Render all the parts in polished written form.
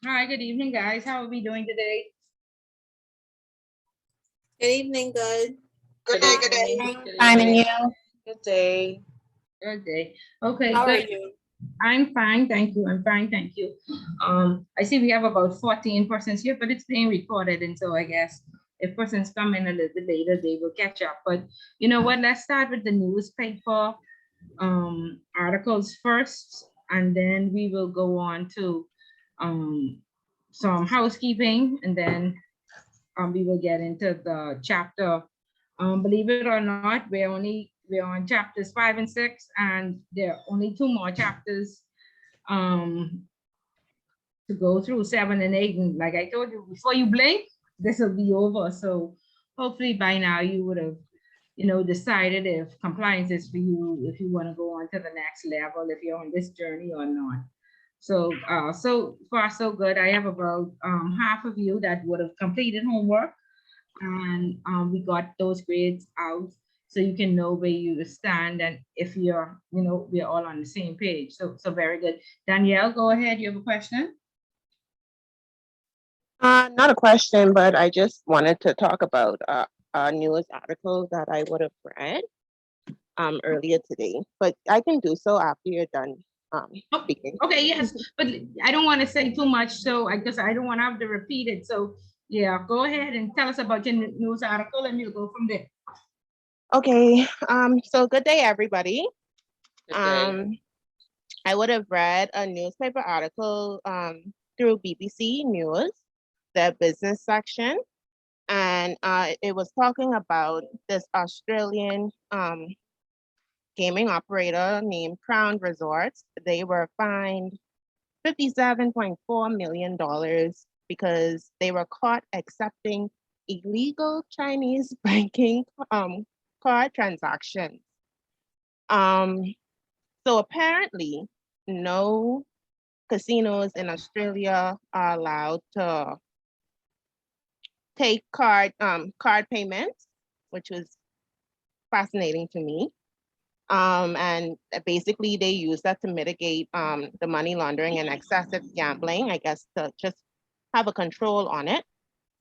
Hi, good evening, guys. How are we doing today? Good evening, good. Good day, good day. Good Finding evening. you. Good day. Good day. Okay, How are good. you? I'm fine, thank you. I'm fine, thank you. I see we have about 14 persons here, but it's being recorded, and so I guess if persons come in a little bit later, they will catch up. But you know what? Let's start with the newspaper articles first, and then we will go on to um some housekeeping, and then we will get into the chapter. Believe it or not, we're on chapters 5 and 6, and there are only two more chapters um, to go through, 7 and 8. And like I told you, before you blink, this will be over. So hopefully by now you would have, decided if compliance is for you, if you want to go on to the next level, if you're on this journey or not. So far so good. I have about half of you that would have completed homework, and we got those grades out so you can know where you stand, and if you're, we're all on the same page. So very good. Danielle, go ahead. You have a question? Not a question, but I just wanted to talk about a news article that I would have read earlier today. But I can do so after you're done speaking. Okay, yes, but I don't want to say too much, so I guess I don't want to have to repeat it. So yeah, go ahead and tell us about your news article, and we'll go from there. Okay. So good day, everybody. Good day. I would have read a newspaper article through BBC News, the business section, and it was talking about this Australian gaming operator named Crown Resorts. They were fined $57.4 million because they were caught accepting illegal Chinese banking card transactions. So apparently, no casinos in Australia are allowed to take card payments, which was fascinating to me. And basically they use that to mitigate the money laundering and excessive gambling, I guess, to just have a control on it.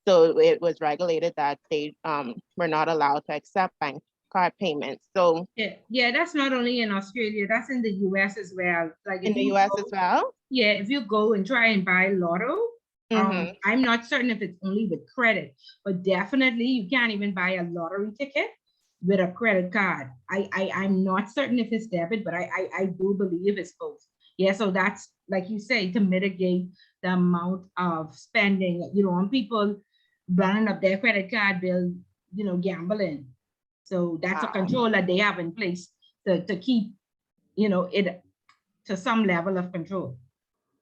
So it was regulated that they were not allowed to accept bank card payments. So yeah, that's not only in Australia, that's in the US as well. Like in the US as well? Yeah, if you go and try and buy lotto, I'm not certain if it's only with credit, but definitely you can't even buy a lottery ticket with a credit card. I'm not certain if it's debit, but I do believe it's both. Yeah, so that's like you say, to mitigate the amount of spending, on people running up their credit card bill, gambling. So that's a control that they have in place to keep, it to some level of control.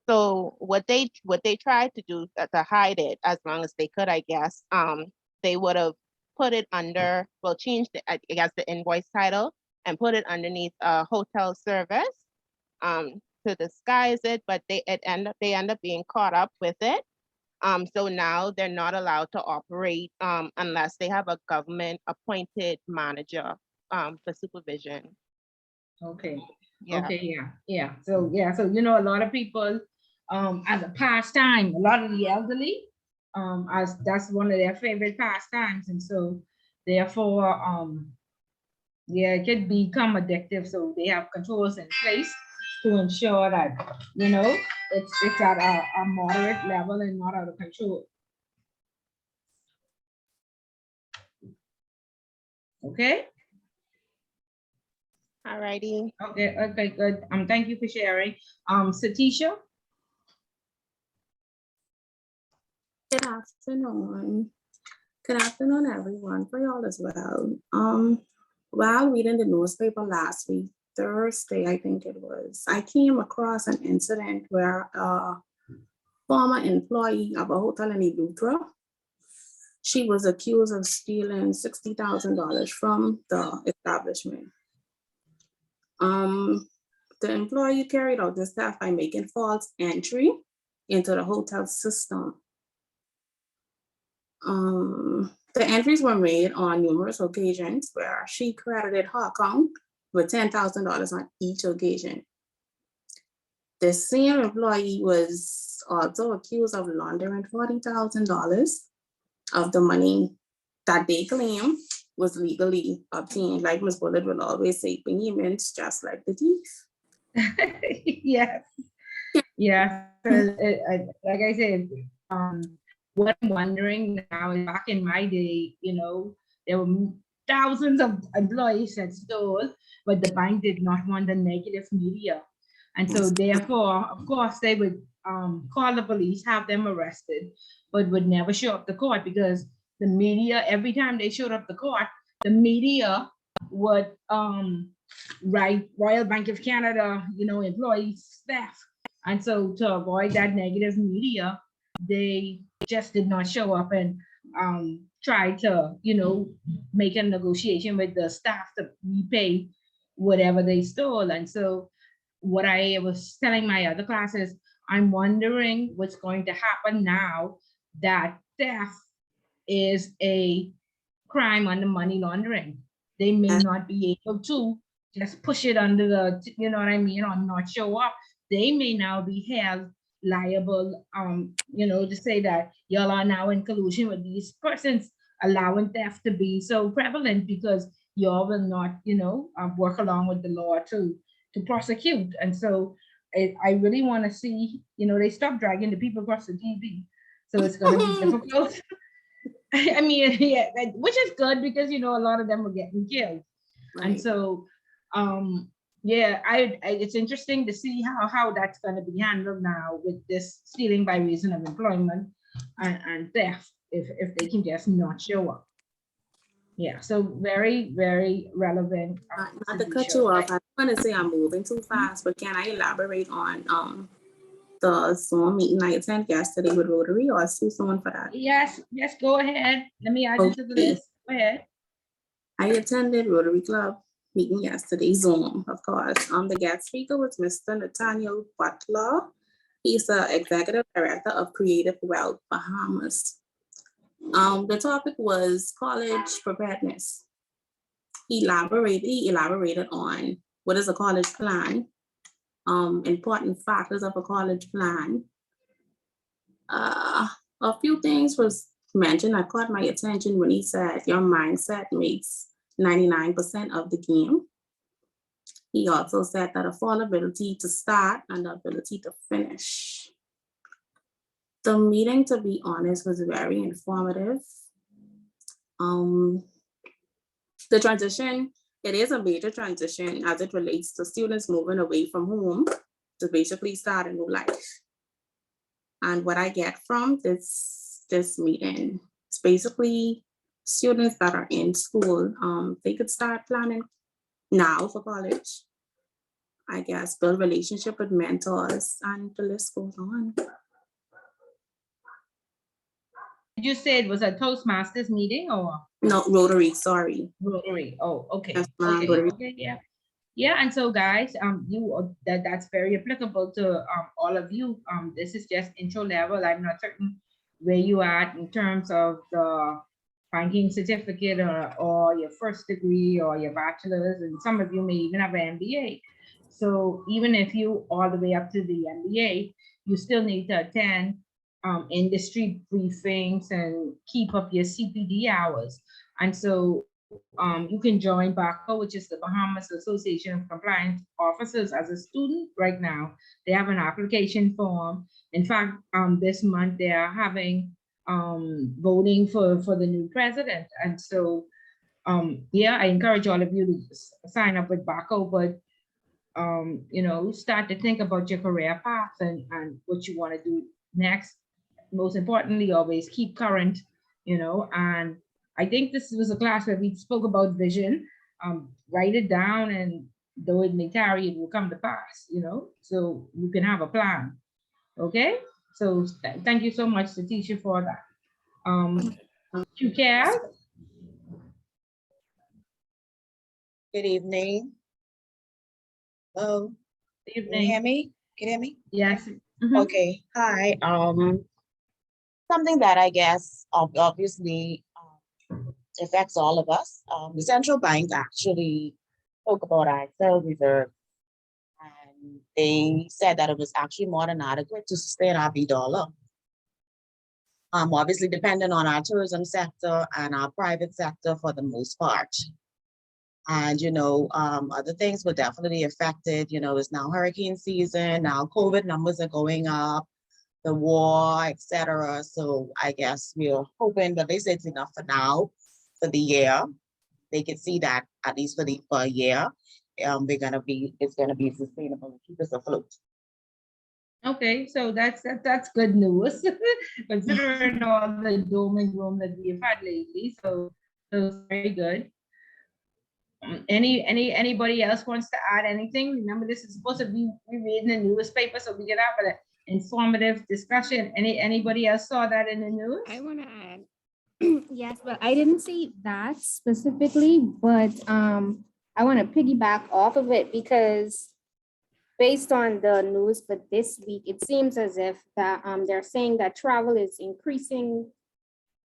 So what they tried to do to hide it as long as they could, I guess, they would have put it under, well, changed it, I guess, the invoice title and put it underneath a hotel service to disguise it, but they end up being caught up with it. So now they're not allowed to operate unless they have a government appointed manager for supervision. Okay. Yeah. Okay. Yeah. So a lot of people, as a pastime, a lot of the elderly, as that's one of their favorite pastimes, and so therefore, yeah, it could become addictive. So they have controls in place to ensure that it's at a moderate level and not out of control. Okay. All righty. Okay. Okay. Good. Thank you for sharing. Satisha. Good afternoon. Good afternoon, everyone, for y'all as well. While reading the newspaper last week, Thursday, I think it was, I came across an incident where a former employee of a hotel in Eleuthera, she was accused of stealing $60,000 from the establishment. The employee carried out this theft by making false entry into the hotel system. The entries were made on numerous occasions where she credited her account with $10,000 on each occasion. The same employee was also accused of laundering $40,000 of the money that they claim was legally obtained. Like Ms. Bullitt will always say, payments just like the thief. Yes. Yeah. Like I said, what I'm wondering now is back in my day, there were thousands of employees that stole, but the bank did not want the negative media. And so therefore, of course, they would call the police, have them arrested, but would never show up to court because the media, every time they showed up to court, the media would write Royal Bank of Canada, employees, staff. And so to avoid that negative media, they just did not show up and try to, make a negotiation with the staff to repay whatever they stole. And so what I was telling my other classes, I'm wondering what's going to happen now that theft is a crime under money laundering. They may not be able to just push it under the, you know what I mean, or not show up. They may now be held liable, to say that y'all are now in collusion with these persons, allowing theft to be so prevalent because y'all will not, work along with the law to prosecute. And so I really want to see, they stop dragging the people across the TV. So it's going to be difficult. I mean, yeah, which is good because, a lot of them were getting killed. Right. And so, yeah, it's interesting to see how that's going to be handled now with this stealing by reason of employment and theft, if they can just not show up. Yeah, so very, very relevant. Not to cut you off, I want to say I'm moving too fast, but can I elaborate on the Zoom meeting I attended yesterday with Rotary, or is too soon for that? Yes, go ahead. Let me add you to the list. Go ahead. I attended Rotary Club meeting yesterday, Zoom, of course. The guest speaker was Mr. Nathaniel Butler. He's the executive director of Creative Wealth Bahamas. The topic was college preparedness. He elaborated on what is a college plan, important factors of a college plan. A few things was mentioned that caught my attention when he said your mindset makes 99% of the game. He also said that affordability to start and the ability to finish. The meeting, to be honest, was very informative. The transition, it is a major transition as it relates to students moving away from home to basically start a new life. And what I get from this meeting is basically students that are in school, they could start planning now for college. I guess build relationship with mentors, and the list goes on. You said it was a Toastmasters meeting or? No, Rotary, sorry. Rotary, oh, okay. Yes, okay, yeah. Yeah, and so guys, that's very applicable to all of you. This is just intro level. I'm not certain where you are in terms of the banking certificate or your first degree or your bachelor's, and some of you may even have an MBA. So even if you all the way up to the MBA, you still need to attend industry briefings and keep up your CPD hours. And so you can join BACO, which is the Bahamas Association of Compliance Officers, as a student right now. They have an application form. In fact, this month they are having voting for the new president. And so, yeah, I encourage all of you to sign up with BACO, but start to think about your career path and what you want to do next. Most importantly, always keep current, and I think this was a class where we spoke about vision. Write it down, and though it may tarry, it will come to pass, so you can have a plan. Okay, so thank you so much, Satisha, for that. Q-Cal? Good evening. Hello. Good Can evening. you hear me? Can you hear me? Yes. Okay. Hi. Something that I guess obviously affects all of us. The central bank actually spoke about our Federal Reserve, and they said that it was actually more than adequate to sustain our dollar. Obviously depending on our tourism sector and our private sector for the most part. And, other things were definitely affected. It's now hurricane season, now COVID numbers are going up, the war, etc. So I guess we're hoping that they say it's enough for now, for the year. They can see that at least for a year, it's gonna be sustainable and keep us afloat. Okay, so that's good news, considering all the doom and gloom that we've had lately. So it's very good. Anybody else wants to add anything? Remember, this is supposed to be we read in the newspaper, so we can have an informative discussion. Anybody else saw that in the news? I want to add, yes, but I didn't see that specifically, but I want to piggyback off of it because based on the news for this week, it seems as if that they're saying that travel is increasing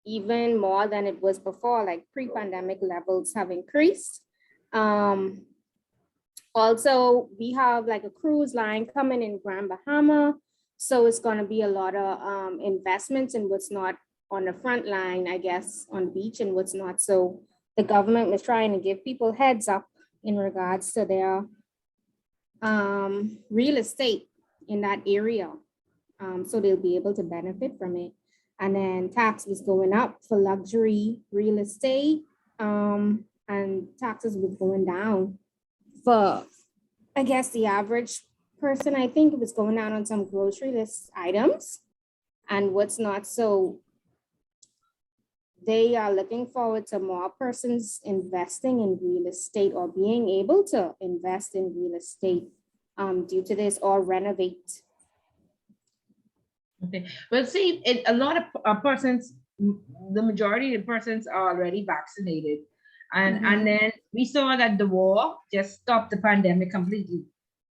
even more than it was before, like pre-pandemic levels have increased. Also, we have like a cruise line coming in Grand Bahama. So it's going to be a lot of investments in what's not on the front line, I guess, on the beach and what's not. So the government was trying to give people heads up in regards to their real estate in that area. So they'll be able to benefit from it. And then tax was going up for luxury real estate, and taxes was going down for, I guess, the average person. I think it was going down on some grocery list items and what's not. So they are looking forward to more persons investing in real estate or being able to invest in real estate due to this or renovate. Okay, well, see, a lot of persons, the majority of the persons are already vaccinated. And then we saw that the war just stopped the pandemic completely.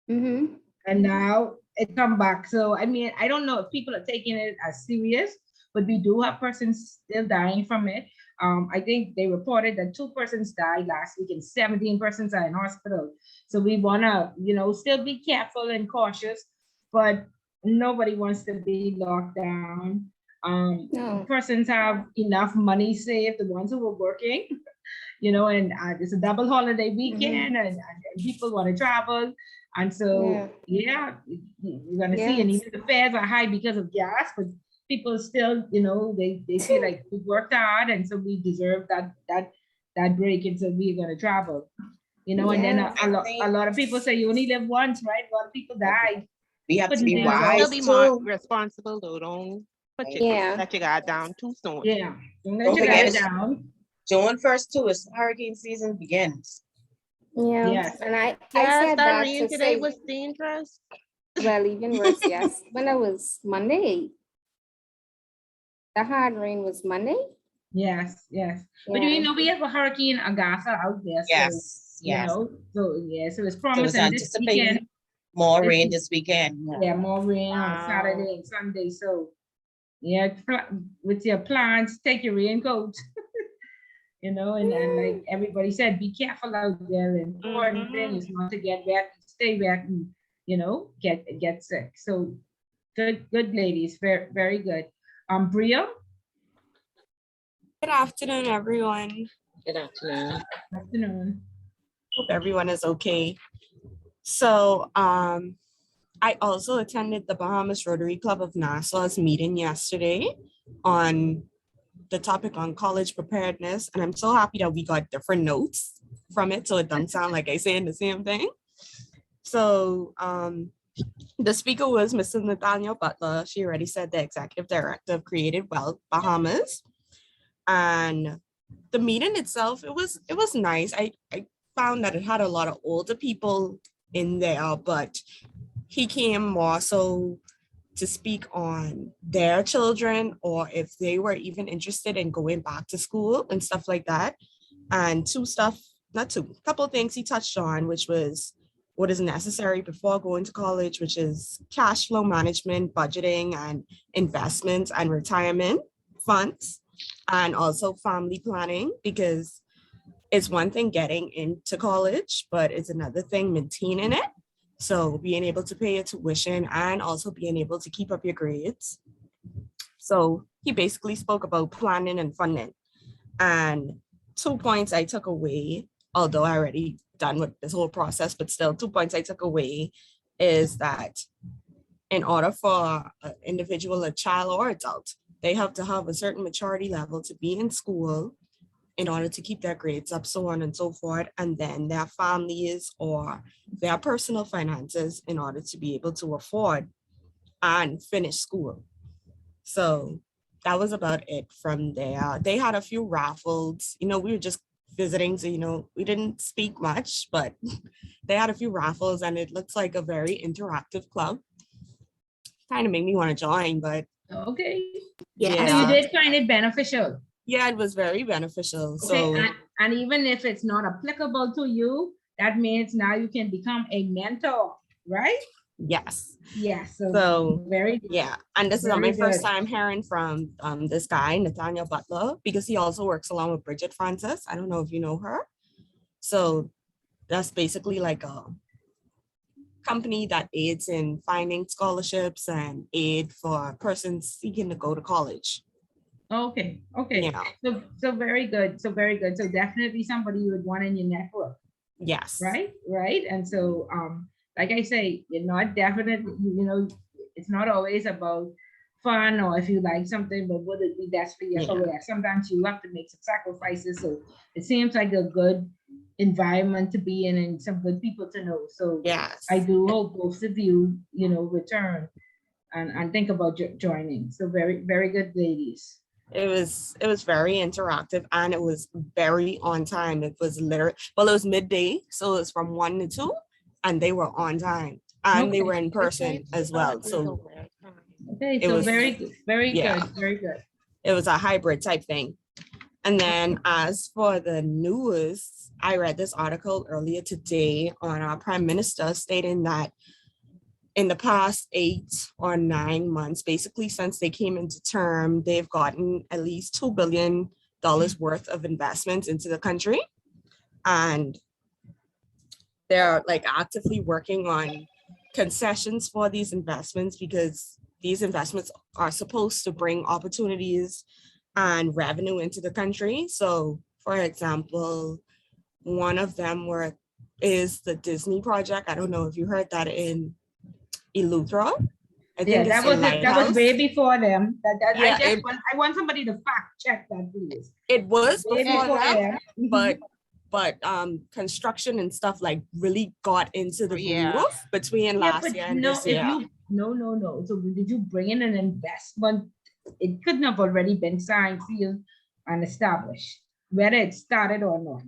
And now it come back. So, I mean, I don't know if people are taking it as serious, but we do have persons still dying from it. I think they reported that 2 persons died last week and 17 persons are in hospital. So we wanna, still be careful and cautious, but nobody wants to be locked down. No. Persons have enough money saved, the ones who are working, and it's a double holiday weekend and people want to travel. And so, yeah, you're going to see, and even the fares are high because of gas, but people still, they feel like we worked hard and so we deserve that break. And so we're going to travel, and then a lot of people say you only live once, right? A lot of people die. We have to be Putting wise Still be more too. responsible though. Don't Yeah. let your guard down too soon. Yeah, don't let Don't your forget guard it's down. June 1st too, is hurricane season begins. Yeah. Yes. And I Yes, said that that rain to today say, was dangerous. well, even worse, yes. When it was Monday, the hard rain was Monday. Yes. But we have a hurricane Agatha out there. Yes, So, yes. so it's So it's promising this anticipating weekend. more rain this weekend. Yeah, more rain on Wow. Saturday and Sunday. So, yeah, with your plans, take your raincoat. And like everybody said, be careful out there. And important thing is not to get wet, stay wet, and get sick. So, good, ladies, very, very good. Bria. Good afternoon, everyone. Good afternoon. Afternoon. Hope everyone is okay. So, I also attended the Bahamas Rotary Club of Nassau's meeting yesterday on the topic on college preparedness, and I'm so happy that we got different notes from it, so it doesn't sound like I saying the same thing. So, the speaker was Mrs. Nathaniel Butler. She already said the executive director of Creative Wealth Bahamas. And the meeting itself, it was nice. I found that it had a lot of older people in there, but he came more so to speak on their children or if they were even interested in going back to school and stuff like that. And a couple of things he touched on, which was what is necessary before going to college, which is cash flow management, budgeting, and investments and retirement funds. And also family planning, because it's one thing getting into college, but it's another thing maintaining it. So being able to pay your tuition and also being able to keep up your grades. So he basically spoke about planning and funding. And 2 points I took away, although I already done with this whole process, but still 2 points I took away is that in order for an individual, a child or adult, they have to have a certain maturity level to be in school in order to keep their grades up, so on and so forth, and then their families or their personal finances in order to be able to afford and finish school. So that was about it from there. They had a few raffles, we were just visiting, so, we didn't speak much, but they had a few raffles and it looks like a very interactive club. Kind of made me want to join, but Okay. Yeah. So you yeah, did find it beneficial. yeah, it was very beneficial. Okay. So And even if it's not applicable to you, that means now you can become a mentor, right? yes. Yes. So Very good. yeah, and this is Very my first good. time hearing from this guy, Nathaniel Butler, because he also works along with Bridget Francis. I don't know if you know her. So that's basically like a company that aids in finding scholarships and aid for persons seeking to go to college. Okay. Okay. Yeah. So very good. So very good. So definitely somebody you would want in your network. Yes. Right. And so like I say, you're not definitely, it's not always about fun or if you like something, but would it be best for your career? Sometimes you have to make some sacrifices. So it seems like a good environment to be in and some good people to know. So yes, I do hope both of you, return and think about joining. So very, very good, ladies. It was very interactive and it was very on time. It was literally, well, it was midday, so it was from 1 to 2, and they were on time and they were in person as well. So okay, it so was very good, very yeah, good, very good. It was a hybrid type thing. And then as for the news, I read this article earlier today on our prime minister stating that in the past 8 or 9 months, basically since they came into term, they've gotten at least $2 billion worth of investments into the country. And they're like actively working on concessions for these investments because these investments are supposed to bring opportunities and revenue into the country. So for example, one of them is the Disney project. I don't know if you heard that in Eleuthera. I think that was way before them. Yeah, I want somebody to fact check that, please. It was before them. but construction and stuff like really got into the groove between last year and this year. No. So did you bring in an investment? It couldn't have already been signed, sealed, and established, whether it started or not.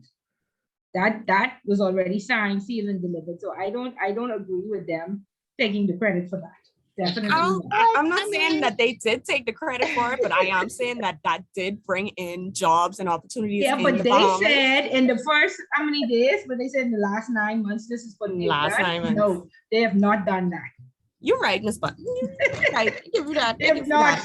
That was already signed, sealed, and delivered. So I don't agree with them taking the credit for that. Definitely I'm not saying that they did take the credit for it, but I am saying that did bring in jobs and opportunities. Yeah, but they said in the first how many days? But they said in the last 9 months, this is what they've done. No, they have not done that. You're right, Ms. Button. Right, give you that. They have not.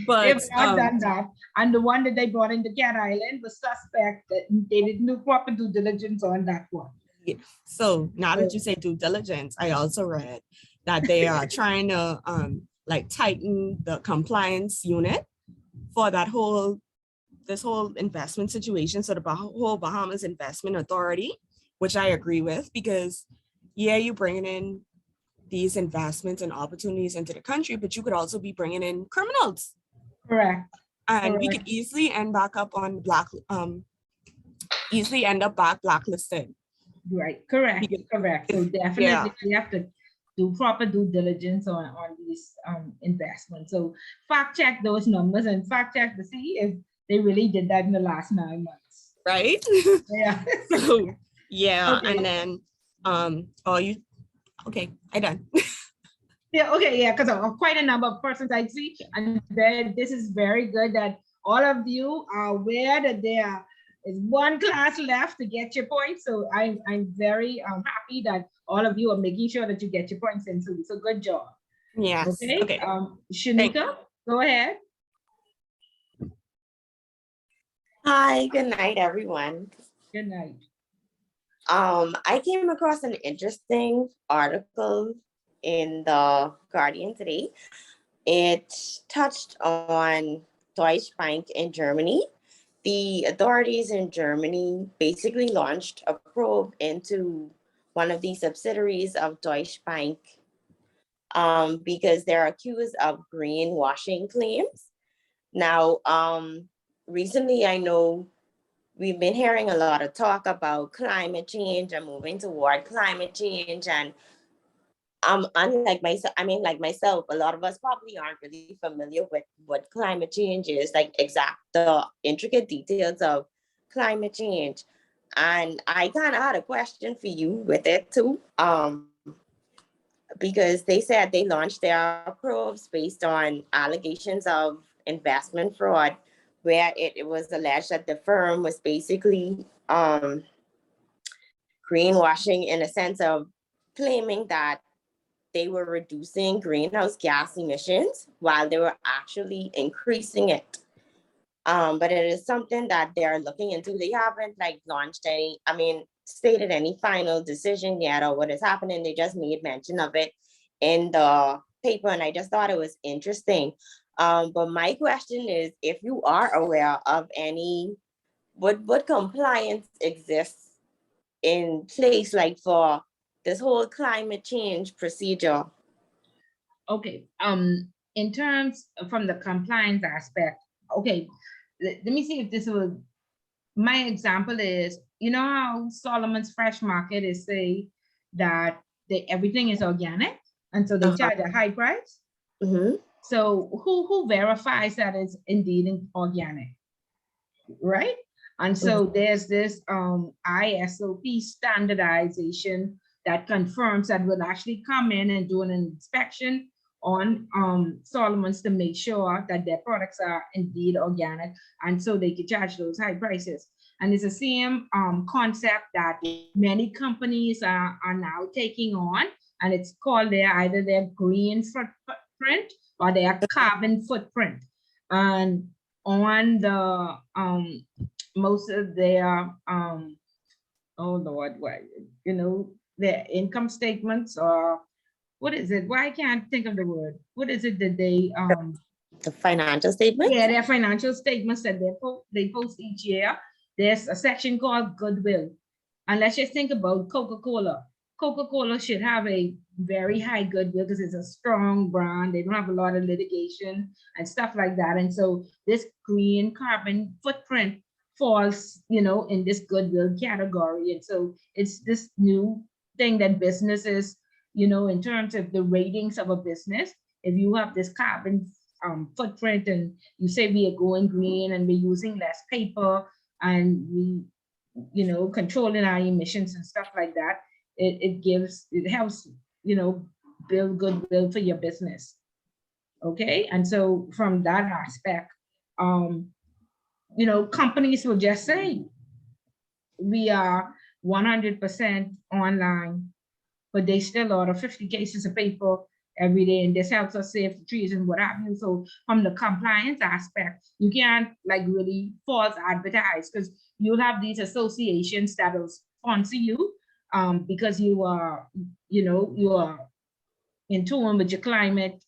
But they have not done that. And the one that they brought into Cat Island was suspect that they didn't do proper due diligence on that one. Yeah. So now that you say due diligence, I also read that they are trying to like tighten the compliance unit for this whole investment situation. So the whole Bahamas Investment Authority, which I agree with, because you're bringing in these investments and opportunities into the country, but you could also be bringing in criminals. Correct. And we could easily end up blacklisted. Right, correct. So definitely we have to do proper due diligence on these investments. So fact check those numbers and fact check to see if they really did that in the last 9 months. Right? Yeah. So yeah, okay. And then okay, I done. Because quite a number of persons I see, and then this is very good that all of you are aware that there is one class left to get your points. So I'm very happy that all of you are making sure that you get your points in. So good job. Yes. Okay. Shanika, go ahead. Hi, good night, everyone. Good night. I came across an interesting article in the Guardian today. It touched on Deutsche Bank in Germany. The authorities in Germany basically launched a probe into one of the subsidiaries of Deutsche Bank because they're accused of greenwashing claims. Now, recently I know we've been hearing a lot of talk about climate change and moving toward climate change. And unlike myself, I mean, like myself, a lot of us probably aren't really familiar with what climate change is, like the intricate details of climate change. And I kind of had a question for you with it too. Because they said they launched their probes based on allegations of investment fraud, where it was alleged that the firm was basically greenwashing in a sense of claiming that they were reducing greenhouse gas emissions while they were actually increasing it. But it is something that they're looking into. They haven't like launched any, I mean, stated any final decision yet or what is happening. They just made mention of it in the paper, and I just thought it was interesting. But my question is, if you are aware of any, what compliance exists in place, like for this whole climate change procedure? Okay, in terms from the compliance aspect, okay, let me see if this will, my example is, you know how Solomon's Fresh Market is say that everything is organic, and so they charge a high price. Mm-hmm. So who verifies that it's indeed organic, right? And so there's this ISOP standardization that confirms that will actually come in and do an inspection on Solomon's to make sure that their products are indeed organic, and so they can charge those high prices. And it's the same concept that many companies are now taking on, and it's called either their green footprint or their carbon footprint. And on the most of their oh Lord, what, you know, their income statements, or what is it? Why I can't think of the word. What is it that they The financial statement? yeah, their financial statements that they post each year. There's a section called goodwill. And let's just think about Coca-Cola. Coca-Cola should have a very high goodwill because it's a strong brand. They don't have a lot of litigation and stuff like that. And so this green carbon footprint falls, you know, in this goodwill category. And so it's this new thing that businesses, you know, in terms of the ratings of a business, if you have this carbon footprint and you say we are going green and we're using less paper and we, you know, controlling our emissions and stuff like that, it helps, you know, build goodwill for your business. Okay, and so from that aspect, you know, companies will just say we are 100% online, but they still order 50 cases of paper every day, and this helps us save the trees and what have you. So from the compliance aspect, you can't like really false advertise, because you'll have these associations that will sponsor you because you are, you know, you are in tune with your climate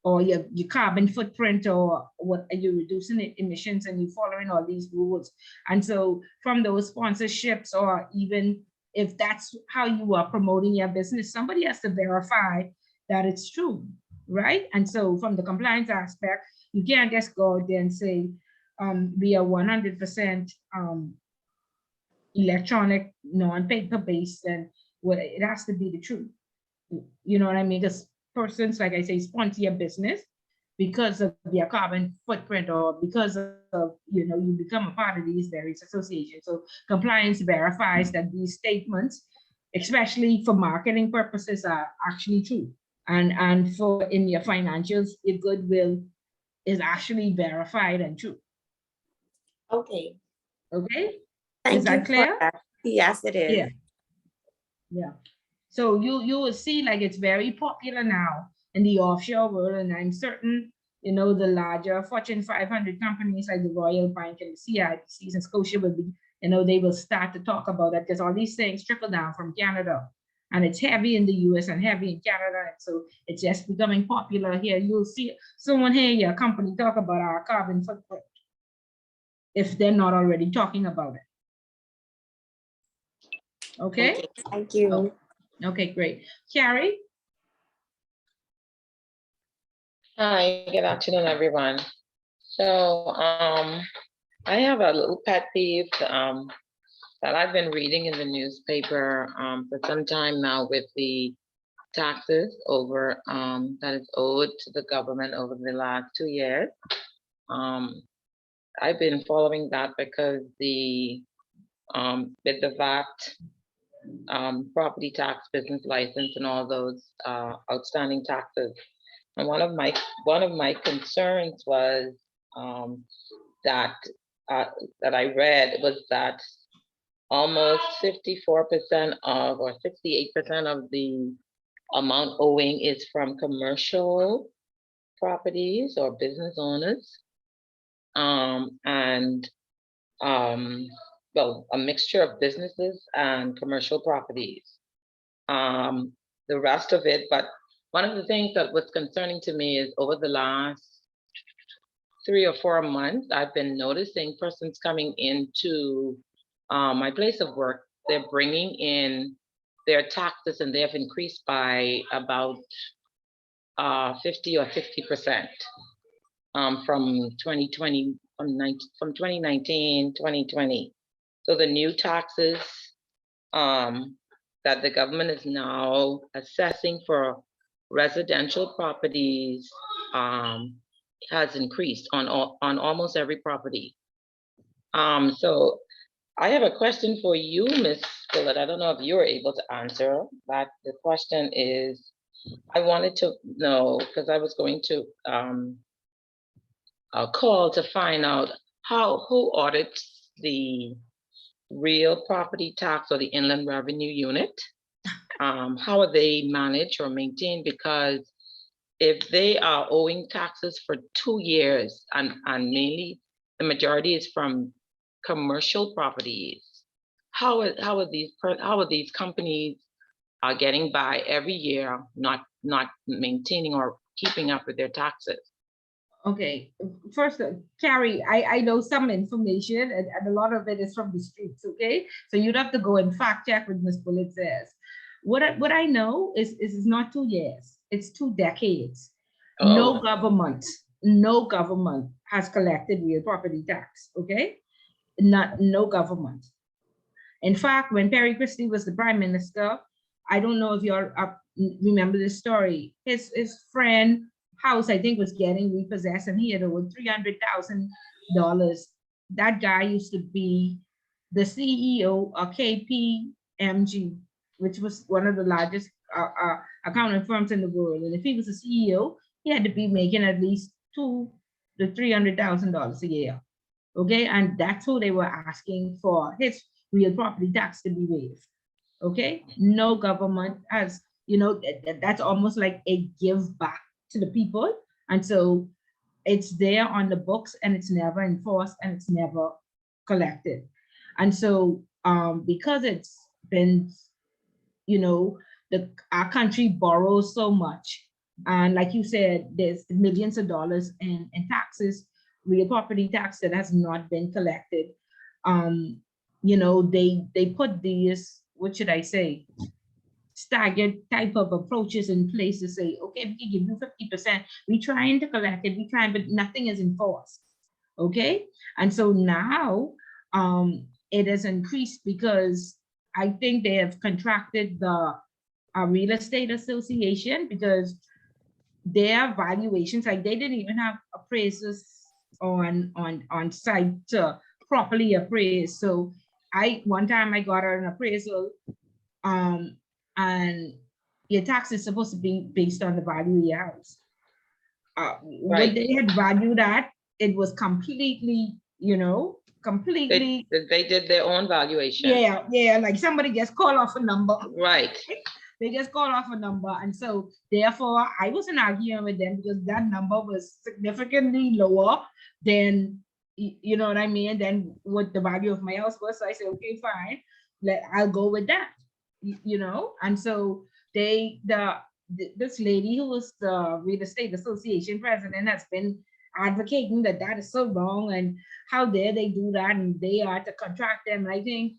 or your carbon footprint, or what are you reducing emissions, and you following all these rules. And so from those sponsorships, or even if that's how you are promoting your business, somebody has to verify that it's true, right? And so from the compliance aspect, you can't just go there and say we are 100% electronic, non-paper based, and what it has to be the truth. You know what I mean? Because persons, like I say, sponsor your business because of their carbon footprint, or because of, you know, you become a part of these various associations. So compliance verifies that these statements, especially for marketing purposes, are actually true. And for in your financials, your goodwill is actually verified and true. Okay. Okay. Thank Is that clear? that. Yes, it is. Yeah. Yeah. So you will see like it's very popular now in the offshore world, and I'm certain, you know, the larger Fortune 500 companies like the Royal Bank and the CIBCs and Scotia will be you know, they will start to talk about it because all these things trickle down from Canada. And it's heavy in the US and heavy in Canada. And so it's just becoming popular here. You'll see someone here, your company talk about our carbon footprint if they're not already talking about it. Okay? Thank you. Oh, okay, great. Carrie? Hi, good afternoon, everyone. So I have a little pet peeve that I've been reading in the newspaper for some time now with the taxes over that is owed to the government over the last 2 years. I've been following that because the with the VAT, property tax, business license, and all those outstanding taxes. And one of my concerns was that I read was that almost 54% of or 68% of the amount owing is from commercial properties or business owners, and well, a mixture of businesses and commercial properties. The rest of it, but one of the things that was concerning to me is over the last 3 or 4 months, I've been noticing persons coming into my place of work. They're bringing in their taxes, and they have increased by about 50 or 60% from 2020, from 2019, 2020. So the new taxes that the government is now assessing for residential properties has increased on almost every property. So I have a question for you, Ms. Willett. I don't know if you're able to answer that. The question is, I wanted to know, because I was going to call to find out who audits the real property tax or the Inland Revenue Unit. How are they managed or maintained? Because if they are owing taxes for 2 years and mainly the majority is from commercial properties, how are these companies getting by every year, not maintaining or keeping up with their taxes? Okay, first, Carrie, I know some information and a lot of it is from the streets, okay? So you'd have to go and fact check what Ms. Bullitt says. What I know is it's not 2 years, it's 2 decades. No government has collected real property tax, okay? No government. In fact, when Perry Christie was the prime minister, I don't know if you all remember this story. His friend house, I think, was getting repossessed, and he had over $300,000. That guy used to be the CEO of KPMG, which was one of the largest accounting firms in the world. And if he was the CEO, he had to be making at least $200,000 to $300,000 a year. Okay, and that's who they were asking for his real property tax to be waived. Okay, no government has, that's almost like a give back to the people. And so it's there on the books and it's never enforced and it's never collected. And so because it's been, our country borrows so much. And like you said, there's millions of dollars in taxes, real property tax that has not been collected. They put these, what should I say, staggered type of approaches in place to say, okay, we can give you 50%. We're trying to collect it, but nothing is enforced. Okay. And so now it has increased because I think they have contracted the real estate association because their valuations, like they didn't even have appraisers on site to properly appraise. So one time I got an appraisal, and your tax is supposed to be based on the value of your house. Right. When they had valued that, it was completely, completely. They did their own valuation. Yeah, like somebody just called off a number. Right. They just called off a number. And so therefore I wasn't arguing with them because that number was significantly lower than you know what I mean? And then what the value of my house was. So I said, okay, fine, I'll go with that, you know? And so this lady who was the real estate association president has been advocating that that is so wrong and how dare they do that, and they are to contract them. And I think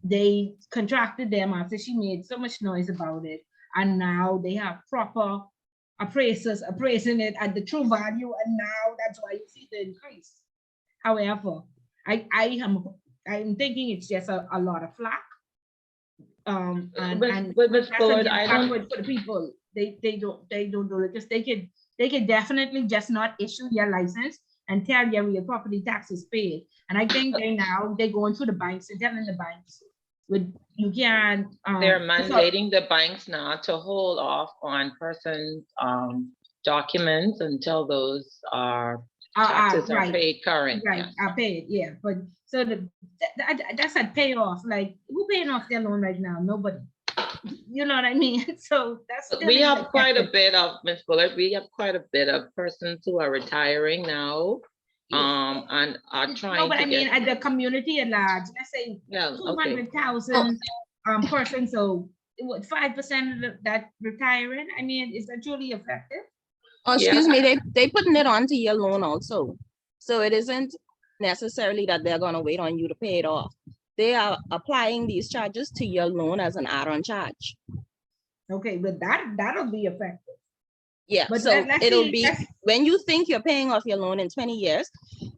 they contracted them after she made so much noise about it, and now they have proper appraisers appraising it at the true value, and now that's why you see the increase. However, I'm thinking it's just a lot of flack. And but that's Bullard, again I don't. backward for the people. They don't do it because they could definitely just not issue your license and tell you your property tax is paid. And I think they're going through the banks and telling the banks with you can. They're mandating the banks now to hold off on persons' documents until those taxes are right, paid current. right, Yeah. are paid, yeah. But so that's a payoff. Like, who paying off their loan right now? Nobody. You know what I mean? So that's still We have quite a effective. bit of, Ms. Bullard, we have quite a bit of persons who are retiring now, and are No, trying but to I mean, get, at the community at large, let's say yeah, okay. 200,000 persons, so what, 5% of that retiring? I mean, is that truly effective? Oh, Yeah. excuse me, they putting it onto your loan also. So it isn't necessarily that they're gonna wait on you to pay it off. They are applying these charges to your loan as an add-on charge. Okay, but that'll be effective. Yeah, But so let's it'll see, be, when you think you're paying off your loan in 20 years,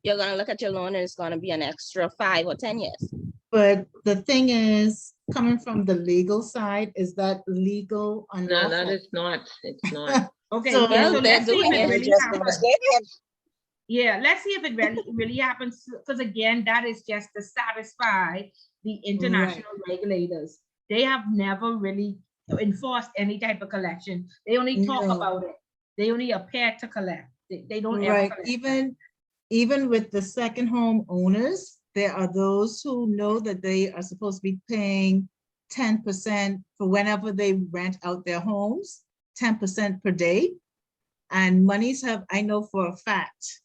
you're gonna look at your loan and it's gonna be an extra 5 or 10 years. But the thing is, coming from the legal side, is that legal or No, that unlawful? is not, it's not. Okay, So- yeah, so Well, they're let's see if doing it it. really happens. Yeah, let's see if it really happens, because again, that is just to satisfy the international regulators. They have never really enforced any type of collection. They only talk No. about it. They only appear to collect. They don't ever Right, collect. even with the second home owners, there are those who know that they are supposed to be paying 10% for whenever they rent out their homes, 10% per day. And monies I know for a fact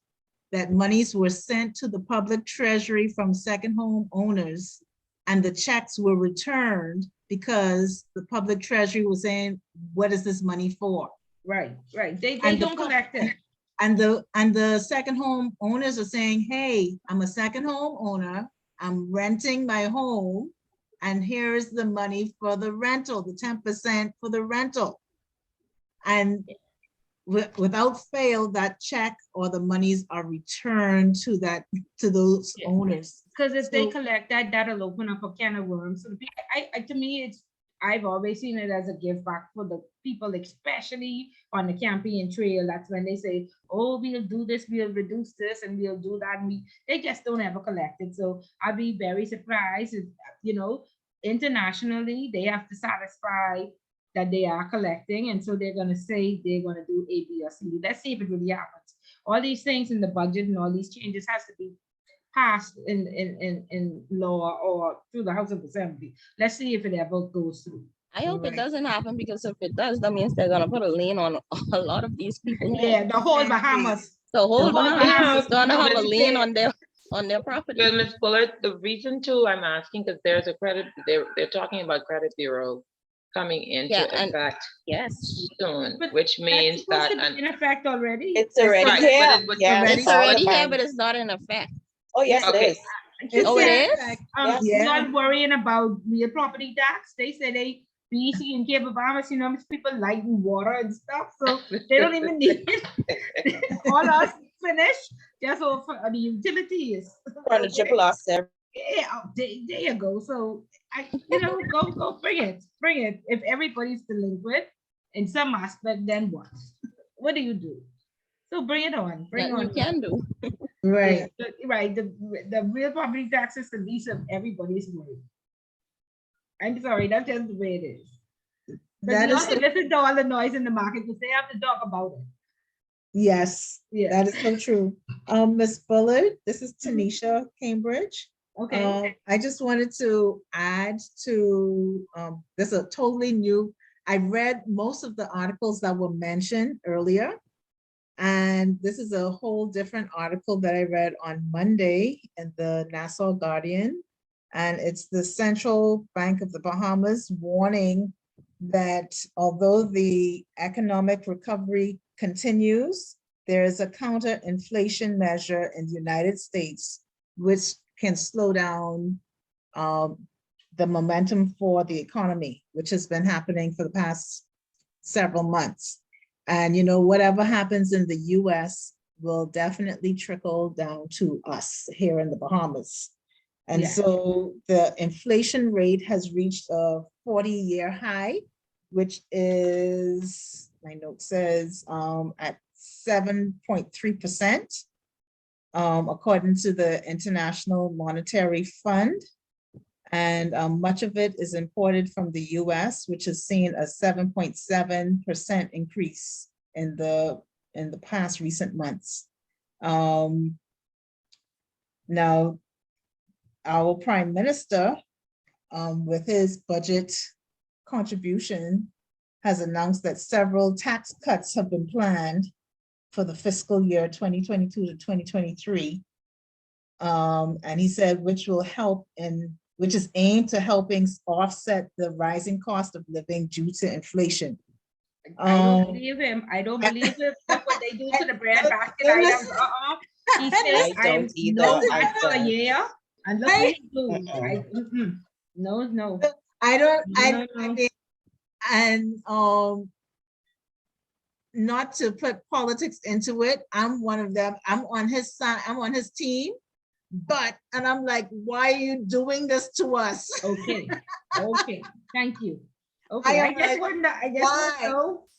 that monies were sent to the public treasury from second home owners, and the checks were returned because the public treasury was saying, what is this money for? Right. They And don't collect it. And the second home owners are saying, hey, I'm a second home owner, I'm renting my home, and here's the money for the rental, the 10% for the rental. And without fail, that check or the monies are returned to those owners. Because if they So- collect that, that'll open up a can of worms. So to me, I've always seen it as a give back for the people, especially on the campaign trail. That's when they say, oh, we'll do this, we'll reduce this, and we'll do that. And they just don't ever collect it. So I'd be very surprised if, internationally, they have to satisfy that they are collecting. And so they're going to say they're going to do A, B, or C. Let's see if it really happens. All these things in the budget and all these changes has to be passed in law or through the House of Assembly. Let's see if it ever goes through. I hope it doesn't happen, because if it does, that means they're gonna put a lien on a lot of these people. Yeah, the whole Bahamas. The whole Bahamas is gonna have a Bahamas lien is on their property. Well, Ms. Bullard, the reason too, I'm asking, because there's a credit, they're talking about credit bureau coming into Yeah, and- effect Yes, soon, But which means That's that, supposed to be in effect already. It's already Right, here. but it would- Yes, it's all the already here, time. but it's not in effect. Oh, yes, it Okay. is. Oh, it is? Yes. Yeah. Not worrying about real property tax. They say they BC and Cape Bahamas, most people lighting water and stuff, so they don't even need it. All us finish just for the utilities. On the triple offset. Yeah, there you go. So go bring it. If everybody's delinquent in some aspect, then what? What do you do? So bring it on. Bring That on. you can do. Right. Right. The real property tax is the least of everybody's worry. I'm sorry, that's just the way it is. But That you is have to listen to all the noise in the market because they have to talk about it. Yes, Yeah. that is so true. Ms. Bullard, this is Tanisha Cambridge. Okay. I just wanted to add to, this is a totally new, I read most of the articles that were mentioned earlier. And this is a whole different article that I read on Monday in the Nassau Guardian. And it's the Central Bank of the Bahamas warning that although the economic recovery continues, there is a counter-inflation measure in the United States which can slow down the momentum for the economy, which has been happening for the past several months. And whatever happens in the US will definitely trickle down to us here in the Bahamas. And Yeah. so the inflation rate has reached a 40-year high, which is, my note says, at 7.3%, according to the International Monetary Fund. And much of it is imported from the US, which has seen a 7.7% increase in the past recent months. Now, our Prime Minister, with his budget contribution, has announced that several tax cuts have been planned for the fiscal year 2022 to 2023. And he said, which is aimed to helping offset the rising cost of living due to inflation. I don't believe him. I don't believe it. Look what they do to the bread basket items. He says I don't either. no I cut for a don't. year. And look what he do. No. I don't, No. I mean, and not to put politics into it, I'm one of them. I'm on his side, I'm on his team, and I'm like, why are you doing this to us? Okay, thank you. Okay, I just want to know.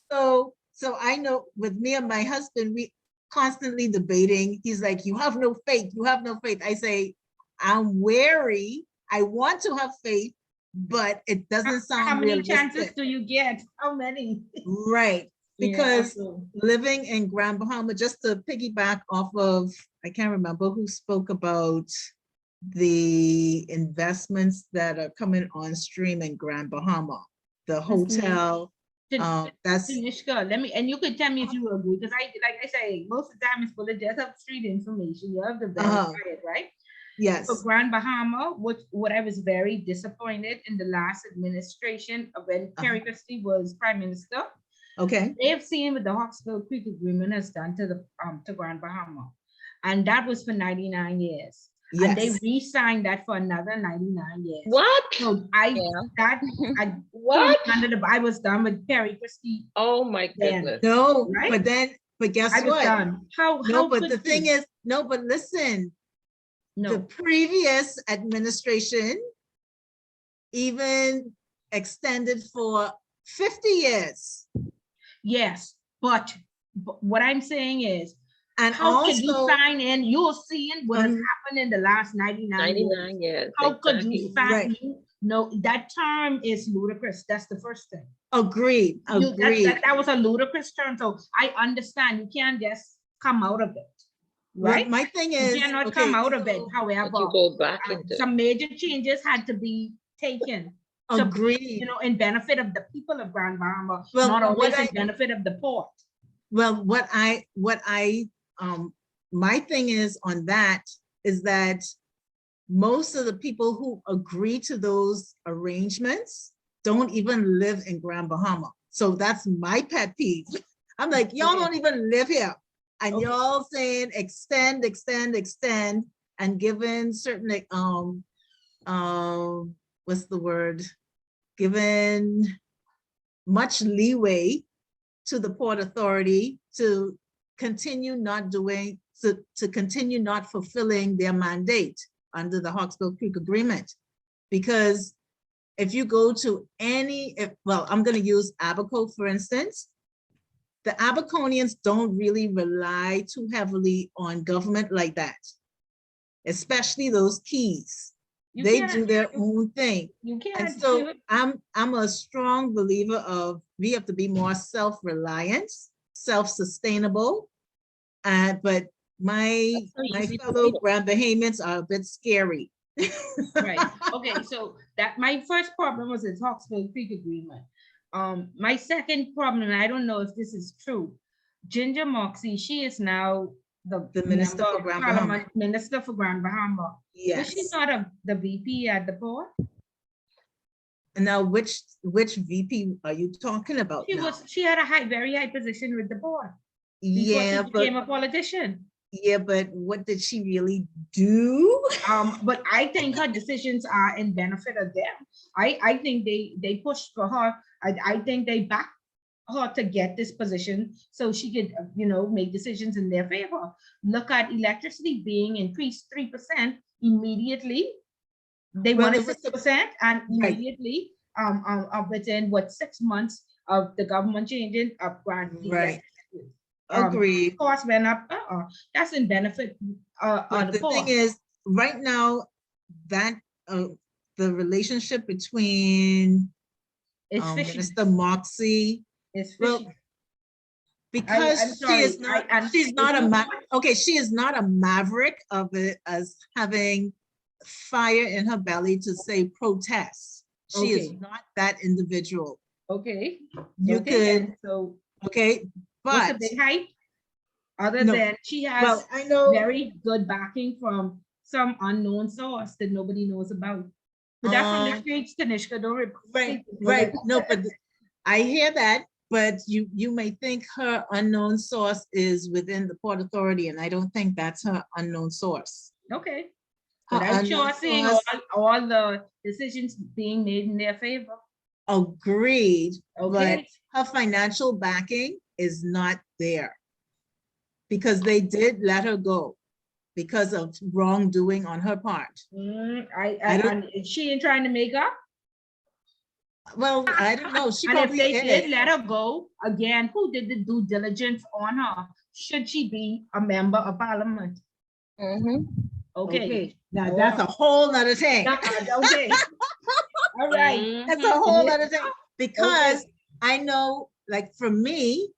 So I know with me and my husband, we constantly debating. He's like, you have no faith, you have no faith. I say, I'm wary. I want to have faith, but it doesn't sound How many realistic. chances do you get? How many? Right, because Yeah. living in Grand Bahama, just to piggyback off of, I can't remember who spoke about the investments that are coming on stream in Grand Bahama, the hotel. That's Tanishka, let me, and you could tell me if you agree, because like I say, most of the time it's full of just up street information. You have to verify it, right? yes. For Grand Bahama, what I was very disappointed in the last administration of when Terry Christie was Prime Minister. Okay. They have seen what the Hawksbill Creek Agreement has done to Grand Bahama, and that was for 99 years. Yes. And they re-signed that for another 99 years. What? So I was done with Terry Christie. Oh my goodness. No, right? but guess I was what? done. But the thing is, but listen, the previous administration even extended for 50 years. Yes, but what I'm saying is, and how also, could you sign in? You're seeing what has happened in the last 99 years. How could you sign in? No, that term is ludicrous. That's the first thing. Agreed. That was a ludicrous term. So I understand you can't just come out of it. Right? My thing is, you cannot come out of it. However, you go back into some major changes had to be taken. Agreed. In benefit of the people of Grand Bahama, not always in benefit of the port. Well, my thing is on that is that most of the people who agree to those arrangements don't even live in Grand Bahama. So that's my pet peeve. I'm like, y'all don't even live here. And y'all saying extend, and given certain, what's the word? Given much leeway to the Port Authority to continue not fulfilling their mandate under the Hawksbill Creek Agreement. Because if you go to I'm going to use Abaco, for instance, the Abaconians don't really rely too heavily on government like that, especially those keys. They do their own thing. And so I'm a strong believer of we have to be more self-reliant, self-sustainable. But my fellow Grand Bahamians are a bit scary. Right. Okay. So that my first problem was the Hawksbill Creek Agreement. My second problem, and I don't know if this is true, Ginger Moxie, she is now the The Minister member for of Grand Parliament, Minister for Grand Bahama. Was she Yes. not the VP at the port? And now which VP are you talking about now? She had a very high position with the board before she Yeah, became a politician. but what did she really do? But I think her decisions are in benefit of them. I think they pushed for her. I think they backed her to get this position so she could, make decisions in their favor. Look at electricity being increased 3% immediately. They Well, wanted it was 6%, and right. immediately, within 6 months of the government changing up, Right. Agreed. cost went up. That's in benefit But of the the thing poor. is, right now, that the relationship between It's fishy. Minister Moxie, It's well, fishy. I'm because she is sorry. not, she's not she is not a maverick of it as having fire in her belly to say protest. She is Okay. not that individual. Okay. You Okay, could, then. So okay, what's the but big hype? Other No. than she has well, I know, very good backing from some unknown source that nobody knows about. But that from the streets, Tanishka, don't right, repeat. right, no, but I hear that, but you may think her unknown source is within the Port Authority, and I don't think that's her unknown source. Okay. Her But I'm sure unknown seeing source- all the decisions being made in their favor. Agreed, but Okay. her financial backing is not there. Because they did let her go because of wrongdoing on her part. I don't. And she ain't trying to make up. Well, I don't know. She And if probably they did is. let her go, again, who did the due diligence on her? Should she be a member of parliament? Mhm. Okay. Now that's a whole nother thing. Okay. All right. That's a whole Mhm. other thing. Because I know, like for me,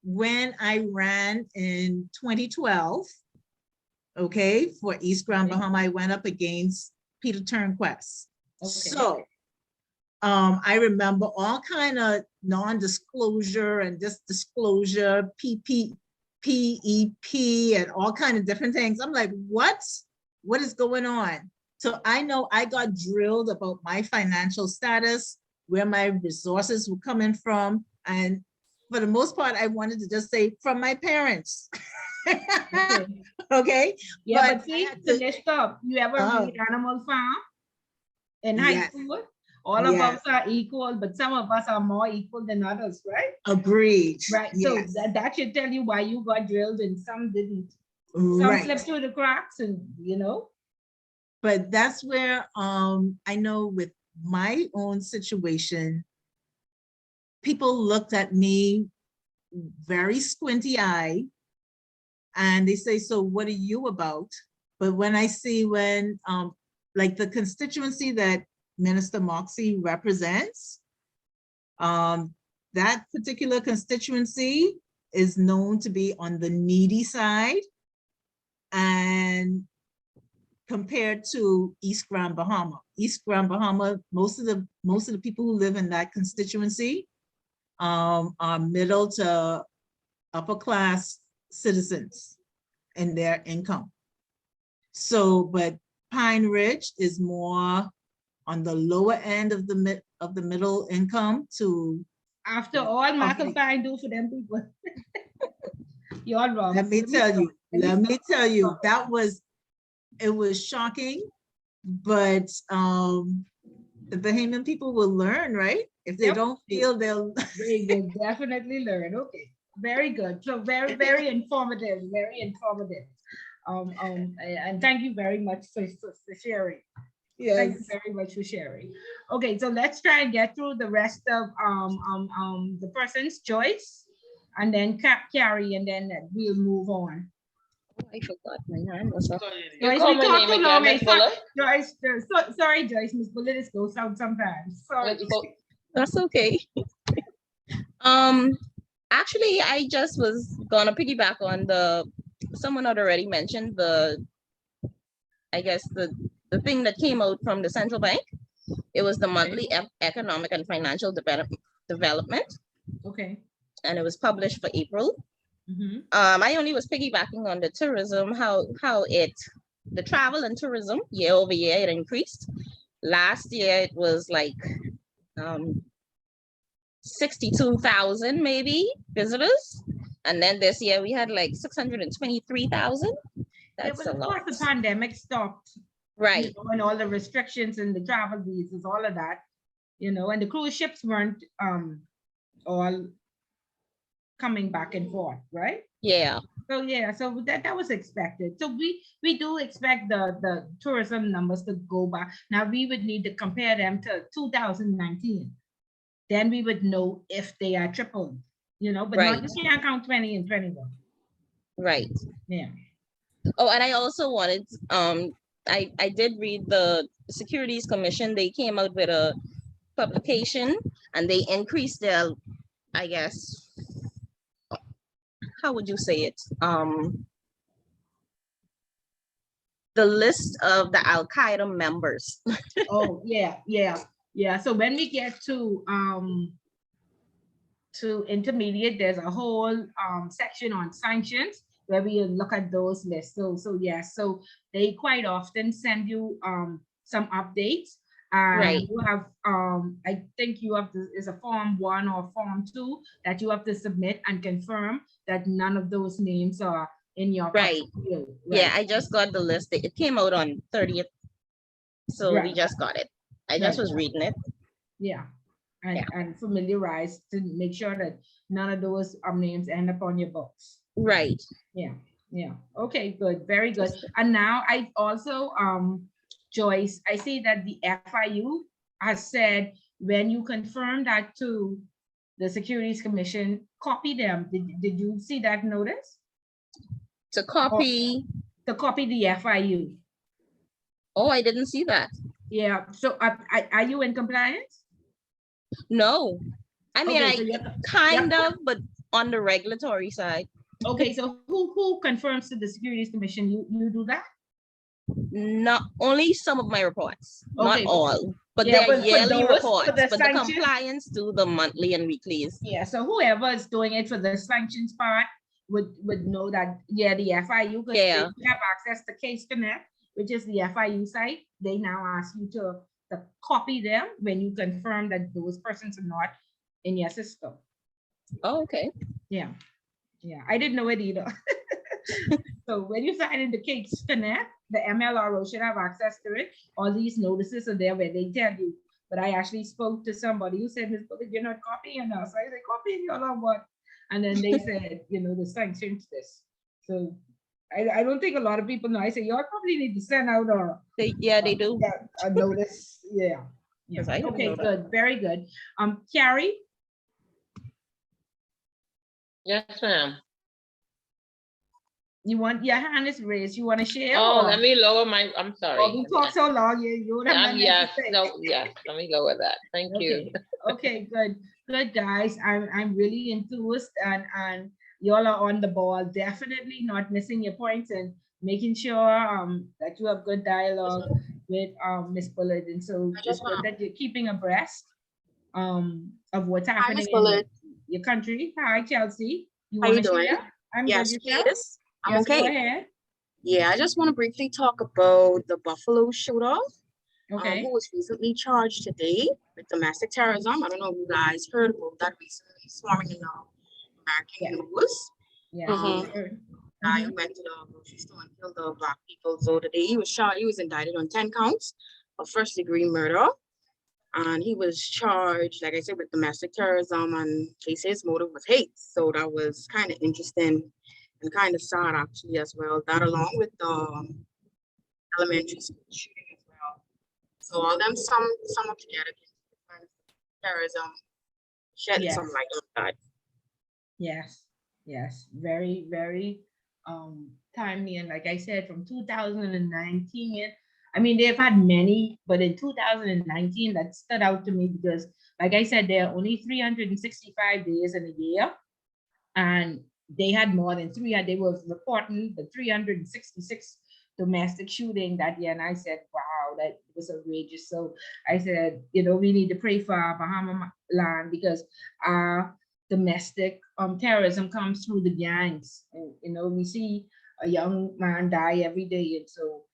when I ran in 2012, okay, for East Grand Bahama, I went up against Peter Turnquest. So I remember all kind of non-disclosure and just disclosure, PEP, and all kind of different things. I'm like, what? What is going on? So I know I got drilled about my financial status, where my resources were coming from. And for the most part, I wanted to just say from my parents. Okay. Yeah, but see, I had to- Tanishka, you ever read Animal Farm in high Yes. school? All of Yes. us are equal, but some of us are more equal than others, right? Agreed. Right. Yes. So that should tell you why you got drilled and some didn't. Some Right. slipped through the cracks, and But that's where I know with my own situation, people looked at me very squinty eye and they say, so what are you about? But when I see like the constituency that Minister Moxie represents, that particular constituency is known to be on the needy side. And compared to East Grand Bahama. East Grand Bahama, most of the people who live in that constituency are middle to upper class citizens in their income. So, but Pine Ridge is more on the lower end of the middle income to. after all McIntyre do for them people. You're wrong. Let me tell you, it was shocking, but the Bahamian people will learn, right? If they don't feel, they'll. They will definitely learn. Okay, very good. So very, very informative, very informative. And thank you very much for sharing. Yes. Thank you very much for sharing. Okay, so let's try and get through the rest of the person's choice, and then Carrie, and then we'll move on. I forgot my hand was up. Joyce, call we my talk name too long. again, Miss Buller? Joyce, sorry, Joyce. Miss Bullets goes out sometimes. Sorry. That's okay. Actually, I just was gonna piggyback on someone had already mentioned I guess the thing that came out from the central bank. It was the monthly economic and financial development, Okay. and it was published for April. Mhm. I only was piggybacking on the tourism, how the travel and tourism year over year, it increased. Last year, it was like 62,000 maybe visitors. And then this year we had like 623,000. Yeah, That's but a of lot. course the pandemic stopped, Right. and all the restrictions and the travel visas, all of that, and the cruise ships weren't all coming back and forth, right? Yeah. So yeah, so that was expected. So we do expect the tourism numbers to go back. Now we would need to compare them to 2019. Then we would know if they are tripled, but not, Right. you can't count 20 and 21. Right. Yeah. Oh, and I also wanted, I did read the Securities Commission. They came out with a publication and they increased their, I guess, how would you say it? The list of the Al Qaeda members. Oh yeah, yeah, yeah. So when we get to intermediate, there's a whole section on sanctions where we look at those lists. So yes, so they quite often send you some updates. And Right. you have I think you have to, is a form 1 or form 2 that you have to submit and confirm that none of those names are in your Right. portfolio. Yeah, I just got the list. It came out on 30th. So we Right. just got it. I just Right. was reading it. Yeah. And Yeah. and familiarize to make sure that none of those names end up on your books. Right. Yeah. Yeah. Okay, good. Very good. And now I also Joyce, I see that the FIU has said when you confirm that to the Securities Commission, copy them. Did you see that notice? To copy. To copy the FIU. Oh, I didn't see that. Yeah. So are you in compliance? No. I mean, Okay, so kind of, but on the regulatory side. Okay, so who confirms to the Securities Commission? You do that? Not only some of my reports, Okay. not all, but Yeah, they are but for yearly those, reports. for the But the sanctions- compliance do the monthly and weeklies. Yeah, so whoever is doing it for the sanctions part would know that, yeah, the FIU, because Yeah. they have access to Case Connect, which is the FIU site. They now ask you to copy them when you confirm that those persons are not in your system. Oh, okay. Yeah. Yeah, I didn't know it either. So when you sign in the Case Connect, the MLRO should have access to it. All these notices are there where they tell you. But I actually spoke to somebody who said, Ms. Bullock, you're not copying us. I said, copying you on what? And then they said, the sanctions this. So I don't think a lot of people know. I say, y'all probably need to send out they do. A notice. Yeah. Yeah. I didn't Okay, know that. good. Very good. Carrie? Yes, ma'am. Your hand is raised. You want to share? Oh, or- let me lower my, I'm sorry. Oh, we talked so long, you would have nothing to Yes, say. no, yes, let me lower that. Thank you. Okay, good guys. I'm really enthused and y'all are on the ball. Definitely not missing your points and making sure that you have good dialogue with Miss Bullard. And so it's good that you're keeping abreast of what's happening in your country. Hi, Chelsea. How want you to doing? share? I'm Yes, good. Yourself? please. I'm Yes, go okay. ahead. Yeah, I just want to briefly talk about the Buffalo shooter, Okay. who was recently charged today with domestic terrorism. I don't know if you guys heard about that recently, swarming in the American news. Yeah. Guy who went to the grocery store and killed the Black people. So today he was charged. He was indicted on 10 counts of first-degree murder. And he was charged, like I said, with domestic terrorism, and they say his motive was hate. So that was kind of interesting and kind of sad, actually, as well. That along with the elementary school shooting as well. So all them sum up together, terrorism, shedding some light on that. Yes, yes, very, very timely. And like I said, from 2019, I mean, they've had many, but in 2019, that stood out to me because, like I said, there are only 365 days in a year. And they had more than they were reporting the 366 domestic shooting that year. And I said, wow, that was outrageous. So I said, we need to pray for our Bahama land because domestic terrorism comes through the gangs. And, you know, we see a young man die every day. And so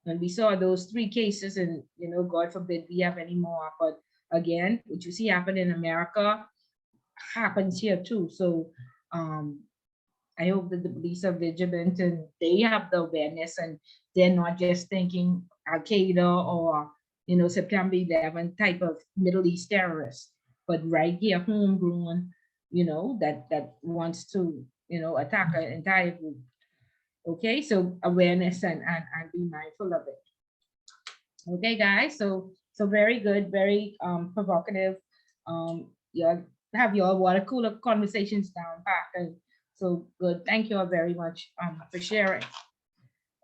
when we saw those 3 cases, and, you know, God forbid we have any more, but again, what you see happen in America happens here too. So I hope that the police are vigilant and they have the awareness and they're not just thinking Al Qaeda or, you know, September 11 type of Middle East terrorists, but right here, homegrown, you know, that wants to, you know, attack an entire group. Okay, so awareness and be mindful of it. Okay, guys, so very good, very provocative. You have your water cooler conversations down back, and so good. Thank you all very much for sharing.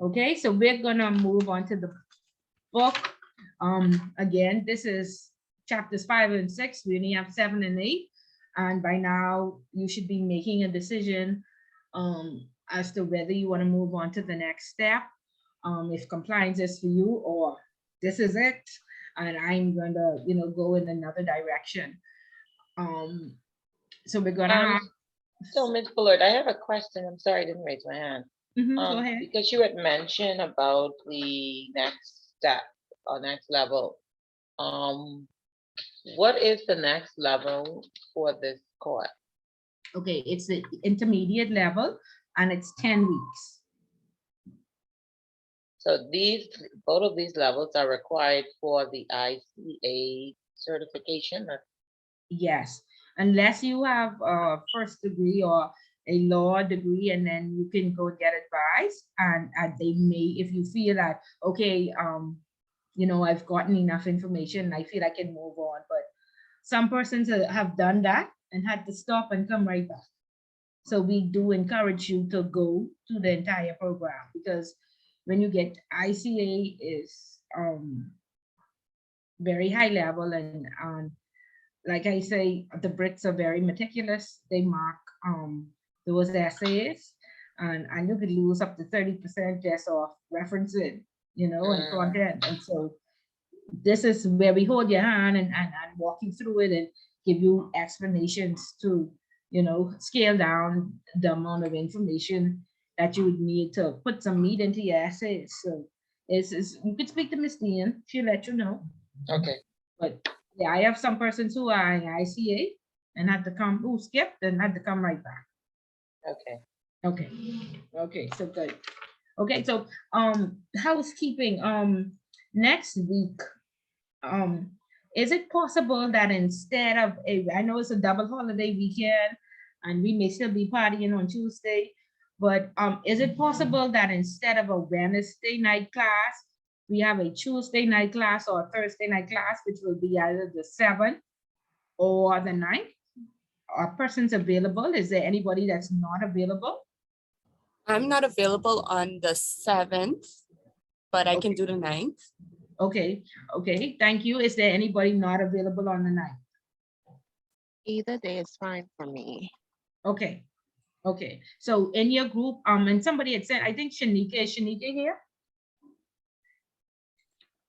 Okay, so we're gonna move on to the book. Again, this is chapters 5 and 6. We only have 7 and 8, and by now you should be making a decision as to whether you want to move on to the next step, if compliance is for you, or this is it, and I'm going to, you know, go in another direction. So we're gonna have. So Ms. Bullard, I have a question. I'm sorry I didn't raise my hand. Go ahead. Because you had mentioned about the next step or next level. What is the next level for this course? Okay, it's the intermediate level and it's 10 weeks. So both of these levels are required for the ICA certification? Yes, unless you have a first degree or a law degree, and then you can go get advice, and they may, if you feel that, okay, you know, I've gotten enough information, I feel I can move on. But some persons have done that and had to stop and come right back. So we do encourage you to go to the entire program, because when you get ICA is very high level, and like I say, the Brits are very meticulous. They mark those essays, and you could lose up to 30% just off referencing, you know, and content. And so this is where we hold your hand and walk you through it and give you explanations to, you know, scale down the amount of information that you would need to put some meat into your essays. So you could speak to Miss Dean, she'll let you know. Okay. But yeah, I have some persons who are in ICA and had to come, who skipped and had to come right back. Okay. Okay. Okay, so good. Okay, so housekeeping, next week, is it possible that instead of I know it's a double holiday weekend and we may still be partying on Tuesday, but is it possible that instead of a Wednesday night class, we have a Tuesday night class or a Thursday night class, which will be either the 7th or the 9th? Are persons available? Is there anybody that's not available? I'm not available on the 7th, but I can do the 9th. Okay, okay, thank you. Is there anybody not available on the 9th? Either day is fine for me. Okay, okay. So in your group, and somebody had said, I think is Shanika here?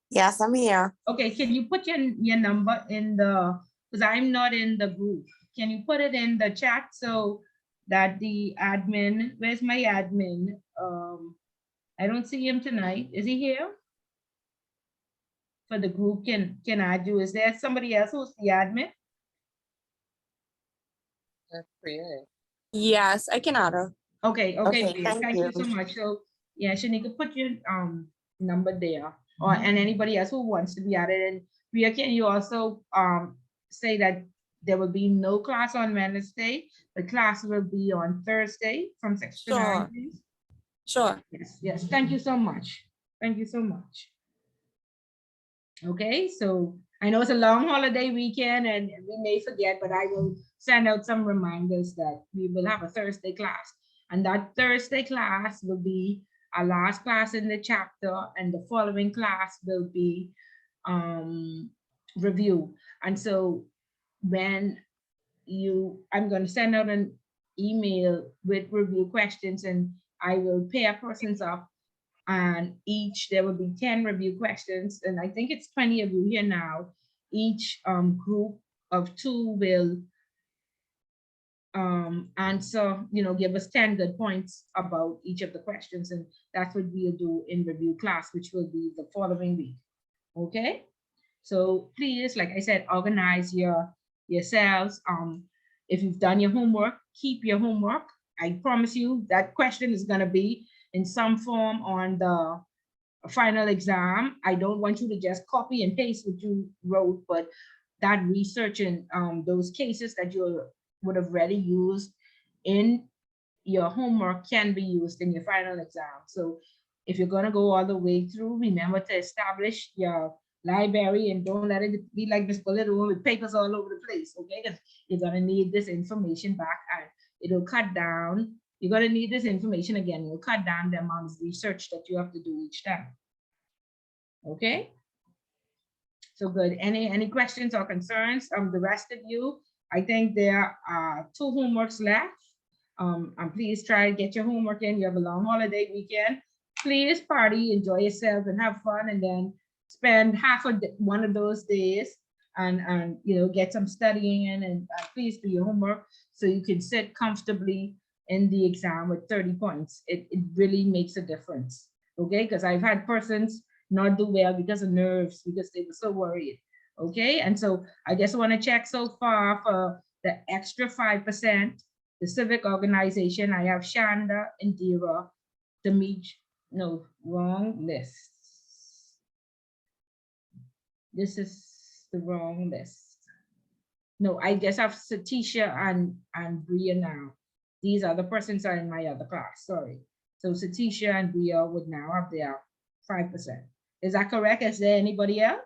Yes, I'm here. Okay, can you put your number in the, because I'm not in the group. Can you put it in the chat so that the admin, where's my admin? I don't see him tonight. Is he here? For the group can add you. Is there somebody else who's the admin? That's great. Yes, I can add her. Okay, Okay, great. thank Thank you you. so much. So yeah, Shanika, put your number there, or and anybody else who wants to be added. And Priya, can you also say that there will be no class on Wednesday? The class will be on Thursday from 6 to 9, please. Sure. Yes, yes. Thank you so much. Thank you so much. Okay, so I know it's a long holiday weekend and we may forget, but I will send out some reminders that we will have a Thursday class. And that Thursday class will be our last class in the chapter, and the following class will be review. And so when I'm going to send out an email with review questions, and I will pair persons up, and there will be 10 review questions, and I think it's 20 of you here now. Each group of 2 will answer, give us 10 good points about each of the questions. And that's what we'll do in review class, which will be the following week. Okay? So please, like I said, organize yourselves. If you've done your homework, keep your homework. I promise you that question is going to be in some form on the final exam. I don't want you to just copy and paste what you wrote, but that research and those cases that you would have already used in your homework can be used in your final exam. So if you're going to go all the way through, remember to establish your library and don't let it be like this bullet with papers all over the place, okay? Because you're going to need this information back and it'll cut down. You're going to need this information again. You'll cut down the amount of research that you have to do each time. Okay? So good. Any questions or concerns? The rest of you, I think there are 2 homeworks left. And please try to get your homework in. You have a long holiday weekend. Please party, enjoy yourself, and have fun, and then spend half of one of those days and get some studying in, and please do your homework so you can sit comfortably in the exam with 30 points. It really makes a difference. Okay, because I've had persons not do well because of nerves, because they were so worried. Okay, and so I just want to check so far for the extra 5%. The civic organization, I have Shanda, Indira, Demetri, no, wrong list. This is the wrong list. No, I just have Satisha and Bria now. These other persons are in my other class, sorry. So Satisha and Bria would now have their 5%. Is that correct? Is there anybody else?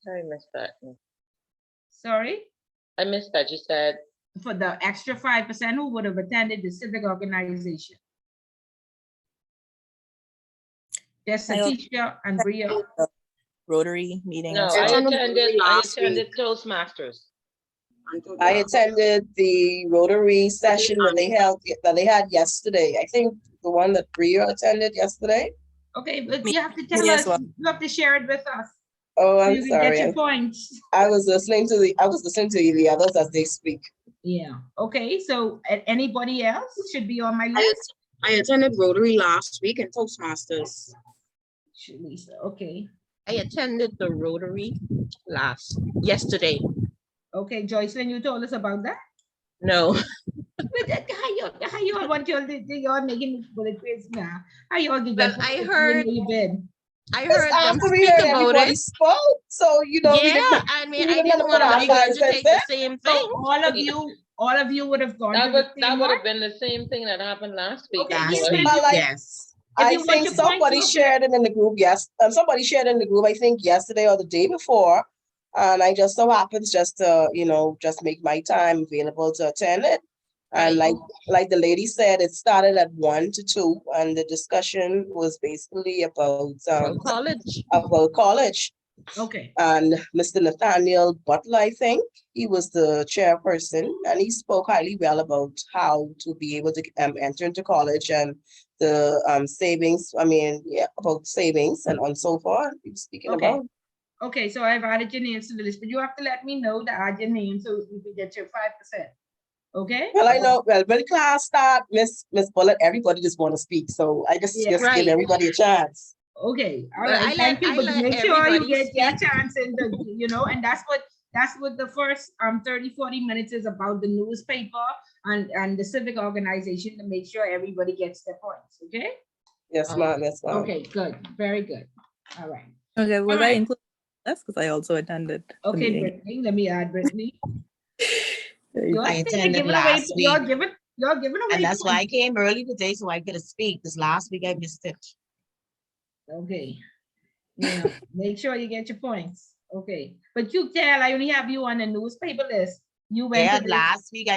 Sorry, I missed that. Sorry? I missed that. You said for the extra 5% who would have attended the civic organization. Yes, Satisha and Bria. Rotary meeting. No, I attended Toastmasters. I attended the Rotary session that they had yesterday. I think the one that Bria attended yesterday. Okay, but you have to tell us. You have to share it with us. Oh, so I'm you sorry. Get your points. I was listening to the others as they speak. Yeah. Okay. So anybody else should be on my list. I attended Rotary last week and Toastmasters. Lisa. Okay. I attended the Rotary yesterday. Okay, Joycelyn, you told us about that? No. How you all want y'all making bullet quiz now? How you all get well, I heard you been? I heard them after we speak heard about everybody it. spoke, so Yeah, I mean, I didn't want to regurgitate the same thing. So all of you would have gone. That would have been the same thing that happened last week. Okay, yes. I think somebody shared it in the group. Yes, somebody shared it in the group. I think yesterday or the day before, and I just so happens just to just make my time available to attend it. And like the lady said, it started at 1 to 2, and the discussion was basically about college. About college. Okay. And Mr. Nathaniel Butler, I think he was the chairperson, and he spoke highly well about how to be able to enter into college and the savings. I mean, yeah, about savings and so forth. He was speaking about. Okay, so I've added your names to the list, but you have to let me know to add your name so you can get your 5%. Okay. Well, I know. Well, when class start, Miss Bullet, everybody just want to speak, so I just give everybody a chance. Okay, all right. Thank you, but make sure you get your chance in the, and that's what the first 30-40 minutes is about, the newspaper and the civic organization, to make sure everybody gets their points. Okay. Yes, ma'am. Yes, ma'am. Okay, good, very good. All right. Okay, was I included? That's because I also attended. Okay, Brittany, let me add Brittany. I attended last week. You're giving away. And that's why I came early today, so I could speak. This last week I missed it. Okay. Yeah. Make sure you get your points. Okay. But you tell, I only have you on the newspaper list. You went last week.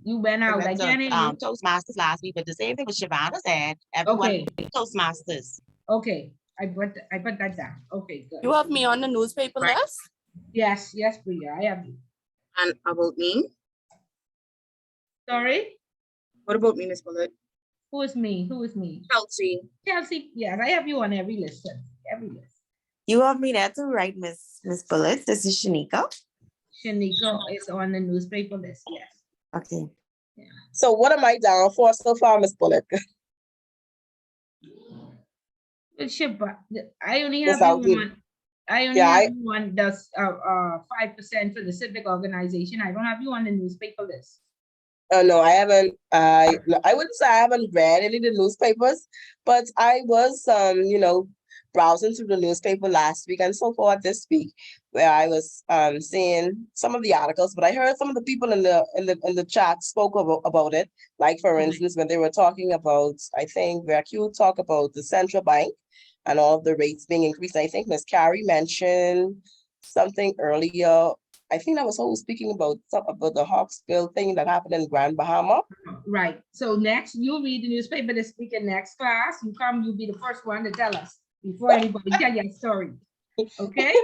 You went out. I can't hear you. Toastmasters last week, but the same thing what Shavana said. Everyone Toastmasters. Okay. I put that down. Okay, good. You have me on the newspaper list? Yes, Priya, I have you. And about me? Sorry? What about me, Miss Bullet? Who is me? Chelsea. Yes, I have you on every list. Every list. You have me there too, right, Miss Bullet? This is Shanika. Shanika is on the newspaper list, yes. Okay. Yeah. So what am I down for so far, Miss Bullock? It should, but I only Yes, have you I'll do. on, I only Yeah, have you on the 5% for the civic organization. I don't have you on the newspaper list. No, I haven't. I wouldn't say I haven't read any of the newspapers, but I was, browsing through the newspaper last week and so forth this week, where I was seeing some of the articles. But I heard some of the people in the chat spoke about it. Like for instance, when they were talking about, I think VQ talk about the central bank and all of the rates being increased. I think Ms. Carey mentioned something earlier. I think that was who was speaking about the Hawksbill thing that happened in Grand Bahama. Right. So next, you read the newspaper this week in next class. You come, you'll be the first one to tell us before anybody tell your story. Okay?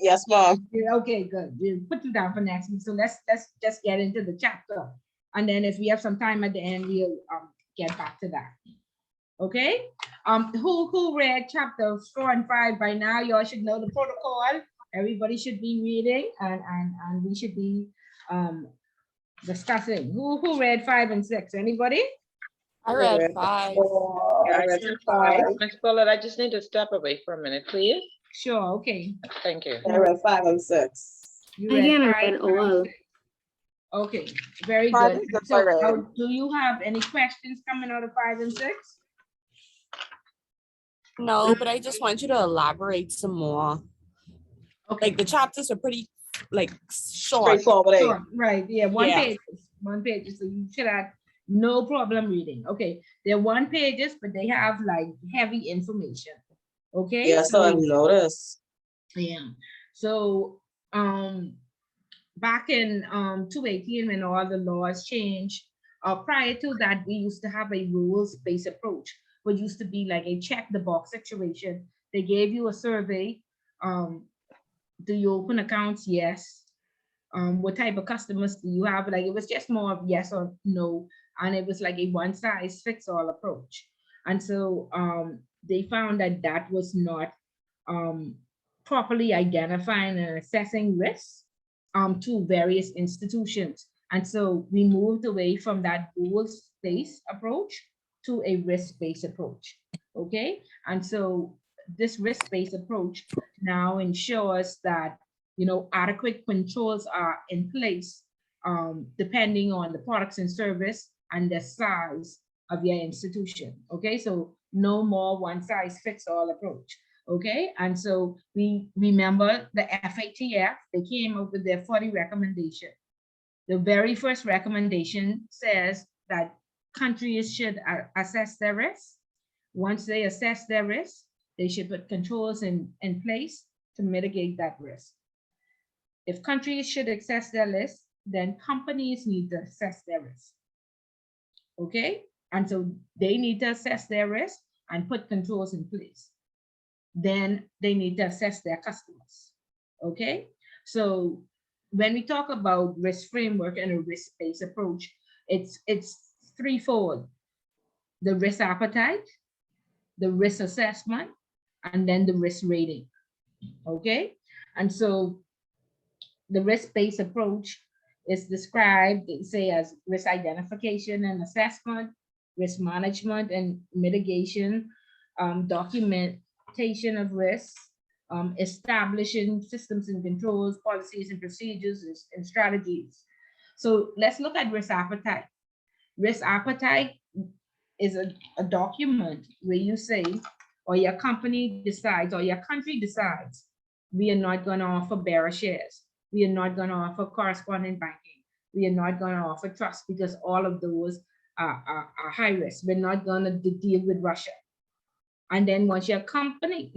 Yes, ma'am. Yeah, okay, good. We'll put you down for next week. So let's just get into the chapter. And then if we have some time at the end, we'll get back to that. Okay? Who read chapter 4 and 5 by now? Y'all should know the protocol. Everybody should be reading and we should be discussing. Who read 5 and 6? Anybody? I read 5. I read 5. Ms. Bullard, I just need to step away for a minute, please. Sure, okay. Thank you. I read 5 and 6. You read Again, I 5 read and all. 6. Okay, very Five good. is the So third. do you have any questions coming out of 5 and 6? No, but I just want you to elaborate some more. Okay. Like the chapters are pretty like short. Straightforward. Sure, right, yeah, one Yeah. page, so you should have no problem reading. Okay, they're 1 pages, but they have like heavy information. Okay. Yes, I noticed. Yeah. So back in 2018 when all the laws changed, prior to that, we used to have a rules-based approach, which used to be like a check the box situation. They gave you a survey. Do you open accounts? Yes. What type of customers do you have? Like it was just more of yes or no, and it was like a one size fits all approach. And so they found that that was not properly identifying and assessing risks to various institutions. And so we moved away from that rules-based approach to a risk-based approach. Okay, and so this risk-based approach now ensures that adequate controls are in place depending on the products and service and the size of your institution. Okay, so no more one size fits all approach. Okay, and so we remember the FATF, they came up with their 40 recommendation. The very first recommendation says that countries should assess their risk. Once they assess their risk, they should put controls in place to mitigate that risk. If countries should assess their risk, then companies need to assess their risk. Okay, and so they need to assess their risk and put controls in place. Then they need to assess their customers. Okay, so when we talk about risk framework and a risk-based approach, it's threefold: the risk appetite, the risk assessment, and then the risk rating. Okay, and so the risk-based approach is described, say, as risk identification and assessment, risk management and mitigation, documentation of risks, establishing systems and controls, policies and procedures and strategies. So let's look at risk appetite. Risk appetite is a document where you say, or your company decides, or your country decides, we are not going to offer bearer shares. We are not going to offer correspondent banking. We are not going to offer trust because all of those are high risk. We're not going to deal with Russia. And then once your country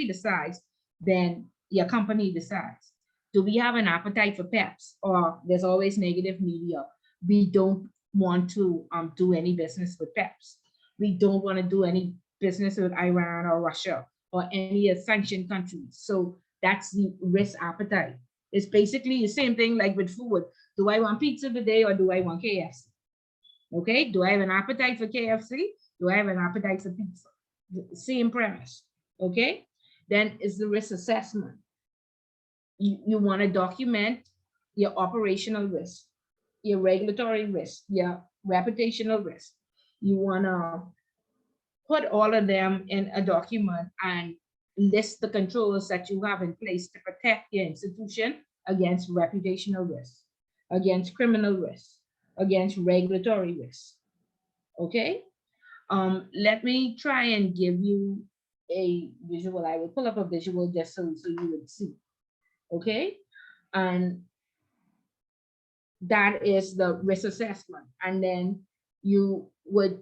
decides, then your company decides. Do we have an appetite for PEPs? Or there's always negative media. We don't want to do any business with PEPs. We don't want to do any business with Iran or Russia or any sanctioned countries. So that's the risk appetite. It's basically the same thing like with food. Do I want pizza today or do I want KFC? Okay, do I have an appetite for KFC? Do I have an appetite for pizza? Same premise. Okay, then is the risk assessment. You want to document your operational risk, your regulatory risk, your reputational risk. You want to put all of them in a document and list the controls that you have in place to protect your institution against reputational risk, against criminal risk, against regulatory risk. Okay? Let me try and give you a visual. I will pull up a visual just so you would see. Okay? And that is the risk assessment. And then you would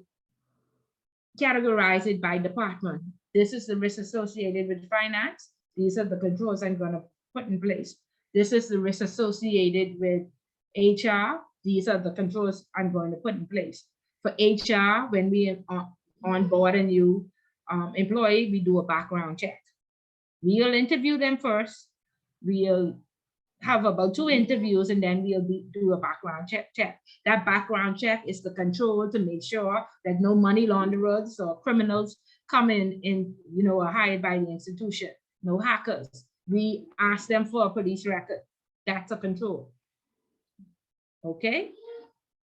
categorize it by department. This is the risk associated with finance. These are the controls I'm going to put in place. This is the risk associated with HR. These are the controls I'm going to put in place. For HR, when we onboard a new employee, we do a background check. We'll interview them first. We'll have about 2 interviews, and then we'll do a background check. That background check is the control to make sure that no money launderers or criminals come in, are hired by the institution. No hackers. We ask them for a police record. That's a control. Okay?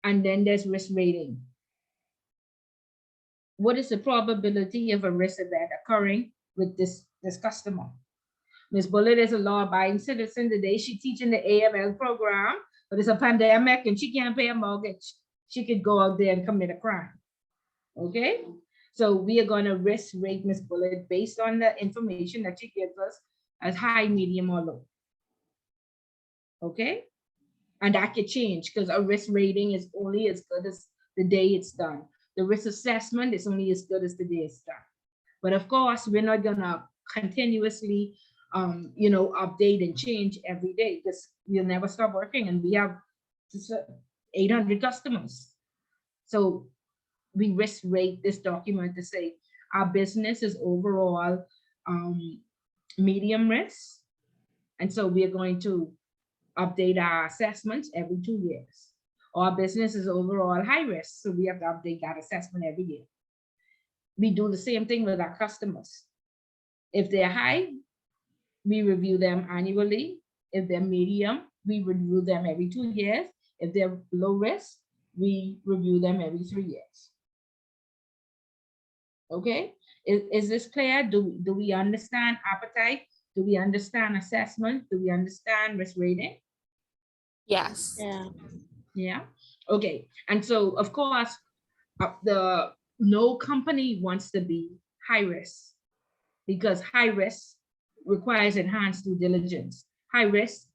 And then there's risk rating. What is the probability of a risk event occurring with this customer? Ms. Bullitt is a law-abiding citizen. Today she's teaching the AML program, but it's a pandemic and she can't pay a mortgage. She could go out there and commit a crime. Okay? So we are going to risk rate Ms. Bullitt based on the information that she gives us as high, medium, or low. Okay? And that could change because a risk rating is only as good as the day it's done. The risk assessment is only as good as the day it's done. But of course, we're not going to continuously update and change every day because we'll never stop working, and we have 800 customers. So we risk rate this document to say our business is overall medium risk. And so we are going to update our assessments every 2 years. Our business is overall high risk, so we have to update that assessment every year. We do the same thing with our customers. If they're high, we review them annually. If they're medium, we review them every 2 years. If they're low risk, we review them every 3 years. Okay, is this clear? Do we understand appetite? Do we understand assessment? Do we understand risk rating? Yes. Yeah. Okay. And so, of course, no company wants to be high risk because high risk requires enhanced due diligence. High risk,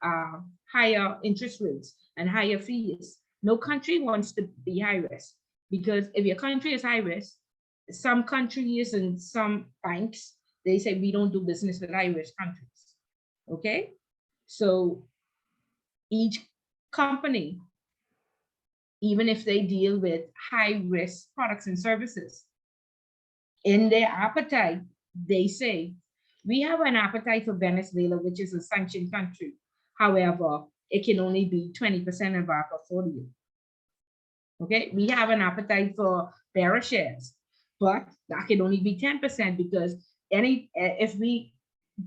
higher interest rates and higher fees. No country wants to be high risk because if your country is high risk, some countries and some banks, they say we don't do business with high risk countries. Okay. So each company, even if they deal with high risk products and services, in their appetite, they say, we have an appetite for Venezuela, which is a sanctioned country. However, it can only be 20% of our portfolio. Okay, we have an appetite for bearer shares, but that can only be 10% because if we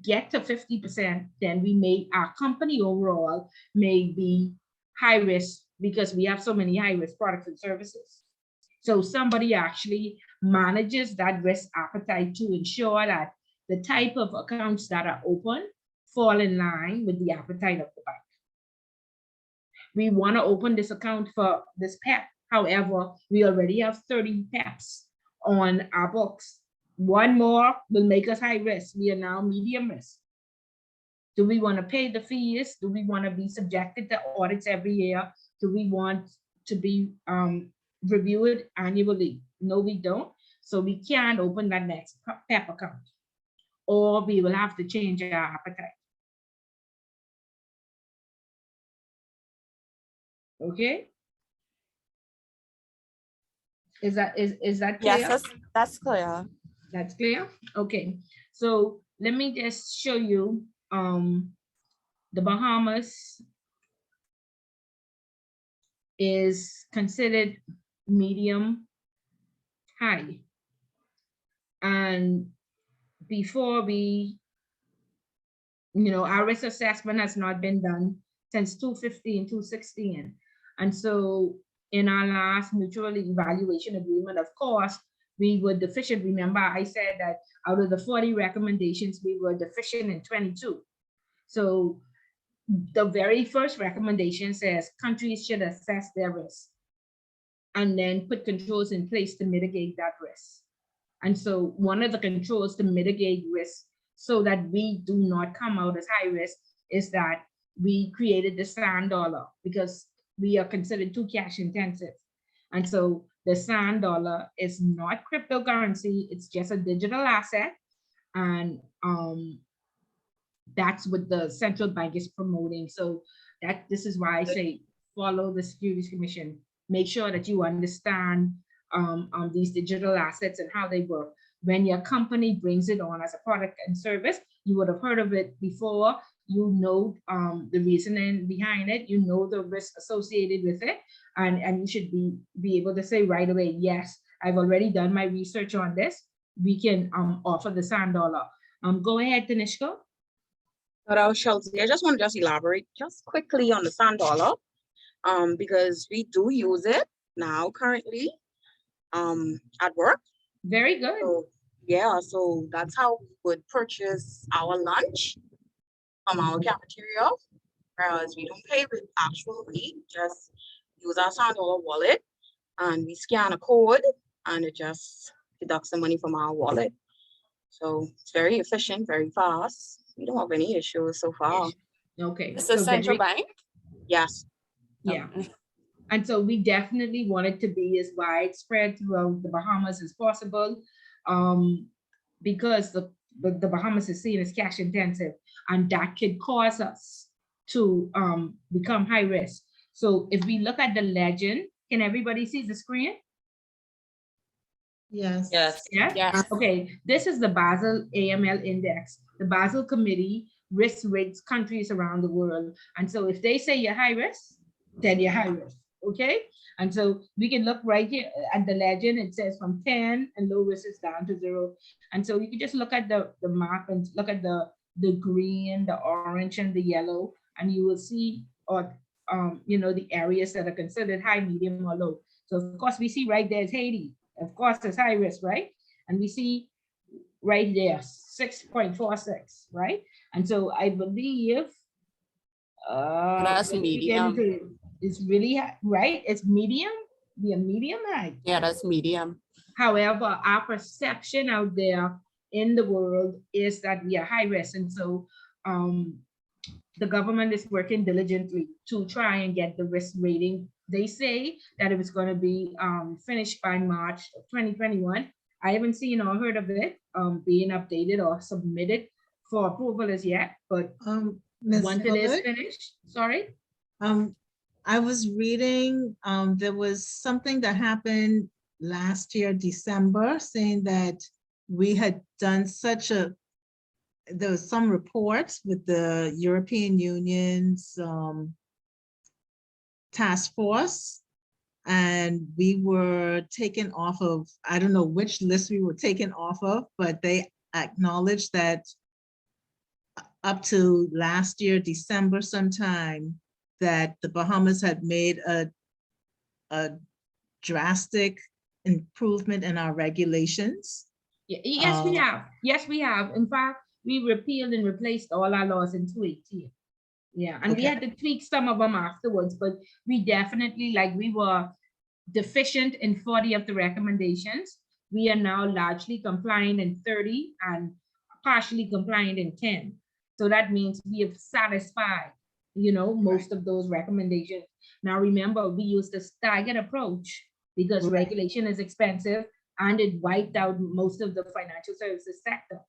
get to 50%, then our company overall may be high risk because we have so many high risk products and services. So somebody actually manages that risk appetite to ensure that the type of accounts that are open fall in line with the appetite of the bank. We want to open this account for this PEP. However, we already have 30 PEPs on our books. One more will make us high risk. We are now medium risk. Do we want to pay the fees? Do we want to be subjected to audits every year? Do we want to be reviewed annually? No, we don't. So we can't open that next PEP account, or we will have to change our appetite. Okay. Is that clear? Yes, that's clear. That's clear. Okay. So let me just show you the Bahamas is considered medium high. And before our risk assessment has not been done since 2015, 2016. And so in our last mutual evaluation agreement, of course, we were deficient. Remember, I said that out of the 40 recommendations, we were deficient in 22. So the very first recommendation says countries should assess their risk and then put controls in place to mitigate that risk. And so one of the controls to mitigate risk so that we do not come out as high risk is that we created the sand dollar because we are considered too cash intensive. And so the sand dollar is not cryptocurrency, it's just a digital asset. And that's what the central bank is promoting. So this is why I say follow the Securities Commission. Make sure that you understand these digital assets and how they work. When your company brings it on as a product and service, you would have heard of it before. You know the reasoning behind it. You know the risk associated with it, and you should be able to say right away, yes, I've already done my research on this. We can offer the sand dollar. Go ahead, Tanishka. But I just want to just elaborate just quickly on the sand dollar, because we do use it now currently at work. Very good. So, yeah, so that's how we would purchase our lunch from our cafeteria, whereas we don't pay with actual money, just use our sand dollar wallet and we scan a code and it just deducts the money from our wallet. So it's very efficient, very fast. We don't have any issues so far. Okay. It's the central bank? Yes. Yeah. And so we definitely want it to be as widespread throughout the Bahamas as possible, because the Bahamas is seen as cash intensive, and that could cause us to become high risk. So if we look at the legend, can everybody see the screen? Yes. Yes. Yeah? Yes. Okay, this is the Basel AML index. The Basel Committee risk rates countries around the world. And so if they say you're high risk, then you're high risk, okay? And so we can look right here at the legend. It says from 10 and low risk is down to 0. And so you can just look at the map and look at the green, the orange, and the yellow, and you will see, you know, the areas that are considered high, medium, or low. So of course we see right there is Haiti. Of course it's high risk, right? And we see right there 6.46, right? And so I believe That's medium. it's really right. It's medium. We are medium high. Yeah, that's medium. However, our perception out there in the world is that we are high risk, and so the government is working diligently to try and get the risk rating. They say that it was going to be finished by March 2021. I haven't seen or heard of it being updated or submitted for approval as yet, but once it is finished, sorry. I was reading, there was something that happened last year, December, saying that we had done there was some reports with the European Union's task force, and we were taken off of, I don't know which list we were taken off of, but they acknowledged that up to last year, December sometime, that the Bahamas had made a drastic improvement in our regulations. Yes, we have. Yes, we have. In fact, we repealed and replaced all our laws in 2018. Yeah, and we had to tweak some of them afterwards, but we definitely, like, we were deficient in 40 of the recommendations. We are now largely compliant in 30 and partially compliant in 10. So that means we have satisfied, you know, most of those recommendations. Now, remember, we use the staggered approach because regulation is expensive and it wiped out most of the financial services sector.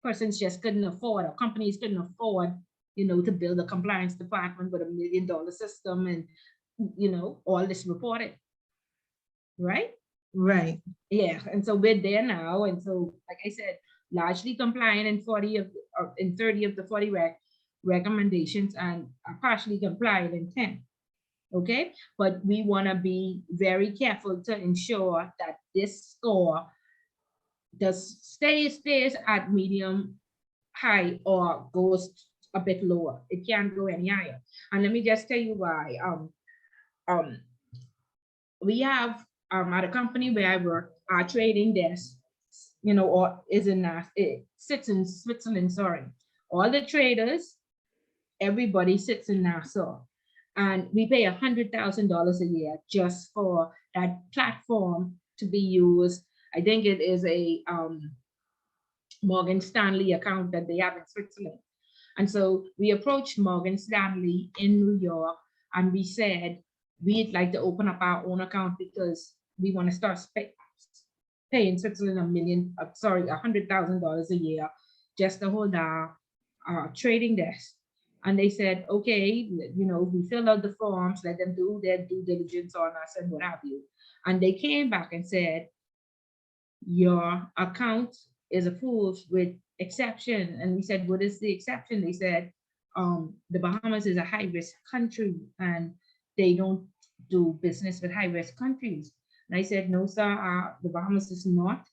Persons just couldn't afford, or companies couldn't afford, you know, to build a compliance department with $1 million system and, you know, all this reporting. Right? Right. Yeah, and so we're there now. And so, like I said, largely compliant in 30 of the 40 recommendations, and are partially compliant in 10. Okay, but we want to be very careful to ensure that this score stays at medium high or goes a bit lower. It can't go any higher. And let me just tell you why. Um, we have at a company where I work, our trading desk, or is in it sits in Switzerland. Sorry, all the traders, everybody sits in Nassau, and we pay $100,000 a year just for that platform to be used. I think it is a Morgan Stanley account that they have in Switzerland. And so we approached Morgan Stanley in New York and we said, we'd like to open up our own account because we want to start paying Switzerland $100,000 a year just to hold our trading desk. And they said, okay, we filled out the forms, let them do their due diligence on us and what have you. And they came back and said, your account is approved with exception. And we said, what is the exception? They said, the Bahamas is a high-risk country and they don't do business with high-risk countries. And I said, no, sir, the Bahamas is not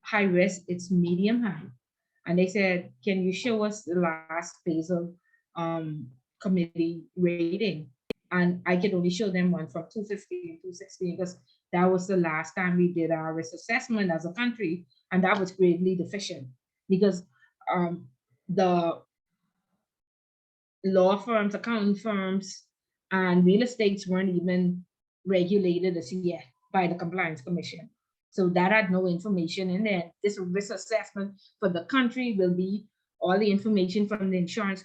high risk, it's medium high. And they said, can you show us the last Basel committee rating? And I could only show them one from 215, 216, because that was the last time we did our risk assessment as a country, and that was gravely deficient because the law firms, accounting firms, and real estates weren't even regulated as yet by the Compliance Commission. So that had no information in there. This risk assessment for the country will be all the information from the Insurance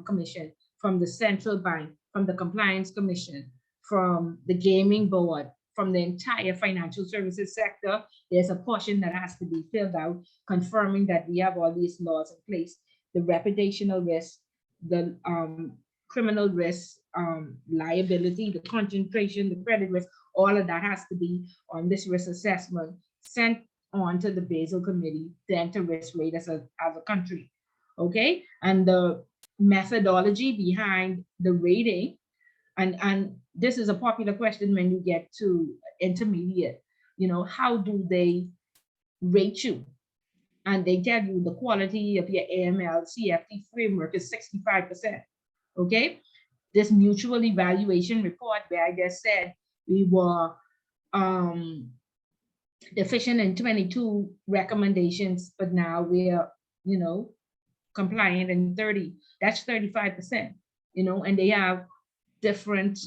Commission, from the Central Bank, from the Compliance Commission, from the Gaming Board, from the entire financial services sector. There's a portion that has to be filled out, confirming that we have all these laws in place, the reputational risk, the criminal risk, liability, the concentration, the credit risk, all of that has to be on this risk assessment sent on to the Basel Committee, then to risk rate as a country. Okay, and the methodology behind the rating, and this is a popular question when you get to intermediate, how do they rate you? And they tell you the quality of your AML CFT framework is 65%. Okay, this mutual evaluation report where I just said we were deficient in 22 recommendations, but now we're, compliant in 30. That's 35%, and they have different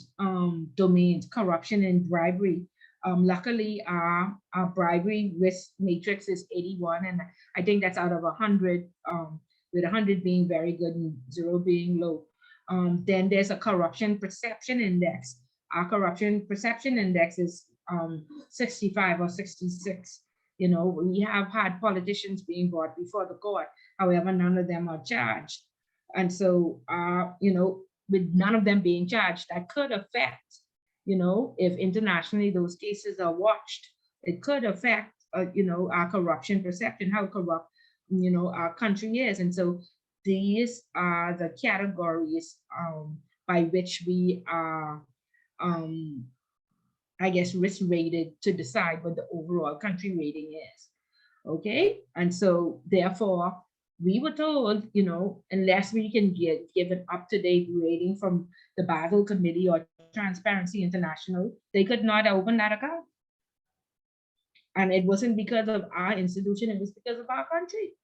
domains, corruption and bribery. Luckily, our bribery risk matrix is 81, and I think that's out of 100, with 100 being very good and 0 being low. Then there's a corruption perception index. Our corruption perception index is 65 or 66. We have had politicians being brought before the court. However, none of them are charged. And so, with none of them being charged, that could affect, if internationally those cases are watched, it could affect, our corruption perception, how corrupt, our country is. And so these are the categories by which we are, I guess, risk rated to decide what the overall country rating is. Okay, and so therefore we were told, unless we can give an up-to-date rating from the Basel Committee or Transparency International, they could not open that account. And it wasn't because of our institution, it was because of our country.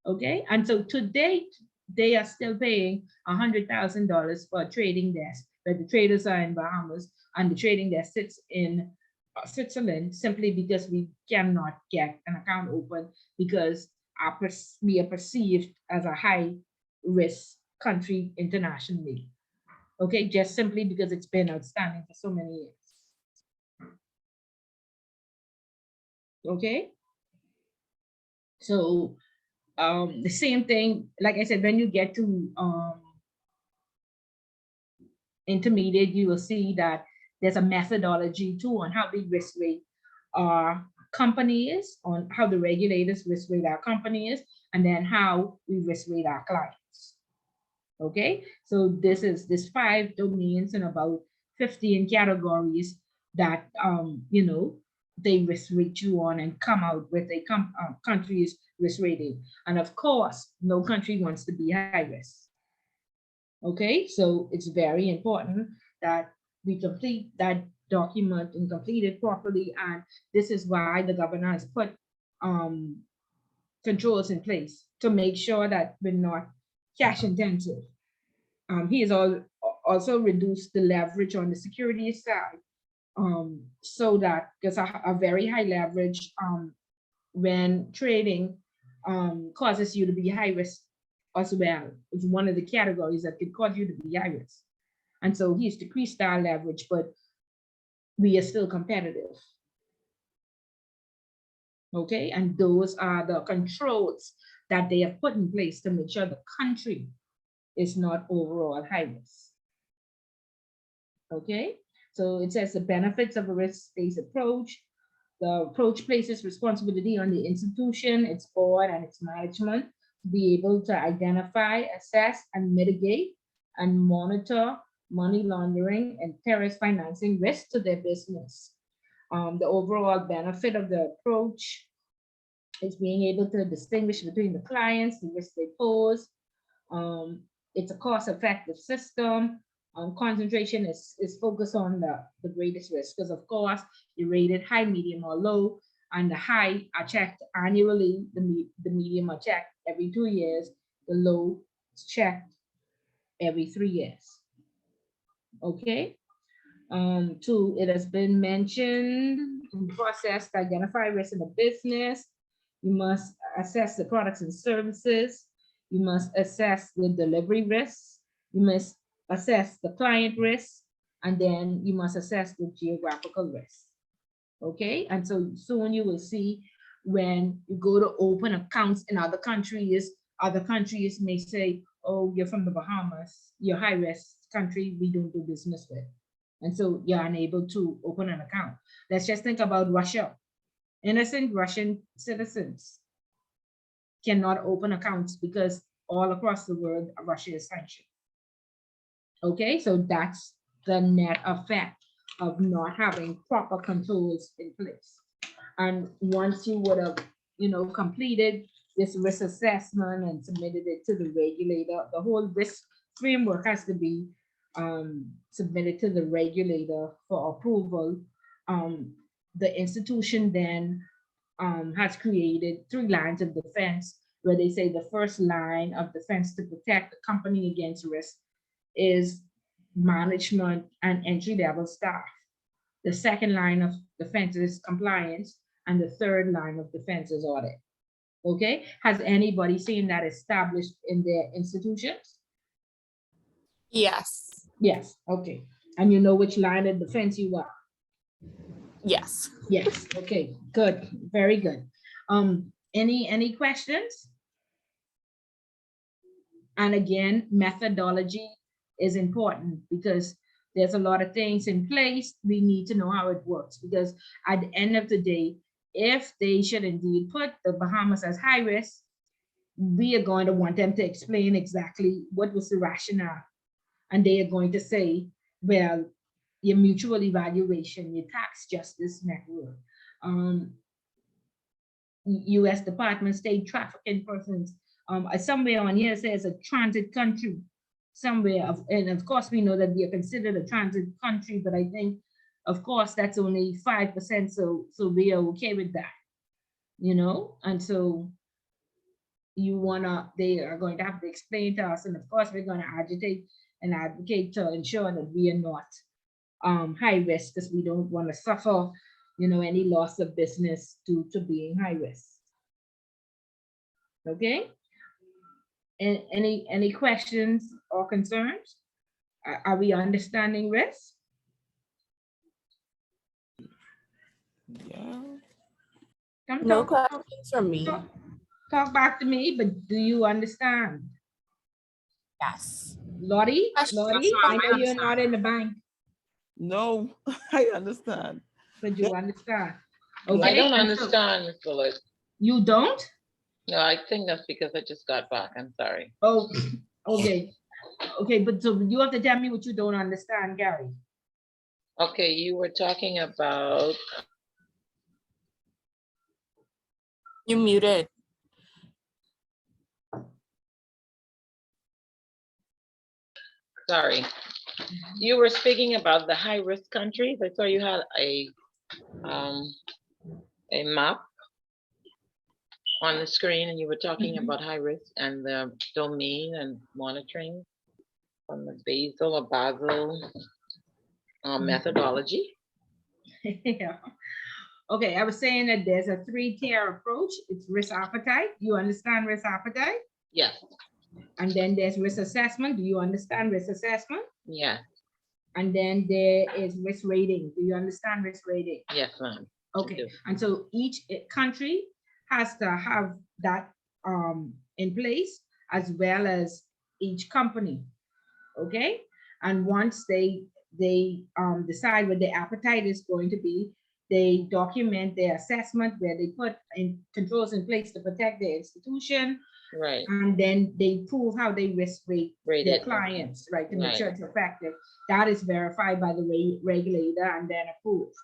Okay, and so to date, they are still paying $100,000 for a trading desk, but the traders are in Bahamas and the trading desk sits in Switzerland, simply because we cannot get an account open because we are perceived as a high risk country internationally. Okay, just simply because it's been outstanding for so many years. Okay, so the same thing, like I said, when you get to intermediate, you will see that there's a methodology too on how we risk rate our company is, on how the regulators risk rate our company is, and then how we risk rate our clients. Okay, so this 5 domains and about 15 categories that they risk rate you on and come out with a country's risk rating. And of course, no country wants to be high risk. Okay, so it's very important that we complete that document and complete it properly. And this is why the governor has put um, controls in place to make sure that we're not cash intensive. He has also reduced the leverage on the security side, so that because a very high leverage when trading causes you to be high risk as well. It's one of the categories that could cause you to be high risk. And so he's decreased our leverage, but we are still competitive. Okay, and those are the controls that they have put in place to make sure the country is not overall high risk. Okay, so it says the benefits of a risk-based approach. The approach places responsibility on the institution, its board, and its management to be able to identify, assess, and mitigate and monitor money laundering and terrorist financing risks to their business. The overall benefit of the approach is being able to distinguish between the clients, the risks they pose. It's a cost-effective system. Concentration is focused on the greatest risk because, of course, you rate it high, medium, or low, and the high are checked annually, the medium are checked every 2 years, the low is checked every 3 years. Okay. Two, it has been mentioned in the process to identify risk in the business. You must assess the products and services. You must assess the delivery risks. You must assess the client risks, and then you must assess the geographical risks. Okay, and so soon you will see when you go to open accounts in other countries may say, oh, you're from the Bahamas, you're high risk country, we don't do business with. And so you're unable to open an account. Let's just think about Russia. Innocent Russian citizens cannot open accounts because all across the world, Russia is sanctioned. Okay, so that's the net effect of not having proper controls in place. And once you would have, completed this risk assessment and submitted it to the regulator, the whole risk framework has to be submitted to the regulator for approval. The institution then has created 3 lines of defense, where they say the first line of defense to protect the company against risk is management and entry-level staff. The second line of defense is compliance, and the third line of defense is audit. Okay, has anybody seen that established in their institutions? Yes. Yes, okay. And you know which line of defense you are? Yes. Yes, okay, good, very good. Any questions? And again, methodology is important because there's a lot of things in place. We need to know how it works, because at the end of the day, if they should indeed put the Bahamas as high risk, we are going to want them to explain exactly what was the rationale. And they are going to say, well, your mutual evaluation, your tax justice network, U.S. Department of State trafficking persons, somewhere on here says a transit country somewhere, and of course we know that we are considered a transit country, but I think, of course, that's only 5%, so we are okay with that, and so they are going to have to explain to us, and of course we're going to agitate and advocate to ensure that we are not high risk, because we don't want to suffer any loss of business due to being high risk. Okay, and any questions or concerns? Are we understanding risk? Yeah. Come No talk, questions from me. talk back to me, but do you understand? Yes. Lottie, Yes, ma'am, I know I you're not in the bank, No, I understand. but you understand. I Okay, don't and so understand, Ms. Bullock. you don't? No, I think that's because I just got back. I'm sorry. Oh, okay. Okay, but so you have to tell me what you don't understand, Gary. Okay, you were talking about, You muted. sorry. You were speaking about the high-risk countries. I saw you had a map on the screen, and you were talking about high risk and the domain and monitoring from the Basel methodology. Yeah. Okay, I was saying that there's a 3-tier approach. It's risk appetite. You understand risk appetite? Yes. And then there's risk assessment. Do you understand risk assessment? Yeah. And then there is risk rating. Do you understand risk rating? Yes, ma'am. Okay, and so each country has to have that in place, as well as each company. Okay, and once they decide what their appetite is going to be, they document their assessment where they put in controls in place to protect their institution. Right. And then they prove how they risk rate their clients, right, to make sure it's effective. That is verified by the regulator and then approved.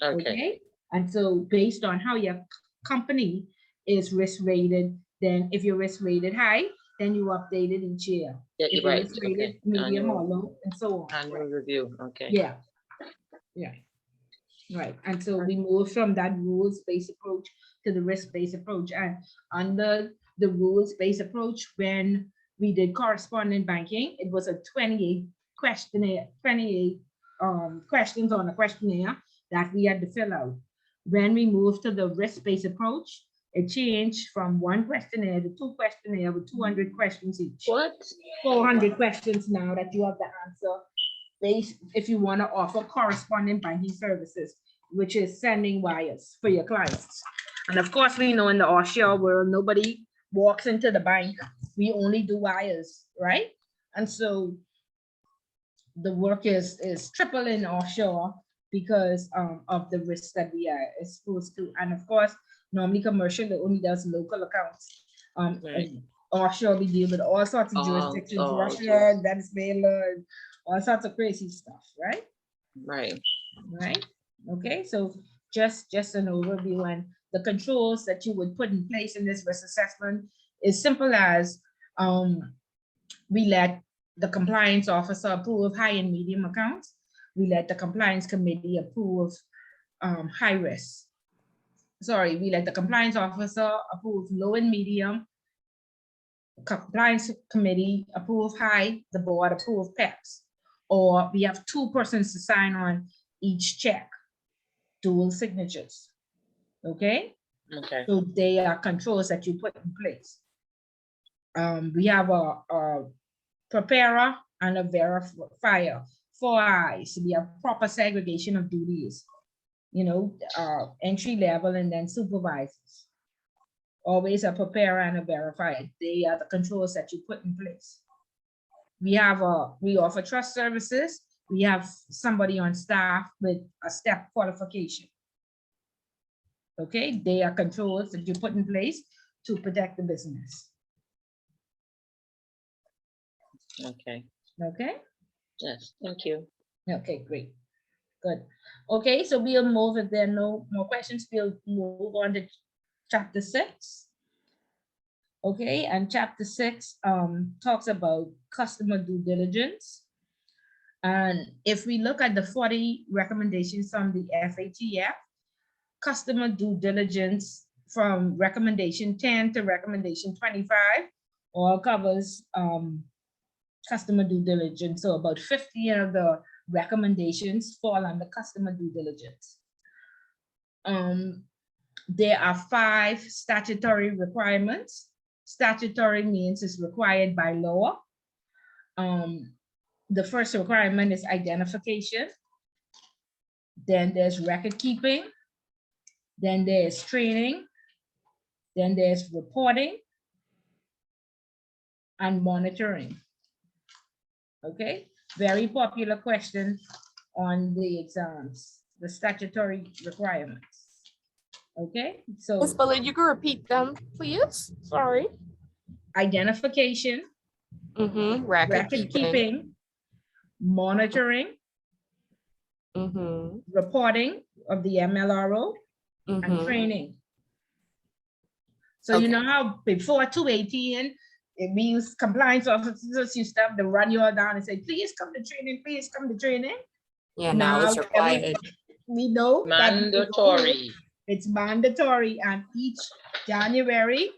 Okay. And so based on how your company is risk rated, then if you're risk rated high, then you update it each year. Yeah, if you're right. risk rated medium or low, and so on. Annual review. Okay. Yeah. Yeah. Right. And so we move from that rules-based approach to the risk-based approach. And under the rules-based approach, when we did correspondent banking, it was a 28 questionnaire, 28 questions on a questionnaire that we had to fill out. When we moved to the risk-based approach, it changed from 1 questionnaire to 2 questionnaire with 200 questions each. What? 400 questions now that you have to answer if you want to offer correspondent banking services, which is sending wires for your clients. And of course, we know in the offshore world, nobody walks into the bank. We only do wires, right? And so the work is tripling offshore because of the risks that we are exposed to. And of course, normally commercial, it only does local accounts. Offshore, we deal with all sorts of jurisdictions, Russia, Venezuela, all sorts of crazy stuff, right? Right. Right. Okay, so just an overview, and the controls that you would put in place in this risk assessment is simple as we let the compliance officer approve high and medium accounts. We let the compliance committee approve high risk. Sorry, we let the compliance officer approve low and medium. Compliance committee approve high, the board approve PEPs. Or we have 2 persons to sign on each check, dual signatures. Okay? Okay. So they are controls that you put in place. We have a preparer and a verifier. 4 eyes. We have proper segregation of duties. You know, entry level and then supervisors. Always a preparer and a verifier. They are the controls that you put in place. We offer trust services. We have somebody on staff with a step qualification. Okay, they are controls that you put in place to protect the business. Okay. Okay. Yes, thank you. Okay, great. Good. Okay, so we'll move, if there are no more questions, we'll move on to chapter 6. Okay, and chapter 6 talks about customer due diligence. And if we look at the 40 recommendations from the FATF, customer due diligence from recommendation 10 to recommendation 25 all covers customer due diligence. So about 50 of the recommendations fall under customer due diligence. There are 5 statutory requirements. Statutory means it's required by law. The first requirement is identification. Then there's record keeping. Then there's training. Then there's reporting and monitoring. Okay, very popular question on the exams, the statutory requirements. Okay, so Ms. Ballard, you can repeat them, please. Sorry. Identification, Record keeping, monitoring, reporting of the MLRO, and training. So you know how before 218, we use compliance officers used to have to run you all down and say, please come to training, please come to training. Yeah, now it's required. We know that we will go home. Mandatory. It's mandatory, and each January,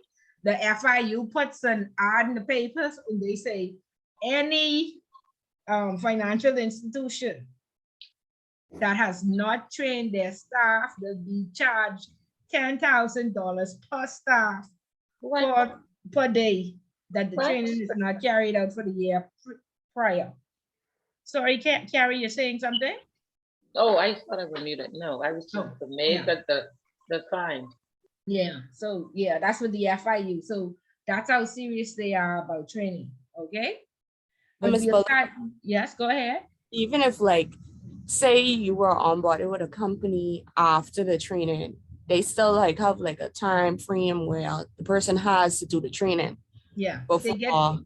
the FIU puts an ad in the papers and they say, any financial institution that has not trained their staff will be charged $10,000 per staff per day that the What? training is not carried out for the year prior. Sorry, Carrie, you're saying something? Oh, I thought I was muted. No, I was just Oh, amazed yeah. at the fine. Yeah, so yeah, that's what the FIU. So that's how serious they are about training, okay? But Ms. we'll Bullock, start, yes, go ahead. even if like, say you were onboarded with a company after the training, they still like have like a time frame where the person has to do the training Yeah, they get, before.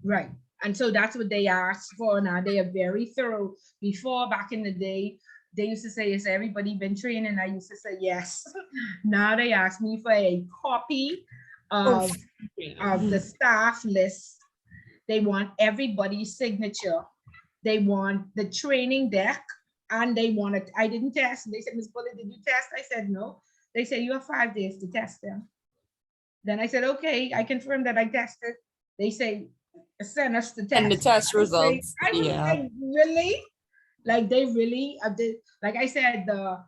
right. And so that's what they ask for now. They are very thorough. Before, back in the day, they used to say, is everybody been training? I used to say, yes. Now they ask me for a copy of the staff list. They want everybody's signature. They want the training deck, and they want it. I didn't test. They said, Ms. Bullitt, did you test? I said, no. They said, you have 5 days to test them. Then I said, okay, I confirm that I tested. They say, send us the test. And the test results, I was yeah. like, really? Like they really, like I said, the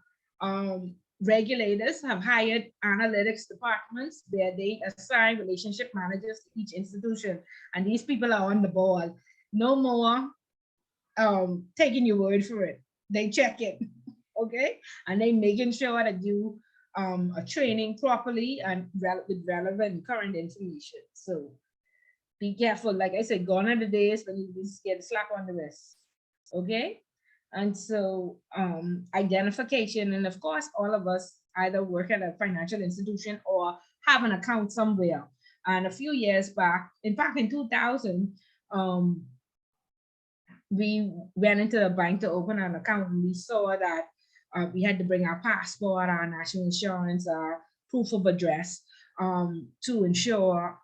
regulators have hired analytics departments where they assign relationship managers to each institution. And these people are on the ball. No more taking your word for it. They check it, okay? And they making sure that you are training properly and with relevant current information. So be careful. Like I said, gone are the days when you just get a slap on the wrist, okay? And so identification, and of course, all of us either work at a financial institution or have an account somewhere. And a few years back, in fact, in 2000, we went into the bank to open an account, and we saw that we had to bring our passport, our national insurance, our proof of address to ensure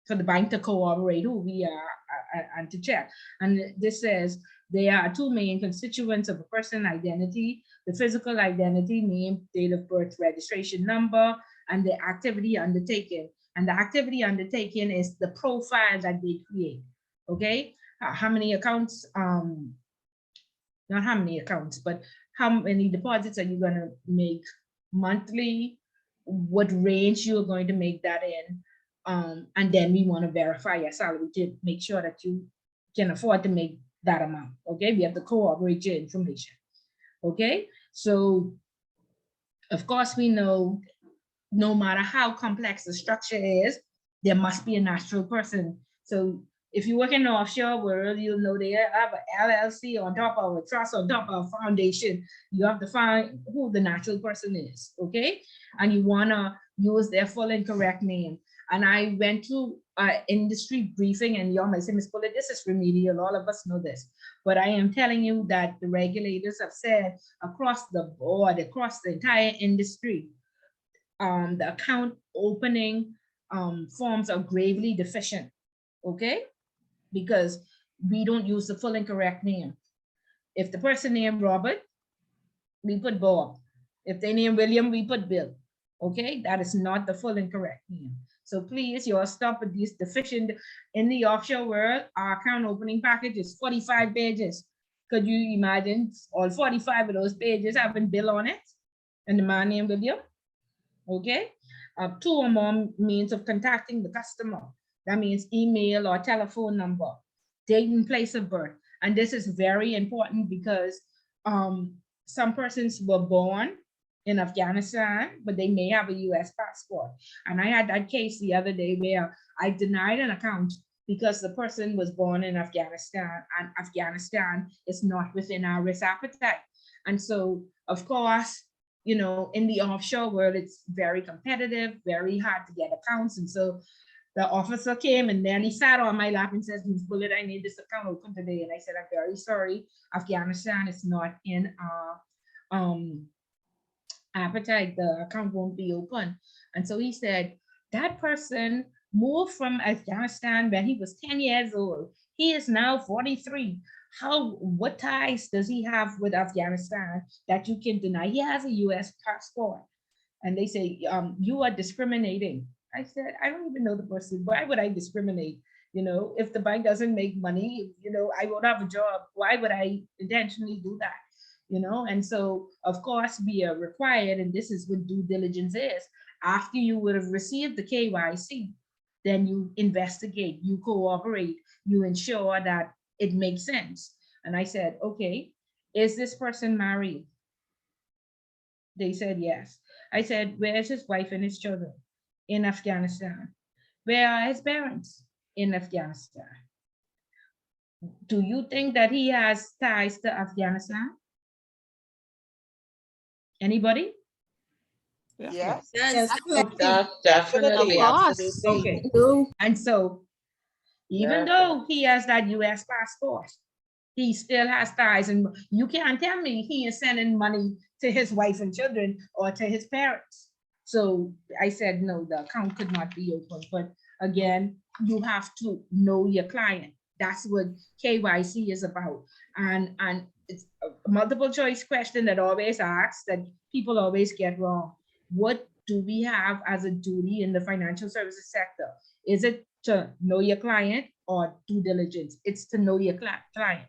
for the bank to corroborate who we are and to check. And this says there are 2 main constituents of a person identity: the physical identity, name, date of birth, registration number, and the activity undertaken. And the activity undertaken is the profile that they create, okay? How many accounts, not how many accounts, but how many deposits are you gonna make monthly, what range you're going to make that in, and then we want to verify your salary to make sure that you can afford to make that amount, okay? We have to corroborate your information, okay? So, of course, we know no matter how complex the structure is, there must be a natural person. So if you work in the offshore world, you'll know they have an LLC on top of a trust, on top of a foundation. You have to find who the natural person is, okay? And you wanna use their full and correct name. And I went to industry briefing, and y'all might say, Ms. Bullitt, this is remedial, all of us know this. But I am telling you that the regulators have said across the board, across the entire industry, the account opening forms are gravely deficient, okay? Because we don't use the full and correct name. If the person named Robert, we put Bob. If they name William, we put Bill, okay? That is not the full and correct name. So please, you all stop with these deficient. In the offshore world, our account opening package is 45 pages. Could you imagine all 45 of those pages having Bill on it and the man named William? Okay, 2 or more means of contacting the customer. That means email or telephone number, date and place of birth. And this is very important because some persons were born in Afghanistan, but they may have a US passport. And I had that case the other day where I denied an account because the person was born in Afghanistan, and Afghanistan is not within our risk appetite. And so, of course, you know, in the offshore world, it's very competitive, very hard to get accounts. And so the officer came and then he sat on my lap and says, Ms. Bullitt, I need this account open today. And I said, I'm very sorry, Afghanistan is not in our appetite, the account won't be open. And so he said, that person moved from Afghanistan when he was 10 years old. He is now 43. What ties does he have with Afghanistan that you can deny? He has a US passport. And they say, you are discriminating. I said, I don't even know the person. Why would I discriminate? If the bank doesn't make money, I won't have a job. Why would I intentionally do that? And so, of course, we are required, and this is what due diligence is. After you would have received the KYC, then you investigate, you cooperate, you ensure that it makes sense. And I said, okay, is this person married? They said yes. I said, where's his wife and his children? In Afghanistan. Where are his parents? In Afghanistan. Do you think that he has ties to Afghanistan? Anybody? Yes. Yes. Definitely. Okay. And so, even though he has that US passport, he still has ties, and you can't tell me he is sending money to his wife and children or to his parents. So I said, no, the account could not be open. But again, you have to know your client. That's what KYC is about. And it's a multiple choice question that always asks that people always get wrong. What do we have as a duty in the financial services sector? Is it to know your client or due diligence? It's to know your client.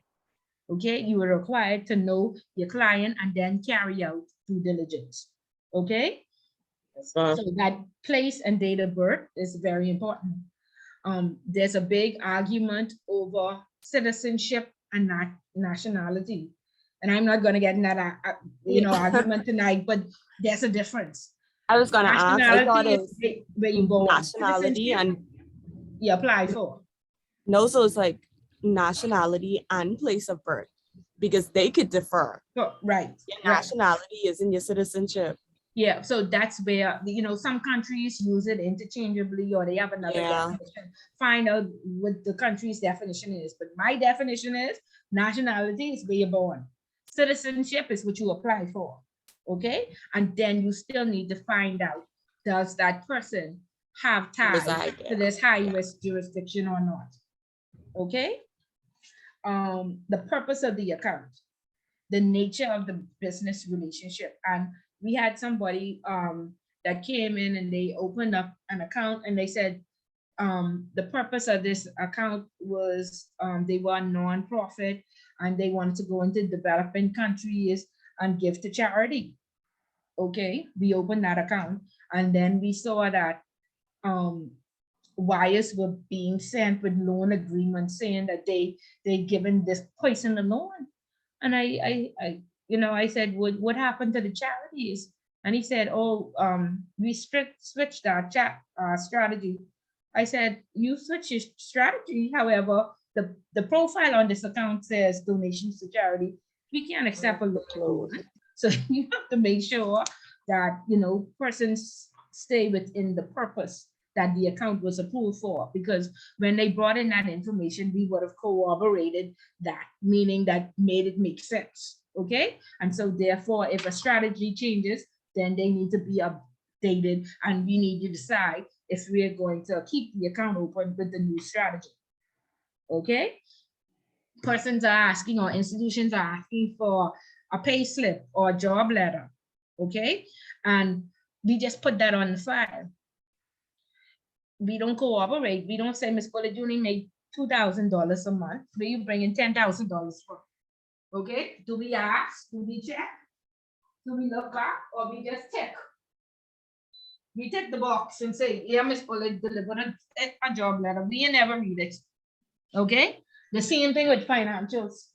Okay, you are required to know your client and then carry out due diligence. Okay, so that place and date of birth is very important. There's a big argument over citizenship and nationality, and I'm not going to get in that argument tonight, but there's a difference. I was gonna ask, I thought it was where you born. nationality and you apply for. No, so it's like nationality and place of birth, because they could differ. Oh, right. Your nationality isn't your citizenship. Yeah, so that's where, some countries use it interchangeably, or they have another definition. Find out what the country's definition is. But my definition is nationality is where you're born. Citizenship is what you apply for. Okay? And then you still need to find out, does that person have ties to this high-risk jurisdiction or not? Okay? The purpose of the account, the nature of the business relationship. And we had somebody that came in and they opened up an account and they said the purpose of this account was they were a non-profit and they wanted to go into developing countries and give to charity. Okay, we opened that account and then we saw that wires were being sent with loan agreements saying that they given this person a loan. And I said, what happened to the charities? And he said, oh, we switched our strategy. I said, you switched your strategy. However, the profile on this account says donations to charity. We can't accept a loan. So you have to make sure that, persons stay within the purpose that the account was approved for, because when they brought in that information, we would have corroborated that, meaning that made it make sense. Okay. And so therefore, if a strategy changes, then they need to be updated and we need to decide if we're going to keep the account open with the new strategy. Okay. Persons are asking, or institutions are asking for a pay slip or a job letter. Okay. And we just put that on the file. We don't cooperate. We don't say, Miss Bullet, you only make $2,000 a month. Where you bringing $10,000 from? Okay. Do we ask? Do we check? Do we look up, or we just tick? We tick the box and say, yeah, Miss Bullet delivered a job letter. We never read it. Okay. The same thing with financials.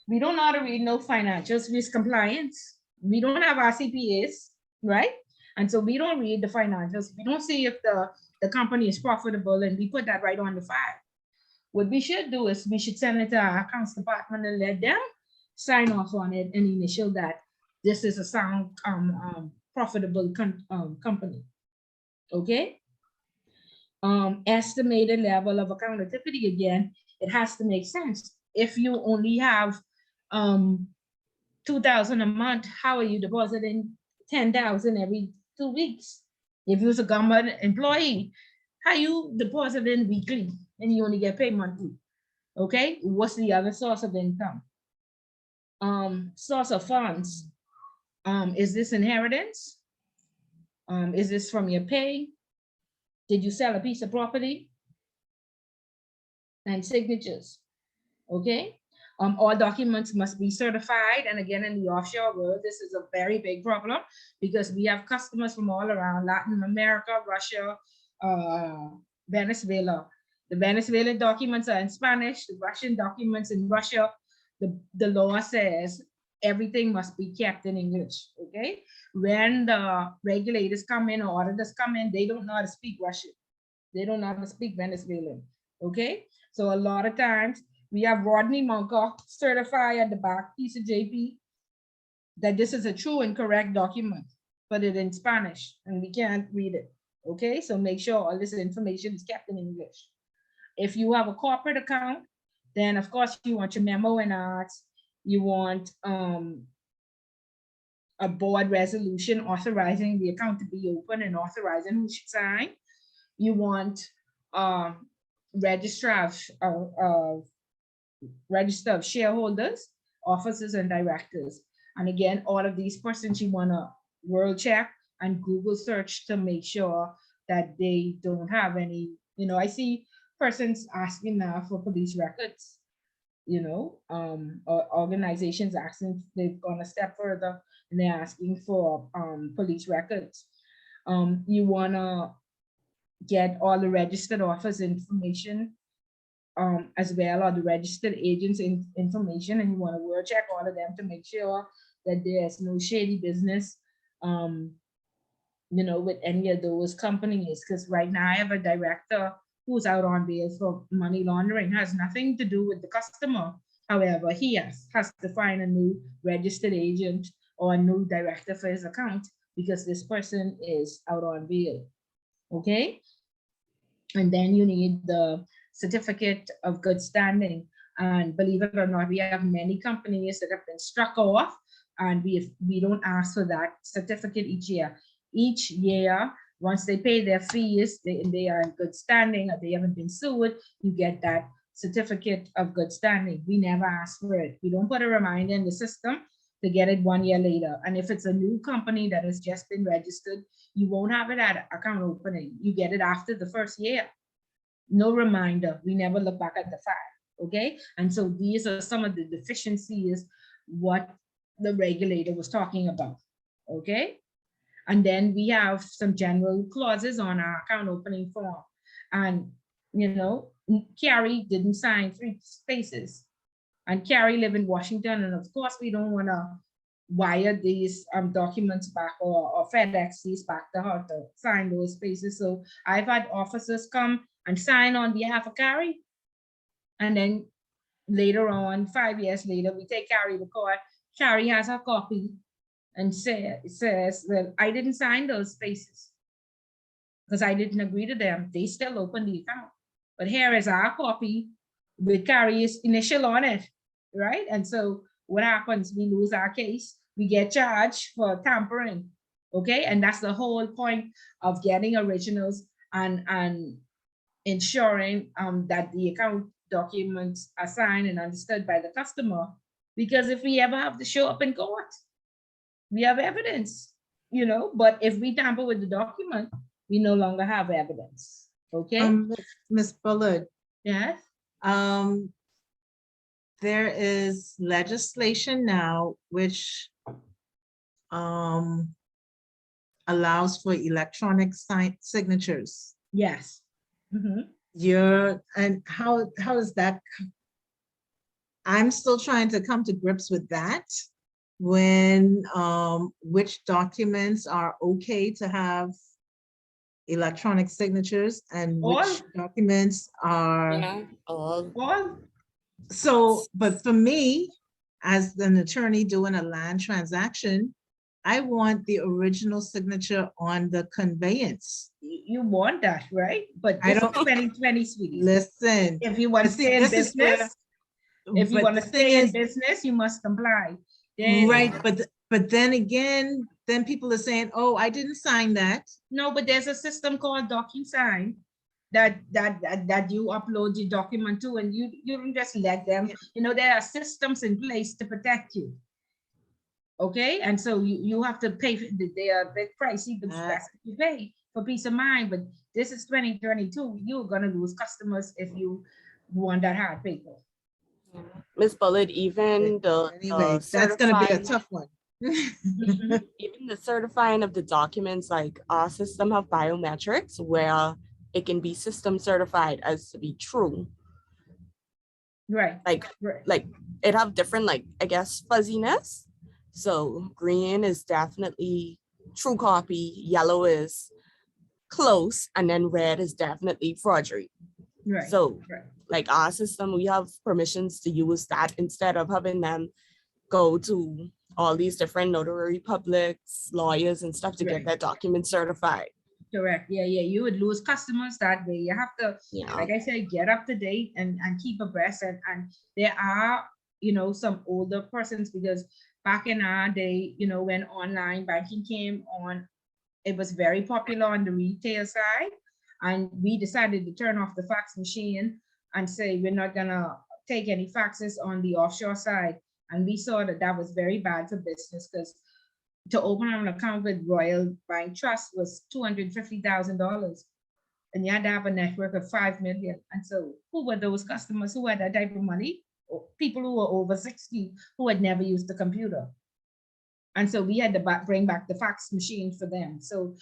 We don't know how to read no financials, risk compliance. We don't have our CPAs, right? And so we don't read the financials. We don't see if the company is profitable, and we put that right on the file. What we should do is we should send it to our accounts department and let them sign off on it and initial that this is a sound, profitable company. Okay. Estimated level of accountability, again, it has to make sense. If you only have $2,000 a month, how are you depositing $10,000 every 2 weeks? If you're a government employee, How you deposit in weekly and you only get paid monthly? Okay, what's the other source of income? Source of funds. Is this inheritance? Is this from your pay? Did you sell a piece of property? And signatures. Okay. All documents must be certified. And again, in the offshore world, this is a very big problem because we have customers from all around Latin America, Russia, Venezuela. The Venezuelan documents are in Spanish, the Russian documents in Russia. The law says everything must be kept in English, okay? When the regulators come in or auditors come in, they don't know how to speak Russian. They don't know how to speak Venezuelan, okay? So a lot of times we have Rodney Monka certify at the back piece of JP that this is a true and correct document, but it's in Spanish and we can't read it, okay? So make sure all this information is kept in English. If you have a corporate account, then of course you want your memo and arts, you want a board resolution authorizing the account to be open and authorizing who should sign. You want register of shareholders, officers, and directors. And again, all of these persons you want to world check and Google search to make sure that they don't have any, I see persons asking now for police records, or organizations asking, they've gone a step further and they're asking for police records. You want to get all the registered officers information as well, or the registered agents information, and you want to world check all of them to make sure that there's no shady business with any of those companies. Because right now I have a director who's out on bail for money laundering. Has nothing to do with the customer. However, he has to find a new registered agent or a new director for his account because this person is out on bail. Okay. And then you need the certificate of good standing. And believe it or not, we have many companies that have been struck off and we don't ask for that certificate each year. Each year, once they pay their fees, they are in good standing, or they haven't been sued, you get that certificate of good standing. We never ask for it. We don't put a reminder in the system to get it 1 year later. And if it's a new company that has just been registered, you won't have it at account opening. You get it after the first year. No reminder. We never look back at the file. Okay. And so these are some of the deficiencies what the regulator was talking about. Okay. And then we have some general clauses on our account opening form. And, Carrie didn't sign 3 spaces. And Carrie live in Washington. And of course, we don't want to wire these documents back or FedEx these back to her to sign those spaces. So I've had officers come and sign on behalf of Carrie. And then later on, 5 years later, we take Carrie to court. Carrie has her copy and says, well, I didn't sign those spaces because I didn't agree to them. They still open the account. But here is our copy with Carrie's initial on it, right? And so what happens? We lose our case. We get charged for tampering, okay? And that's the whole point of getting originals and ensuring that the account documents are signed and understood by the customer. Because if we ever have to show up in court, we have evidence, but if we tamper with the document, we no longer have evidence. Okay. Ms. Bullard. Yes. There is legislation now which allows for electronic signatures. Yes. And how is that? I'm still trying to come to grips with that. When which documents are okay to have electronic signatures and which documents are all. So, but for me, as an attorney doing a land transaction, I want the original signature on the conveyance. You want that, right? But I don't 2020, sweetie. Listen. If you want to stay in business, you must comply. Right, but then again, then people are saying, oh, I didn't sign that. No, but there's a system called DocuSign that you upload your document to, and you don't just let them, there are systems in place to protect you. Okay, and so you have to pay, they are a bit pricey, but that's what you pay for peace of mind. But this is 2022, you're gonna lose customers if you want that hard paper. Miss Bullet, even Anyway, that's gonna be a tough one. even the certifying of the documents, like our system have biometrics where it can be system certified as to be true. Right. Like it have different, like, I guess, fuzziness. So green is definitely true copy, yellow is close, and then red is definitely forgery. Right. So right. like our system, we have permissions to use that instead of having them go to all these different notary publics, lawyers and stuff to get that document certified. Correct. Yeah, you would lose customers that way. You have to, like I said, get up to date and keep abreast. And there are, some older persons, because back in our day, when online banking came on, it was very popular on the retail side. And we decided to turn off the fax machine and say, we're not gonna take any faxes on the offshore side. And we saw that was very bad for business, because to open an account with Royal Bank Trust was $250,000. And you had to have a network of 5 million. And so who were those customers who had that type of money? People who were over 60 who had never used the computer. And so we had to bring back the fax machine for them. So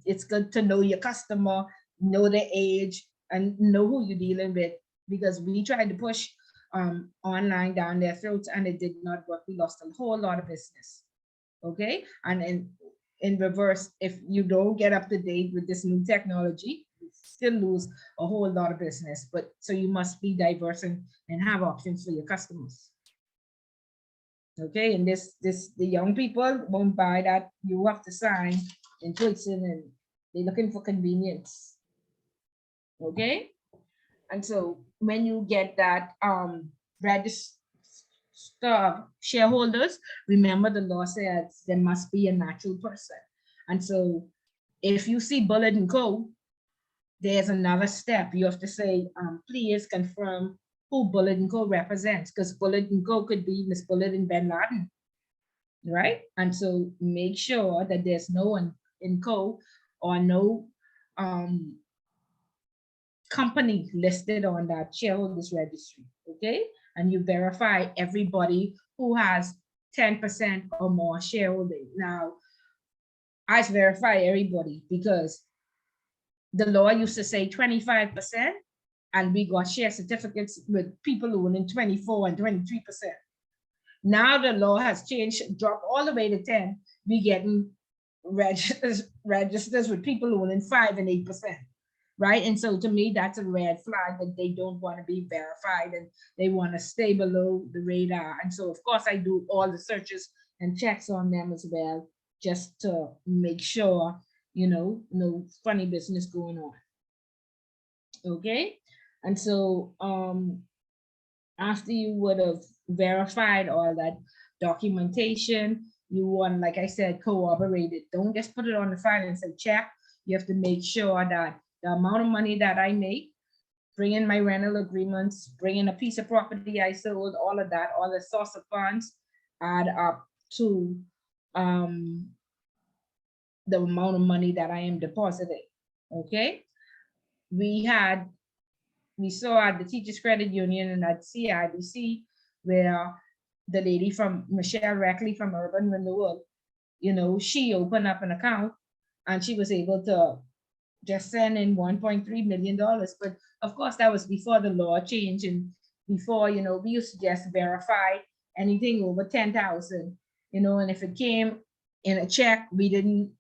it's good to know your customer, know their age, and know who you're dealing with, because we tried to push online down their throats and it did not work. We lost a whole lot of business. Okay, and in reverse, if you don't get up to date with this new technology, you still lose a whole lot of business. But so you must be diverse and have options for your customers. Okay, and the young people won't buy that. You have to sign in person, and they're looking for convenience. Okay, and so when you get that register shareholders, remember the law says there must be a natural person. And so if you see Bullet and Co, there's another step. You have to say, please confirm who Bullet and Co represents, because Bullet and Co could be Miss Bullet and Ben Laden, right? And so make sure that there's no one in Co or no company listed on that shareholders registry, okay? And you verify everybody who has 10% or more shareholding. Now, I verify everybody because the law used to say 25%, and we got share certificates with people owning 24 and 23%. Now the law has changed, dropped all the way to 10. We getting registers with people owning 5 and 8%. Right. And so to me, that's a red flag that they don't want to be verified and they want to stay below the radar. And so, of course, I do all the searches and checks on them as well, just to make sure, no funny business going on. Okay. And so after you would have verified all that documentation, you want, like I said, corroborate it. Don't just put it on the file and say check. You have to make sure that the amount of money that I make, bring in my rental agreements, bring in a piece of property I sold, all of that, all the source of funds add up to the amount of money that I am depositing. Okay. We saw at the Teachers Credit Union and at CIBC where the lady from Michelle Reckley from Urban Renewal, she opened up an account and she was able to just send in $1.3 million. But of course, that was before the law changed and before, we used to just verify anything over 10,000, and if it came in a check, we didn't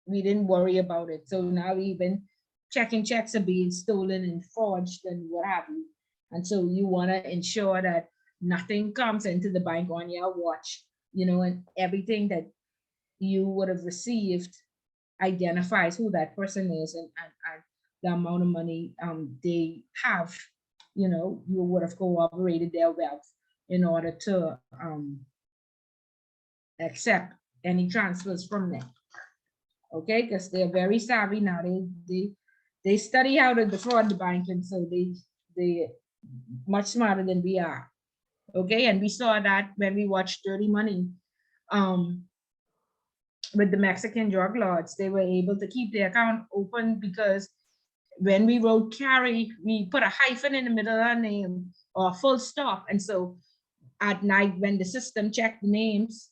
worry about it. So now even checking checks are being stolen and forged and what have you. And so you want to ensure that nothing comes into the bank on your watch, and everything that you would have received identifies who that person is and the amount of money they have. You would have corroborated their wealth in order to accept any transfers from them. Okay, because they're very savvy now. They study how to defraud the bank, and so they much smarter than we are. Okay, and we saw that when we watched Dirty Money, with the Mexican drug lords. They were able to keep their account open because when we wrote Carrie, we put a hyphen in the middle of our name or a full stop. And so at night, when the system checked the names,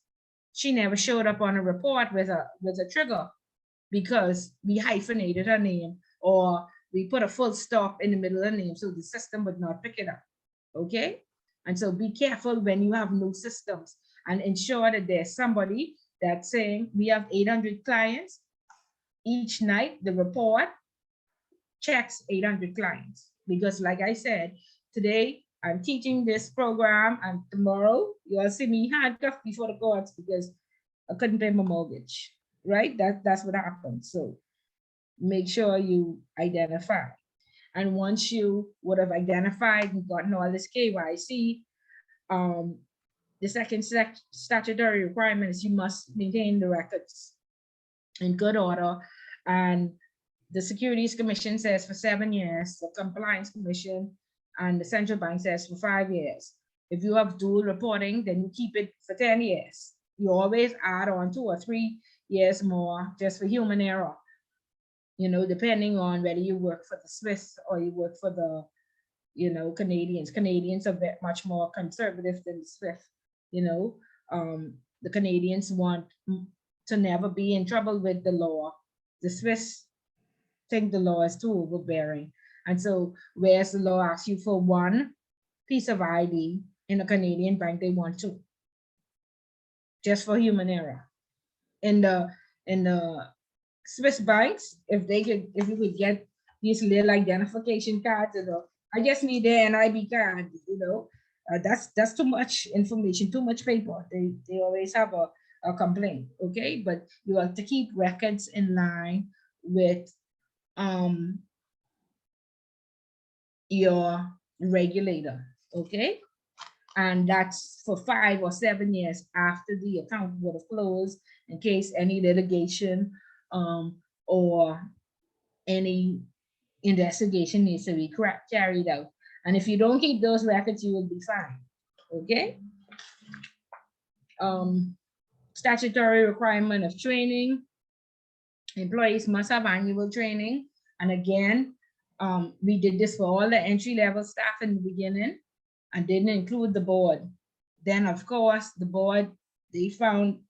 she never showed up on a report with a trigger because we hyphenated her name or we put a full stop in the middle of the name so the system would not pick it up. Okay? And so be careful when you have new systems and ensure that there's somebody that's saying we have 800 clients. Each night, the report checks 800 clients. Because like I said, today I'm teaching this program and tomorrow you'll see me handcuffed before the courts because I couldn't pay my mortgage, right? That's what happens. So make sure you identify. And once you would have identified and gotten all this KYC, the second statutory requirement is you must maintain the records in good order. And the Securities Commission says for 7 years, the Compliance Commission and the Central Bank says for 5 years. If you have dual reporting, then you keep it for 10 years. You always add on 2 or 3 years more just for human error, you know, depending on whether you work for the Swiss or you work for the, you know, Canadians. Canadians are much more conservative than the Swiss, you know. The Canadians want to never be in trouble with the law. The Swiss think the law is too overbearing. And so whereas the law asks you for 1 piece of ID, in a Canadian bank, they want 2, just for human error. In the Swiss banks, if you could get these little identification cards, you know, I just need their NIB card, you know, that's too much information, too much paper. They always have a complaint, okay? But you have to keep records in line with your regulator, okay? And that's for 5 or 7 years after the account would have closed in case any litigation or any investigation needs to be carried out. And if you don't keep those records, you will be fined, okay? Statutory requirement of training. Employees must have annual training. And again, we did this for all the entry-level staff in the beginning and didn't include the board. Then of course, the board, they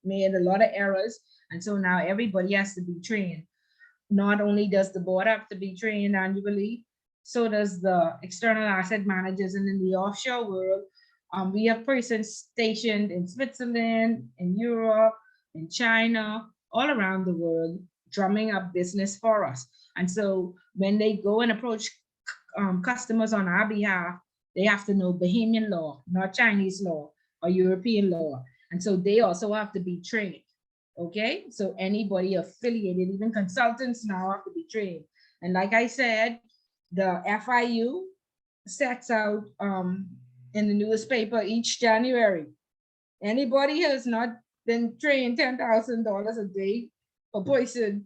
made a lot of errors. And so now everybody has to be trained. Not only does the board have to be trained annually, so does the external asset managers. And in the offshore world, we have persons stationed in Switzerland, in Europe, in China, all around the world, drumming up business for us. And so when they go and approach customers on our behalf, they have to know Bahamian law, not Chinese law or European law. And so they also have to be trained. Okay, so anybody affiliated, even consultants now have to be trained. And like I said, the FIU sets out in the newspaper each January. Anybody who has not been trained $10,000 a day per person,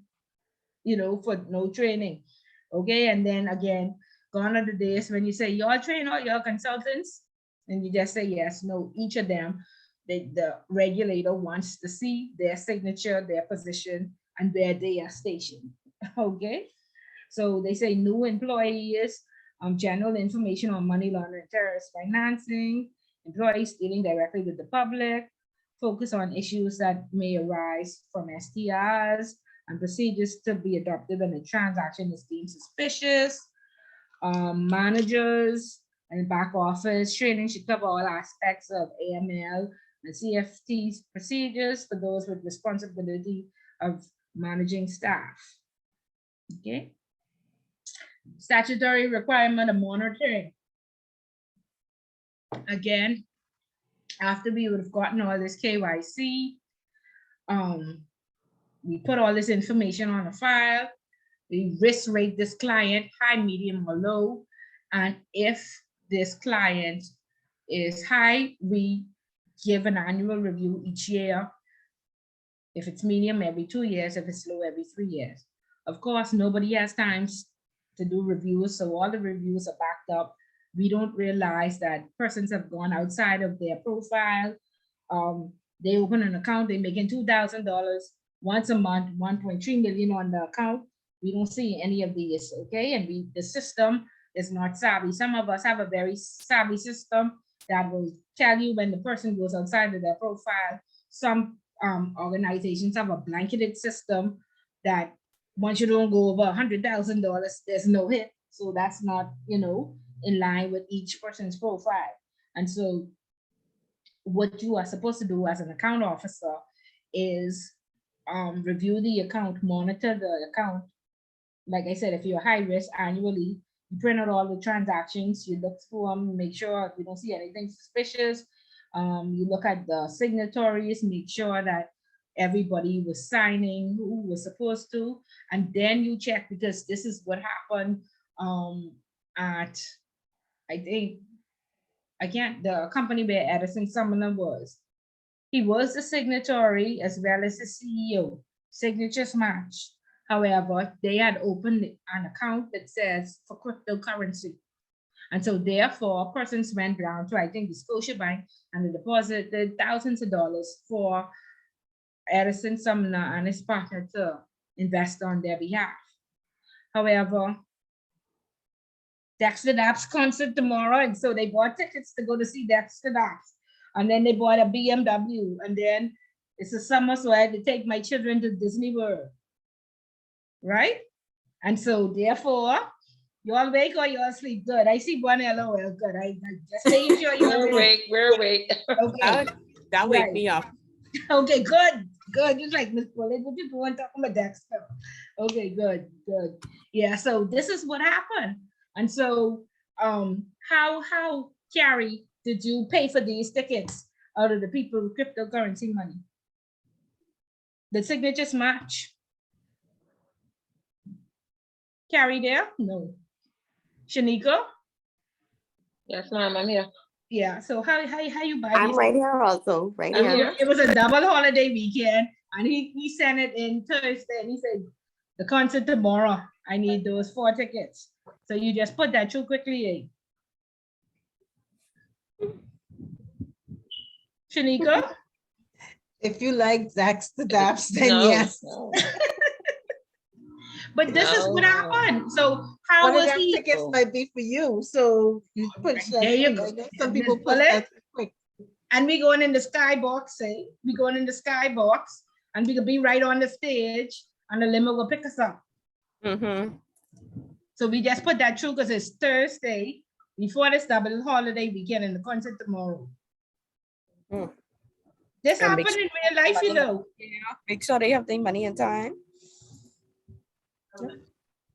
you know, for no training. Okay, and then again, gone are the days when you say, y'all train all your consultants, and you just say yes, no, each of them. The regulator wants to see their signature, their position, and where they are stationed. Okay, so they say new employees, general information on money laundering, terrorist financing, employees dealing directly with the public, focus on issues that may arise from STRs, and procedures to be adopted when a transaction is deemed suspicious. Managers and back office training should cover all aspects of AML and CFT procedures for those with responsibility of managing staff. Okay. Statutory requirement of monitoring. Again, after we would have gotten all this KYC, we put all this information on a file. We risk rate this client high, medium, or low. And if this client is high, we give an annual review each year. If it's medium, every 2 years. If it's low, every 3 years. Of course, nobody has time to do reviews. So all the reviews are backed up. We don't realize that persons have gone outside of their profile. They open an account, they're making $2,000 once a month, 1.3 million on the account. We don't see any of these, okay? And the system is not savvy. Some of us have a very savvy system that will tell you when the person goes outside of their profile. Some organizations have a blanketed system that once you don't go over $100,000, there's no hit. So that's not, in line with each person's profile. And so what you are supposed to do as an account officer is review the account, monitor the account. Like I said, if you're high risk annually, you print out all the transactions, you look through them, make sure you don't see anything suspicious. You look at the signatories, make sure that everybody was signing who was supposed to, and then you check, because this is what happened at, I think, the company where Edison Sumner was. He was the signatory as well as the CEO. Signatures match. However, they had opened an account that says for cryptocurrency. And so therefore, persons went down to, I think, the Scotiabank, and they deposited thousands of dollars for Edison Sumner and his partner to invest on their behalf. However, Dexter Daps concert tomorrow, and so they bought tickets to go to see Dexter Daps. And then they bought a BMW, and then it's a summer, so I had to take my children to Disney World. Right? And so therefore, you all awake or you all sleep? Good. I see one LOL. Good. I just making sure you're awake. We're awake. Okay. That wake me up. Okay, good. Good. Just like Miss Bullet, what you doing talking about Dexter? Okay, good. Yeah, so this is what happened. And so how Carrie, did you pay for these tickets out of the people with cryptocurrency money? The signatures match. Carrie there? No. Shanika? Yes, ma'am, I'm here. Yeah, so how you buy I'm these? right here also, right I'm here. here. It was a double holiday weekend, and he sent it in Thursday, and he said, the concert tomorrow, I need those 4 tickets. So you just put that through quickly, eh? Shanika? If you like Dexter Daps, then No, yes. no. But this is what happened. So how One of was them he? tickets might be for you, so you put that There you quick. go. I know some people Miss put Bullet? that quick. And we going in the skybox, say, we going in the skybox, and we could be right on the stage, and the limo will pick us up. Mm-hmm. So we just put that through because it's Thursday before this double holiday weekend and the concert tomorrow. Mm. This And happened in real life, you know. Make sure they have their money in time.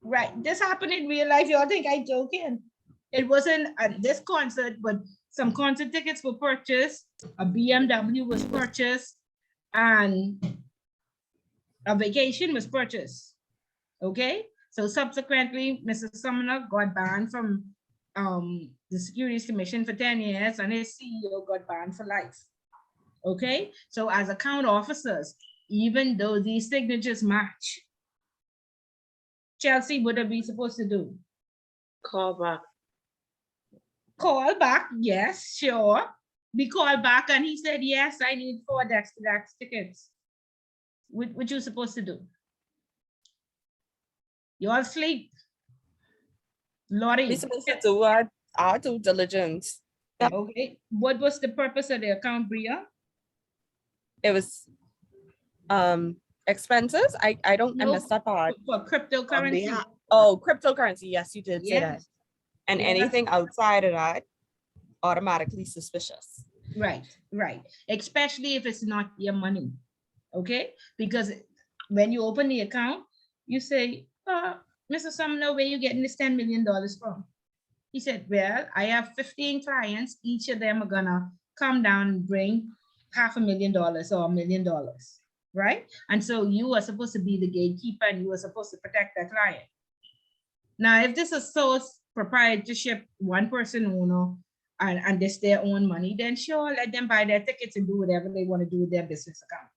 Right, this happened in real life. Y'all think I joking? It wasn't at this concert, but some concert tickets were purchased, a BMW was purchased, and a vacation was purchased. Okay, so subsequently, Mr. Sumner got banned from the Securities Commission for 10 years, and his CEO got banned for life. Okay, so as account officers, even though these signatures match, Chelsea, what are we supposed to do? Call back. Call back, yes, sure. We called back and he said, yes, I need 4 Dexter Daps tickets. What you supposed to do? You all sleep. Lottie. We supposed to do our due diligence. Okay, what was the purpose of the account, Bria? It was expenses. I don't I No, messed up on for cryptocurrency. Cryptocurrency. Yes, you did say that. Yes. And Yes. anything outside of that, automatically suspicious. Right, right. Especially if it's not your money. Okay, because when you open the account, you say, Mr. Sumner, where you getting this $10 million from? He said, well, I have 15 clients. Each of them are gonna come down and bring $500,000 or $1 million, right? And so you are supposed to be the gatekeeper and you are supposed to protect that client. Now, if this is sole proprietorship, one person owner, and this their own money, then sure, let them buy their tickets and do whatever they want to do with their business account,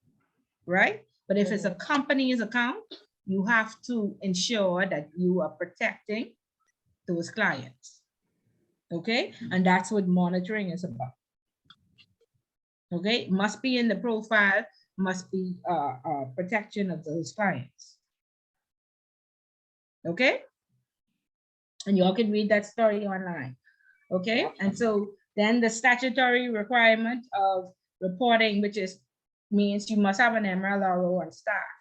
right? But if it's a company's account, you have to ensure that you are protecting those clients. Okay, and that's what monitoring is about. Okay, must be in the profile, must be protection of those clients. Okay, and y'all can read that story online. Okay, and so then the statutory requirement of reporting, which is means you must have an MLRO on staff.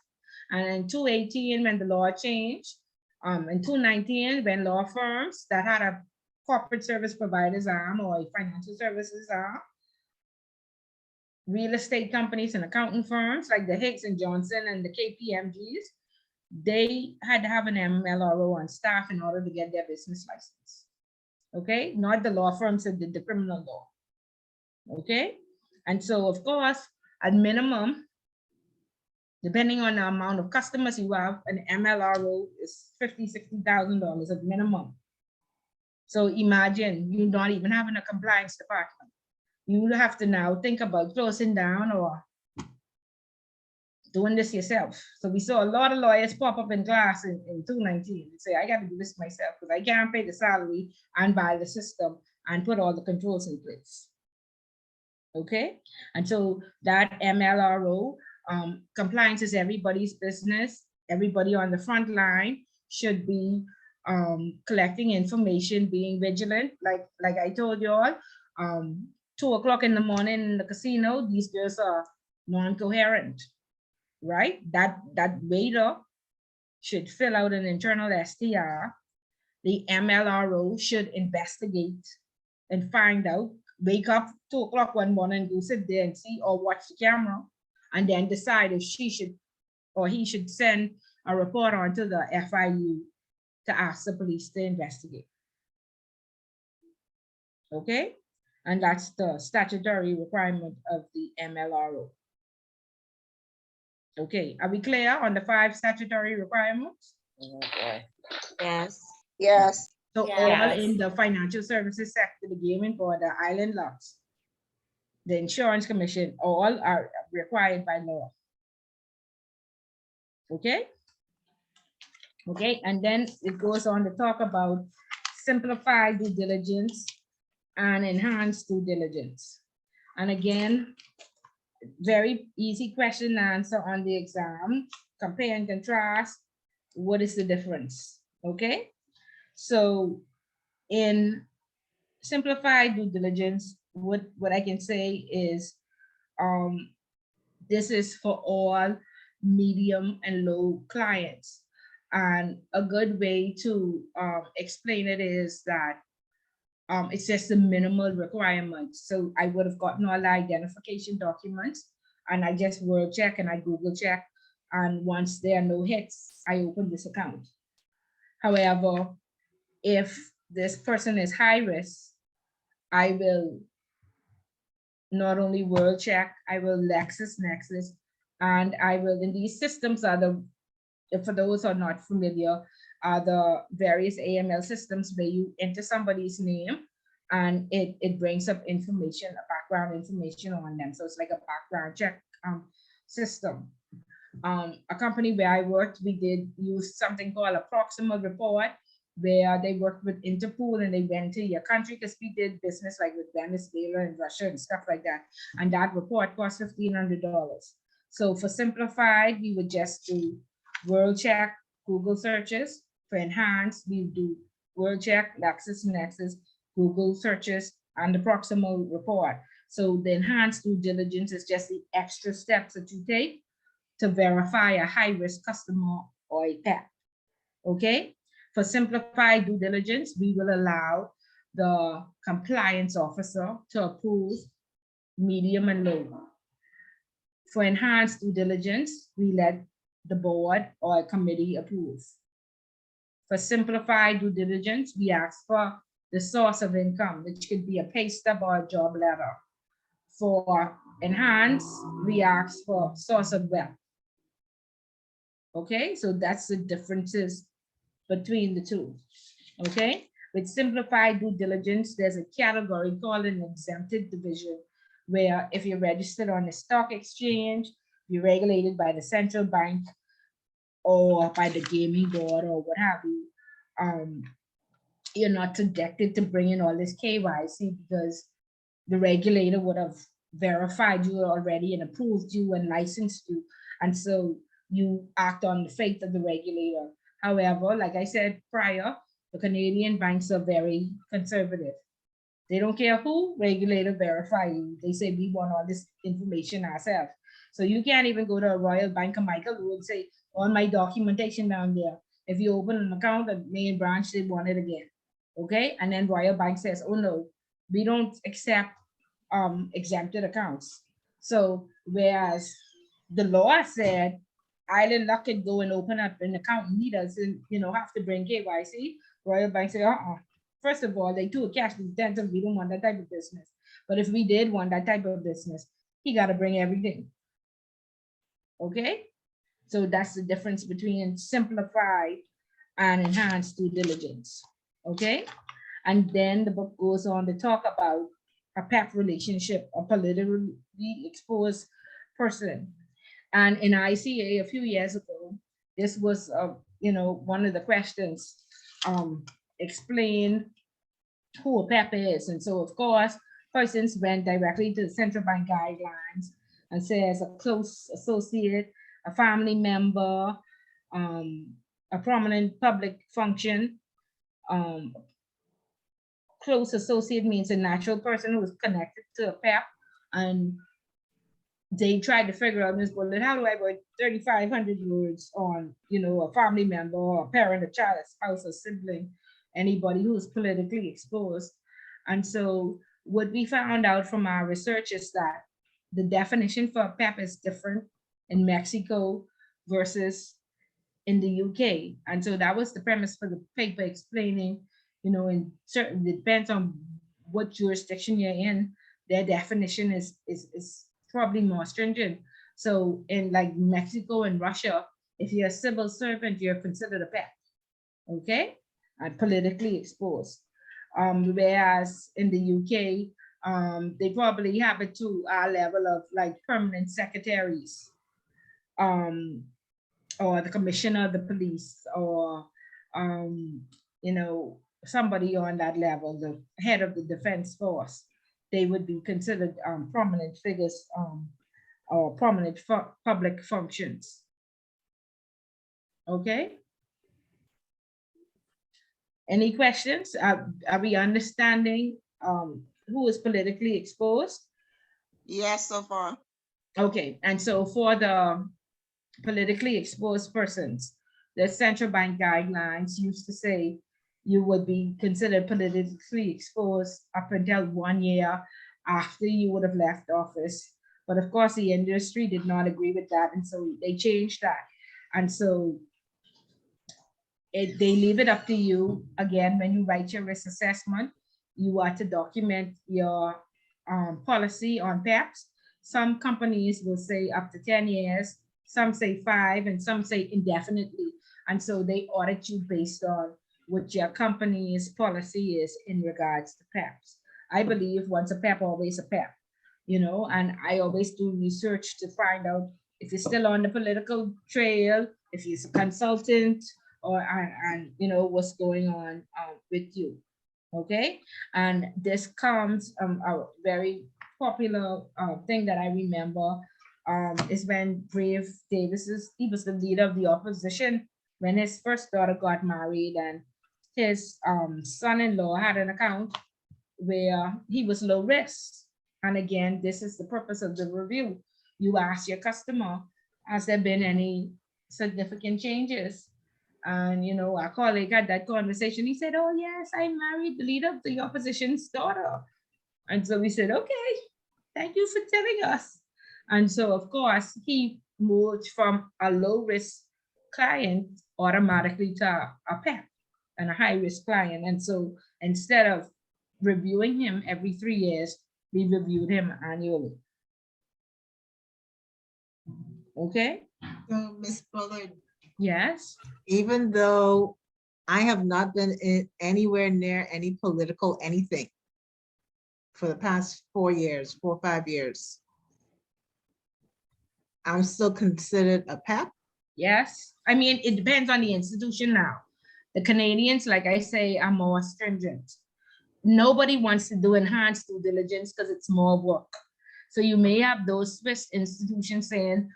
And in 2018, when the law changed, in 2019, when law firms that had a corporate service providers arm or a financial services arm, real estate companies and accounting firms like the Higgs and Johnson and the KPMGs, they had to have an MLRO on staff in order to get their business license. Okay, not the law firms that did the criminal law. Okay, and so of course, at minimum, depending on the amount of customers you have, an MLRO is $50,000, $60,000 at minimum. So imagine you not even having a compliance department. You have to now think about closing down or doing this yourself. So we saw a lot of lawyers pop up in class in 2019 and say, I got to do this myself because I can't pay the salary and buy the system and put all the controls in place. Okay, and so that MLRO, compliance is everybody's business. Everybody on the front line should be collecting information, being vigilant. Like I told you all, 2 o'clock in the morning in the casino, these girls are non-coherent, right? That waiter should fill out an internal STR. The MLRO should investigate and find out, wake up 2 o'clock one morning, go sit there and see or watch the camera, and then decide if she should or he should send a report on to the FIU to ask the police to investigate. Okay, and that's the statutory requirement of the MLRO. Okay, are we clear on the 5 statutory requirements? Okay. Yes. Yes. So Yes. all in the financial services sector, the gaming for the island lots, the insurance commission, all are required by law. Okay. Okay, and then it goes on to talk about simplified due diligence and enhanced due diligence. And again, very easy question and answer on the exam. Compare and contrast. What is the difference? Okay, so in simplified due diligence, what I can say is this is for all medium and low clients. And a good way to explain it is that it's just the minimal requirements. So I would have gotten all the identification documents and I just word check and I Google check. And once there are no hits, I open this account. However, if this person is high risk, I will not only word check, I will LexisNexis, and I will, in these systems are the, for those who are not familiar, are the various AML systems where you enter somebody's name and it brings up information, background information on them. So it's like a background check system. A company where I worked, we did use something called a proximal report, where they worked with Interpol and they went to your country because we did business like with Venezuela and Russia and stuff like that. And that report cost $1,500. So for simplified, we would just do world check, Google searches. For enhanced, we do world check, LexisNexis, Google searches, and the proximal report. So the enhanced due diligence is just the extra steps that you take to verify a high-risk customer or a pet. Okay? For simplified due diligence, we will allow the compliance officer to approve medium and low. For enhanced due diligence, we let the board or a committee approve. For simplified due diligence, we ask for the source of income, which could be a pay stub or a job letter. For enhanced, we ask for source of wealth. Okay, so that's the differences between the two. Okay, with simplified due diligence, there's a category called an exempted division, where if you're registered on the stock exchange, you're regulated by the central bank, or by the gaming board or what have you, you're not subjected to bringing all this KYC because the regulator would have verified you already and approved you and licensed you. And so you act on the faith of the regulator. However, like I said prior, the Canadian banks are very conservative. They don't care who regulator verify you. They say we want all this information ourselves. So you can't even go to a Royal Bank of Michael who would say, on my documentation down there, if you open an account at main branch, they want it again. Okay, and then Royal Bank says, oh no, we don't accept exempted accounts. So whereas the law said Island Luck can go and open up an account and he doesn't, have to bring KYC, Royal Bank said, first of all, they do a cash intensive. We don't want that type of business. But if we did want that type of business, he got to bring everything. Okay, so that's the difference between simplified and enhanced due diligence. Okay, and then the book goes on to talk about a PEP relationship, a politically exposed person. And in ICA a few years ago, this was, one of the questions, explain who a PEP is. And so, of course, persons went directly to the central bank guidelines and says a close associate, a family member, a prominent public function. Close associate means a natural person who is connected to a PEP. And they tried to figure out, Ms. Bullet, how do I put 3,500 words on, a family member or a parent, a child, a spouse, a sibling, anybody who's politically exposed. And so what we found out from our research is that the definition for a PEP is different in Mexico versus in the UK. And so that was the premise for the paper, explaining, in certain, it depends on what jurisdiction you're in, their definition is probably more stringent. So in like Mexico and Russia, if you're a civil servant, you're considered a PEP, okay? And politically exposed. Whereas in the UK, they probably have it to our level of like permanent secretaries, or the commissioner of the police, or somebody on that level, the head of the defense force. They would be considered prominent figures, or prominent public functions. Okay. Any questions? Are we understanding who is politically exposed? Yes, so far. Okay, and so for the politically exposed persons, the central bank guidelines used to say you would be considered politically exposed up until 1 year after you would have left office. But of course, the industry did not agree with that, and so they changed that. And so they leave it up to you. Again, when you write your risk assessment, you are to document your policy on PEPs. Some companies will say up to 10 years, some say 5, and some say indefinitely. And so they audit you based on what your company's policy is in regards to PEPs. I believe once a PEP, always a PEP, and I always do research to find out if you're still on the political trail, if you're a consultant, or and what's going on with you. Okay, and this comes a very popular thing that I remember is when Brave Davis, he was the leader of the opposition when his first daughter got married, and his son-in-law had an account where he was low risk. And again, this is the purpose of the review. You ask your customer, has there been any significant changes? And our colleague had that conversation. He said, oh yes, I married the leader of the opposition's daughter. And so we said, okay, thank you for telling us. And so of course he moved from a low risk client automatically to a PEP and a high risk client. And so instead of reviewing him every 3 years, we reviewed him annually. Okay. So Ms. Bullard, yes, even though I have not been anywhere near any political anything for the past 4 years, 4 or 5 years, I'm still considered a PEP. Yes. I mean, it depends on the institution now. The Canadians, like I say, are more stringent. Nobody wants to do enhanced due diligence because it's more work. So you may have those Swiss institutions saying,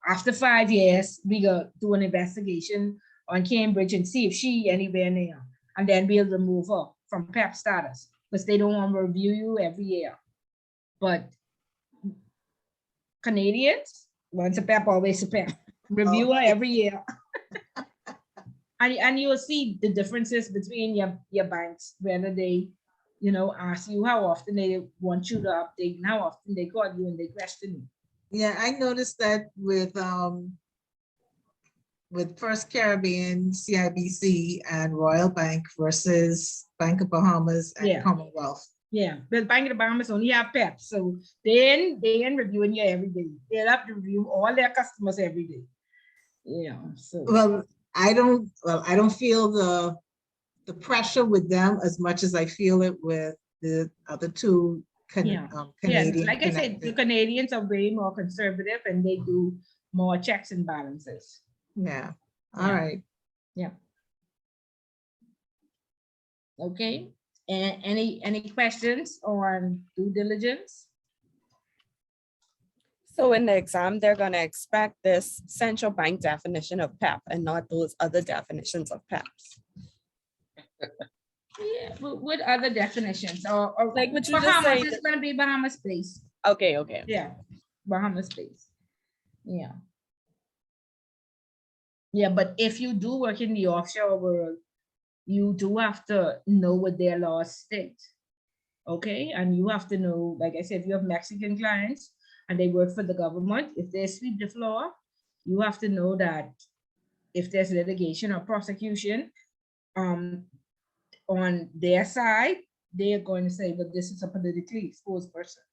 after 5 years, we go do an investigation on Cambridge and see if she anywhere near, and then we'll remove her from PEP status because they don't want to review you every year. But Canadians, once a PEP, always a PEP. Review her every year. And you will see the differences between your banks, whether they, ask you how often they want you to update and how often they call you and they question you. Yeah, I noticed that with First Caribbean, CIBC, and Royal Bank versus Bank of Bahamas and Yeah. Commonwealth. Yeah, but Bank of the Bahamas only have PEP, so they ain't reviewing you every day. They'll have to review all their customers every day. Yeah. So Well, I don't feel the pressure with them as much as I feel it with the other two yeah, Canadian. like I said, the Canadians are way more conservative and they do more checks and balances. Yeah. All right. Yeah. Okay. And any questions on due diligence? So in the exam, they're gonna expect this central bank definition of PEP and not those other definitions of PEPs. Yeah, what other definitions? Or Like what you just Bahamas, said. it's gonna be Bahamas based. Okay, okay. Yeah, Bahamas based. Yeah. Yeah, but if you do work in the offshore world, you do have to know what their laws state. Okay, and you have to know, like I said, if you have Mexican clients and they work for the government, if they sweep the floor, you have to know that if there's litigation or prosecution on their side, they are going to say, but this is a politically exposed person.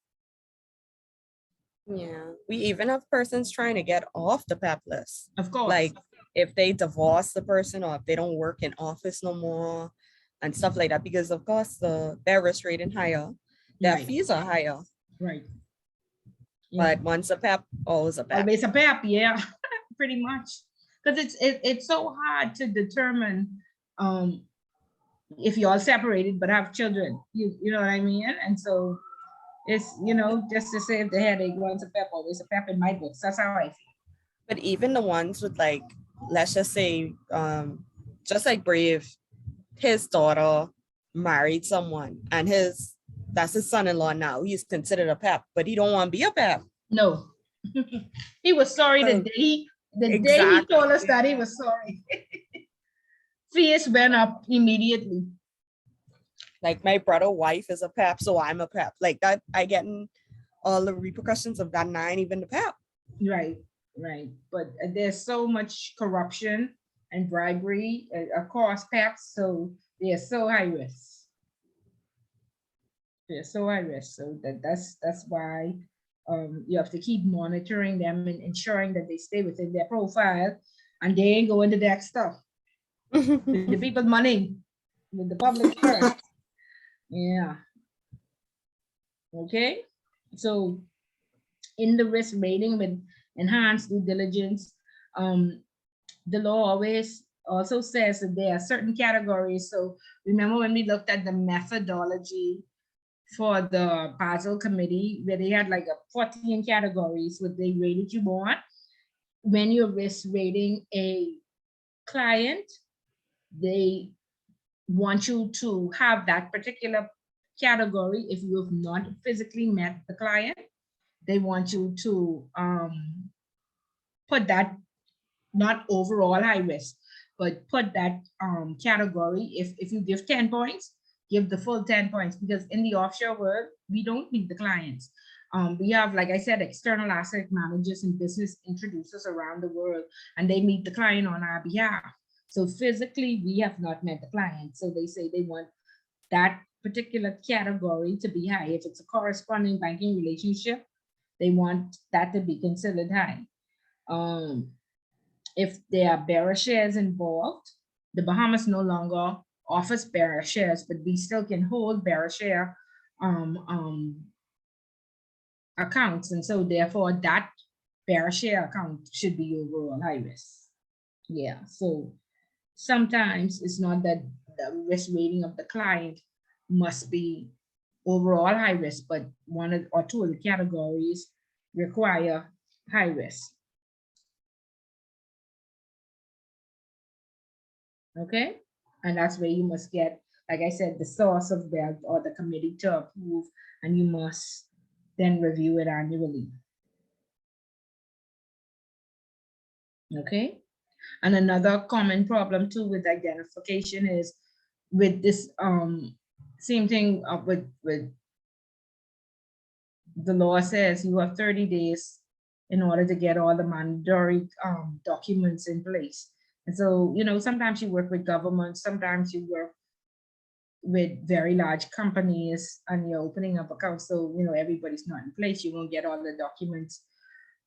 Yeah, we even have persons trying to get off the PEP list. Of course. Like if they divorce the person or if they don't work in office no more and stuff like that, because of course their risk rating higher, their Right. fees are higher. Right. But once a PEP, always a PEP. Always a PEP, yeah, pretty much. Because it's so hard to determine if you're all separated but have children. You know what I mean? And so it's, just to save the headache, once a PEP, always a PEP in my books. That's how I feel. But even the ones with like, let's just say, just like Brave, his daughter married someone and that's his son-in-law now. He's considered a PEP, but he don't want to be a PEP. No. He was sorry the day he told us that he was sorry. Fees went up immediately. Like my brother wife is a PEP, so I'm a PEP. Like that, I getting all the repercussions of that, not even the PEP. Right. But there's so much corruption and bribery across PEPs, so they're so high risk. So that's why you have to keep monitoring them and ensuring that they stay within their profile and they ain't going to that stuff. With the people's money, with the public first. Yeah. Okay. So in the risk rating with enhanced due diligence, the law always also says that there are certain categories. So remember when we looked at the methodology for the Basel Committee, where they had like 14 categories what they rated you on. When you're risk rating a client, they want you to have that particular category. If you have not physically met the client, they want you to put that, not overall high risk, but put that category. If you give 10 points, give the full 10 points, because in the offshore world, we don't meet the clients. We have, like I said, external asset managers and business introducers around the world, and they meet the client on our behalf. So physically, we have not met the client. So they say they want that particular category to be high. If it's a corresponding banking relationship, they want that to be considered high. If there are bearer shares involved, the Bahamas no longer offers bearer shares, but we still can hold bearer share accounts. And so therefore that bearer share account should be overall high risk. Yeah, so sometimes it's not that the risk rating of the client must be overall high risk, but or two of the categories require high risk. Okay, and that's where you must get, like I said, the source of wealth or the committee to approve, and you must then review it annually. Okay, and another common problem too with identification is with this same thing with the law says you have 30 days in order to get all the mandatory documents in place. And so, you know, sometimes you work with government, sometimes you work with very large companies and you're opening up accounts. So, you know, everybody's not in place. You won't get all the documents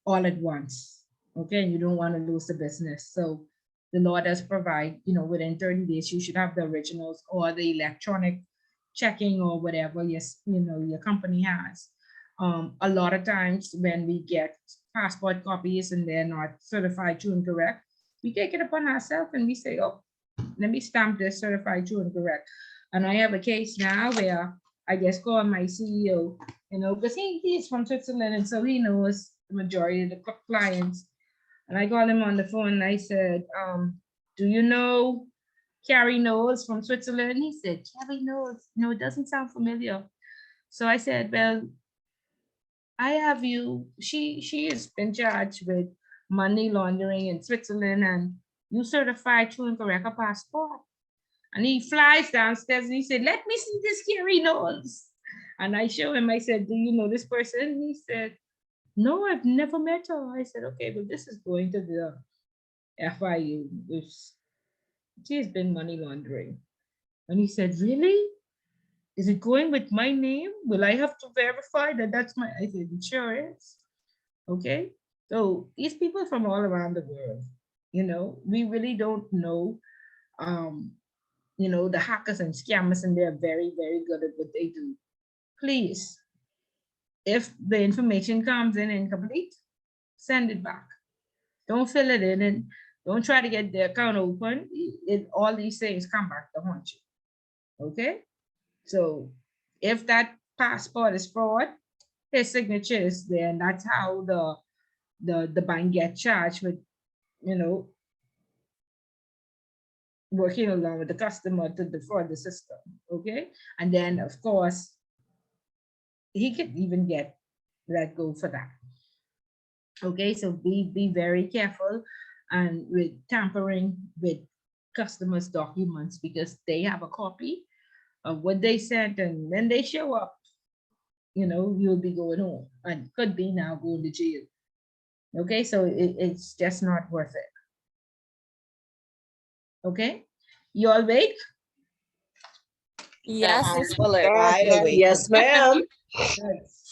all at once. Okay, and you don't want to lose the business. So the law does provide, you know, within 30 days, you should have the originals or the electronic checking or whatever yes, you know, your company has. A lot of times when we get passport copies and they're not certified true and correct, we take it upon ourselves and we say, oh, let me stamp this certified true and correct. And I have a case now where I just call my CEO, you know, because he's from Switzerland and so he knows the majority of the clients. And I called him on the phone and I said, do you know Carrie Knowles from Switzerland? He said, Carrie Knowles, no, it doesn't sound familiar. So I said, well, I have you, she has been charged with money laundering in Switzerland and you certified true and correct a passport. And he flies downstairs and he said, let me see this Carrie Knowles. And I show him, I said, do you know this person? He said, no, I've never met her. I said, okay, well, this is going to the FIU, which she has been money laundering. And he said, really? Is it going with my name? Will I have to verify that that's my, I said, it sure is. Okay. So these people from all around the world, you know, we really don't know, you know, the hackers and scammers, and they're very, very good at what they do. Please, if the information comes in incomplete, send it back. Don't fill it in and don't try to get the account open. All these things come back to haunt you. Okay? So if that passport is fraud, his signature is there, and that's how the bank get charged with, you know, working along with the customer to defraud the system. Okay? And then of course, he could even get let go for that. Okay, so be very careful and with tampering with customers' documents because they have a copy of what they sent, and when they show up, you know, you'll be going home and could be now going to jail. Okay, so it's just not worth it. Okay, you all awake? Yes, Miss Fuller, wide awake. Yes, ma'am.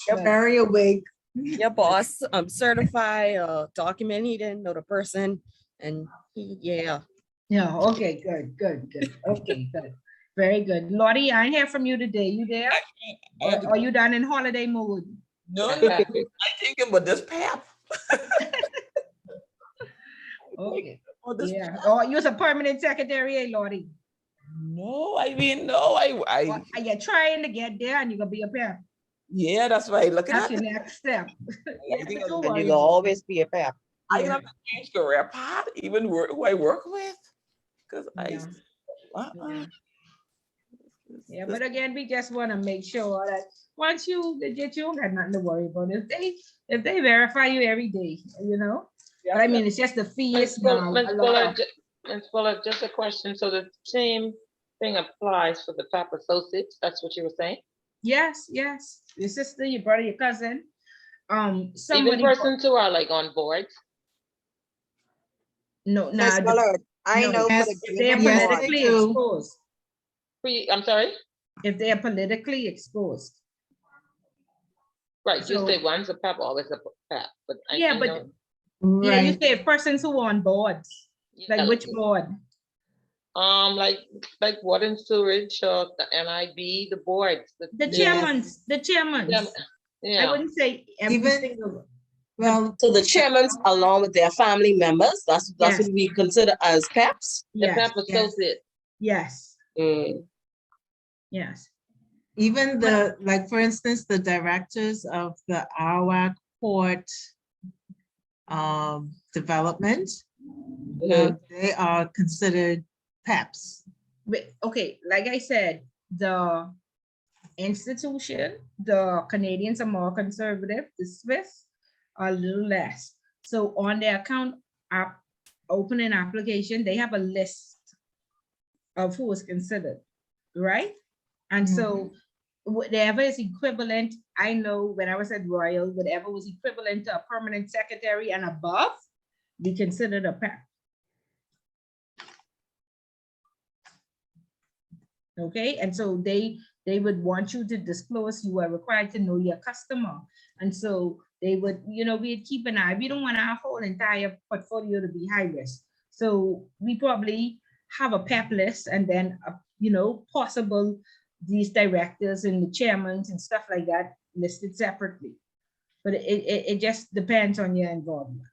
You're very awake. Your boss certify a document, he didn't know the person, and yeah. Yeah, okay, good. Okay, good. Very good. Lottie, I ain't hear from you today. You there? Or are you done in holiday mode? No, I'm thinking about this pap. Okay. Yeah. Oh, you're a permanent secretary, eh, Lottie? No, I mean, no, I Are you trying to get there and you're gonna be a pep? yeah, that's right. Look at That's that. your next step. Yeah, but don't And worry you'll about it. always be a pep. I Yeah. have to change career path, even who I work with, because Yeah. I Yeah, but again, we just want to make sure that once you get, you don't got nothing to worry about. If they verify you every day, you know. But I mean, it's just the fees now. Ms. Fuller, just a question. So the same thing applies for the top associates. That's what you were saying? Yes, yes. Your sister, your brother, your cousin. Even Somebody. persons who are like on boards. No, Miss now Fuller, I know for the if they're green Yes, board. they politically do. exposed. I'm sorry? If they are politically exposed. Right, you So- say one's a PEP, always a PEP, but Yeah, I but know. yeah, you Right. say persons who are on boards. Yeah, Like which board? like water and sewage, or the NIB, the boards. The chairmans, the chairmans. I Yeah, wouldn't say every Even- single. Well, So the chairmen, along with their family members, that's Yes. what we consider as PEPs. The Yes, PEP yes, associate. yes, Mm. yes. even the, like, for instance, the directors of the Arawak Port development, they are considered PEPs. But, okay, like I said, the institution, the Canadians are more conservative, the Swiss are a little less. So on their account opening application, they have a list of who is considered, right? And so whatever is equivalent, I know when I was at Royal, whatever was equivalent to a permanent secretary and above, we considered a PEP. Okay, and so they would want you to disclose, you are required to know your customer. And so they would, we'd keep an eye. We don't want our whole entire portfolio to be high risk. So we probably have a PEP list and then, possible these directors and the chairmen and stuff like that listed separately. But it just depends on your involvement.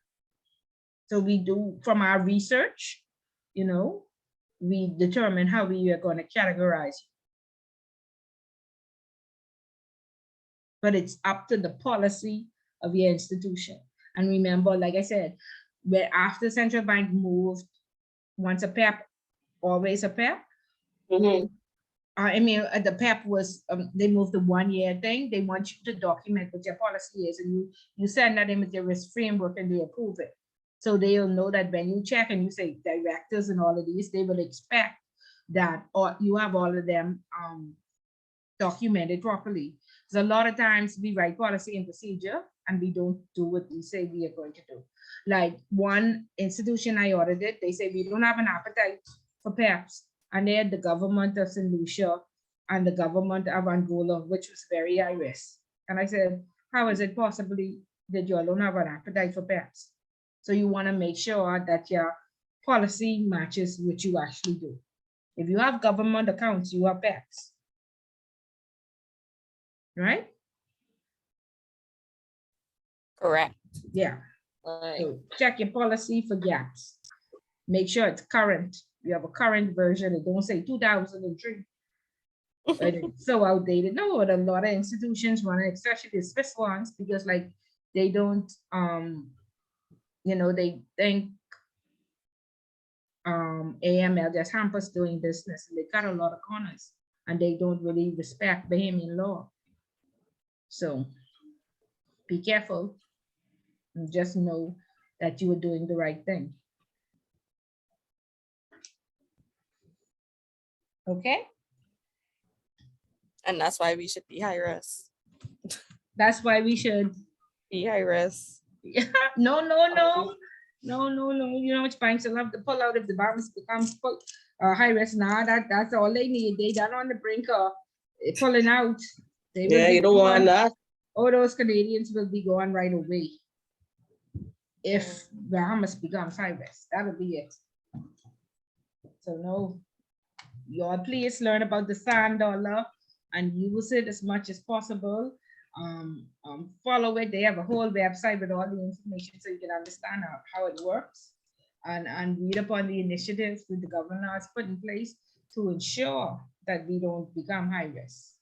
So we do, from our research, we determine how we are going to categorize you. But it's up to the policy of your institution. And remember, like I said, where after central bank moved, once a PEP, always a PEP. The PEP was, they moved the 1 year thing. They want you to document what your policy is, and you send that in with your risk framework and they approve it. So they'll know that when you check and you say directors and all of these, they will expect that, or you have all of them documented properly. Because a lot of times we write policy and procedure and we don't do what we say we are going to do. Like one institution I audited, they say we don't have an appetite for PEPs. And they had the government of St. Lucia and the government of Angola, which was very high risk. And I said, how is it possibly that you all don't have an appetite for PEPs? So you want to make sure that your policy matches what you actually do. If you have government accounts, you have PEPs. Right? Correct. Yeah. So check your policy for gaps. Make sure it's current. You have a current version. It don't say 2003. But it's so outdated. No, a lot of institutions run it, especially the Swiss ones, because like they don't they think AML just hampers doing business, and they cut a lot of corners, and they don't really respect Bahamian law. So be careful and just know that you are doing the right thing. Okay? And that's why we should be high risk. That's why we should be high risk. No. You know which banks will have to pull out if the balance becomes high risk. Nah, that's all they need. They done on the brink of pulling out. You don't want that. All those Canadians will be gone right away. If Bahamas becomes high risk, that'll be it. So no, y'all please learn about the sand dollar and use it as much as possible. Follow it. They have a whole website with all the information so you can understand how it works, and read upon the initiatives that the governor has put in place to ensure that we don't become high risk.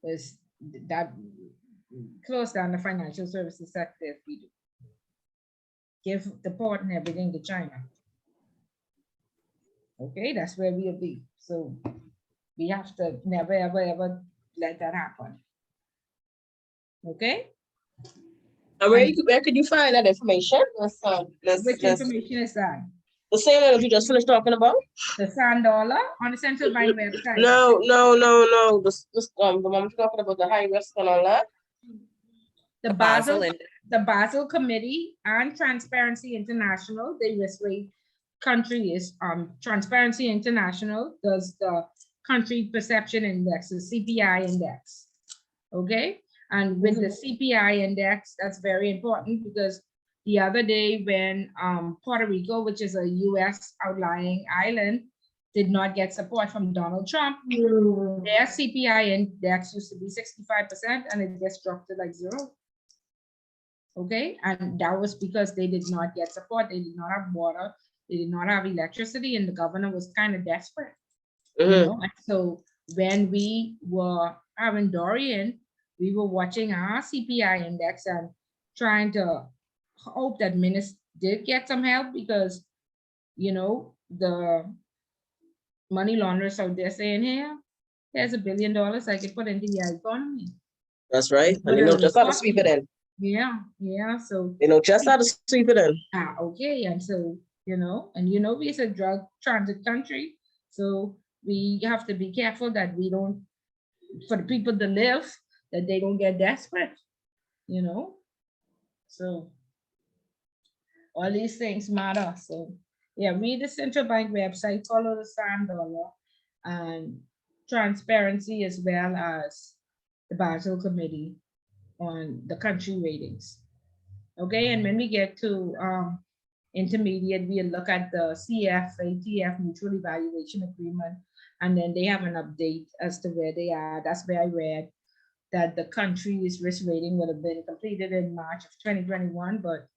Because that close down the financial services sector if we do. Give the port and everything to China. Okay, that's where we'll be. So we have to never, ever let that happen. Okay? Where could you find that information? Which information is that? The same one that you just finished talking about? The sand dollar on the central bank website. No. The one you're talking about, the high risk and all that. The Basel Committee and Transparency International, the risk rate country is Transparency International does the country perception index, the CPI index. Okay. And with the CPI index, that's very important because the other day when Puerto Rico, which is a US outlying island, did not get support from Donald Trump, their CPI index used to be 65% and it just dropped to like 0. Okay, and that was because they did not get support, they did not have water, they did not have electricity, and the governor was kind of desperate. You know, and so when we were having Dorian, we were watching our CPI index and trying to hope that ministers did get some help, because, you know, the money launderers out there saying, here, there's $1 billion I could put into the economy. That's right. And Put you a know, little just how to coffee. sweep it in. Yeah, yeah. So You know, just how to sweep it in. okay, and so, you know, and you know, we're a drug transit country, so we have to be careful that we don't, for the people to live, that they don't get desperate, you know. So all these things matter. So yeah, read the central bank website, follow the sand dollar, and transparency, as well as the Basel Committee on the country ratings. Okay, and when we get to intermediate, we'll look at the CF-ATF mutual evaluation agreement, and then they have an update as to where they are. That's where I read that the country's risk rating would have been completed in March of 2021, but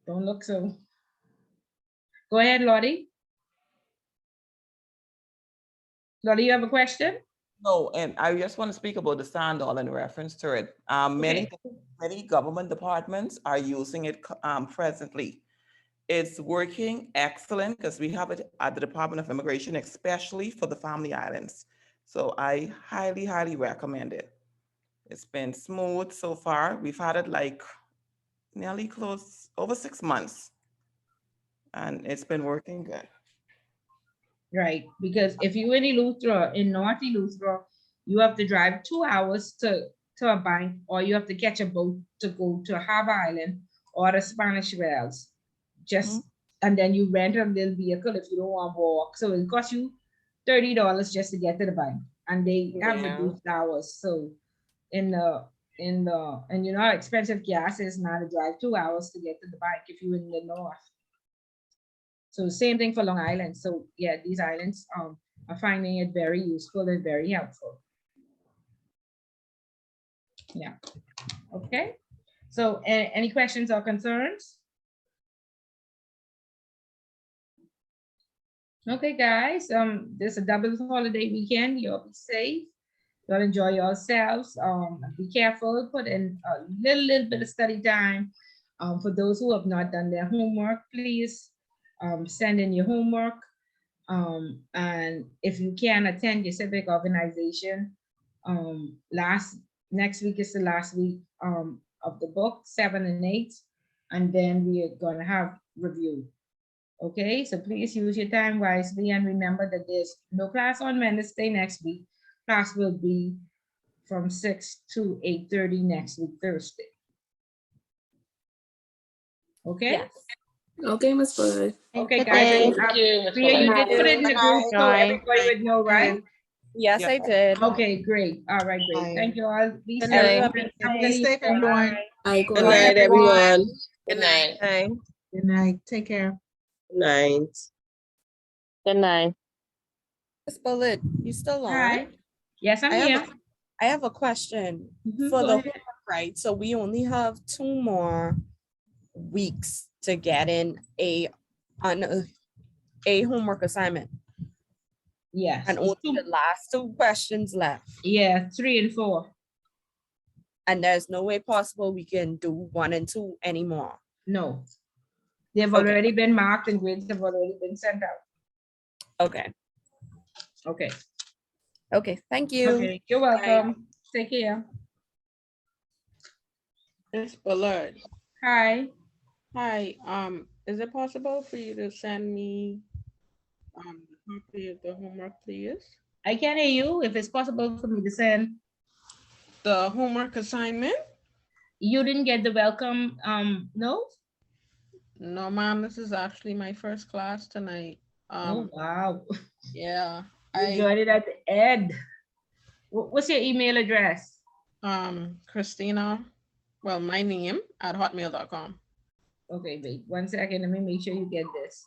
don't look so. Go ahead, Lottie. Lottie, you have a question? No, and I just want to speak about the sand dollar in reference to it. Many government departments are using it presently. It's working excellent because we have it at the Department of Immigration, especially for the Family Islands. So I highly, highly recommend it. It's been smooth so far. We've had it like nearly close over 6 months, and it's been working good. Right, because if you in Eleuthera, in North Eleuthera, you have to drive 2 hours to a bank, or you have to catch a boat to go to Harbor Island or the Spanish Wells. Just and then you rent a little vehicle if you don't want to walk. So it costs you $30 just to get to the bank, and they have reduced hours. So and you know how expensive gas is now to drive 2 hours to get to the bank if you're in the north. So same thing for Long Island. So yeah, these islands are finding it very useful and very helpful. Yeah. Okay. So any questions or concerns? Okay, guys. This is a double holiday weekend. You'll be safe. You'll enjoy yourselves. Be careful. Put in a little bit of study time. For those who have not done their homework, please send in your homework. And if you can attend your civic organization, next week is the last week of the book, 7 and 8, and then we are going to have review. Okay, so please use your time wisely, and remember that there's no class on Wednesday next week. Class will be from 6 to 8:30 next week, Thursday. Okay? Yes. Okay, Ms. Bud. Okay, guys. Thank you, Priya, you did put it in the group so everybody would know, right? Yes, I did. Okay, great. All right, great. Thank you all. Be Good safe. night. Stay safe, everyone. Good night, everyone. Good night. Good night. Take care. Good night. Good night. Ms. Bullet, you still on? Hi. Yes, I'm here. I have a question for go the ahead. homework, right? So we only have 2 more weeks to get in a homework assignment. Yes. And only the last 2 questions left. Yeah, 3 and 4. And there's no way possible we can do 1 and 2 anymore. No. They've already been marked and grades have already been sent out. Okay. Okay. Okay, thank you. Okay, you're welcome. Take care. Ms. Bullard. Hi. Hi, is it possible for you to send me a copy of the homework, please? I can hear you. If it's possible for me to send the homework assignment. You didn't get the welcome note? No, ma'am, this is actually my first class tonight. Oh, wow. Yeah. You joined it at the Ed. What's your email address? Christina, well, my name at hotmail.com. Okay, wait 1 second. Let me make sure you get this.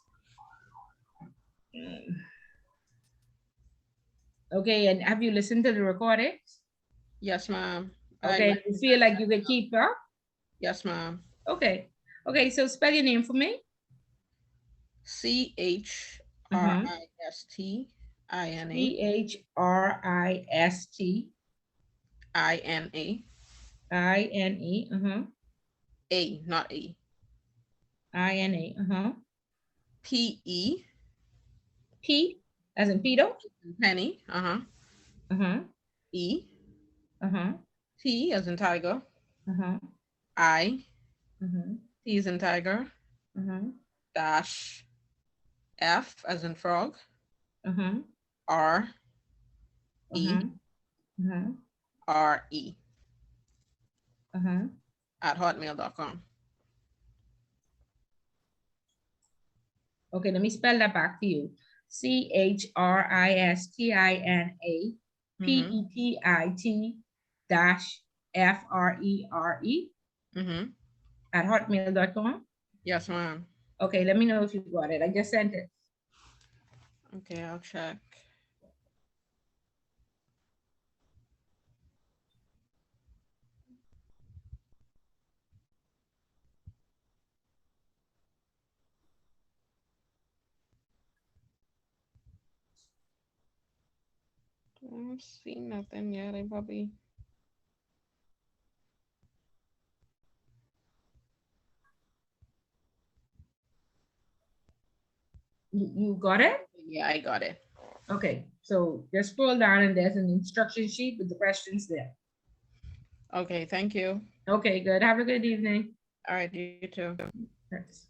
Okay, and have you listened to the recordings? Yes, ma'am. Okay, you feel like you can keep up? Yes, ma'am. Okay. Okay, so spell your name for me. CHRISTINA CHRISTINA. A, not A. INA. PE P as in Peter. Penny. E T as in tiger. I T as in tiger. Dash F as in frog. R E RE at hotmail.com. Okay, let me spell that back to you. CHRISTINA PETIT -FRERE at hotmail.com. Yes, ma'am. Okay, let me know if you got it. I just sent it. Okay, I'll check. I don't see nothing yet. I probably. You got it? Yeah, I got it. Okay, so just scroll down and there's an instruction sheet with the questions there. Okay, thank you. Okay, good. Have a good evening. All right, you too. Thanks.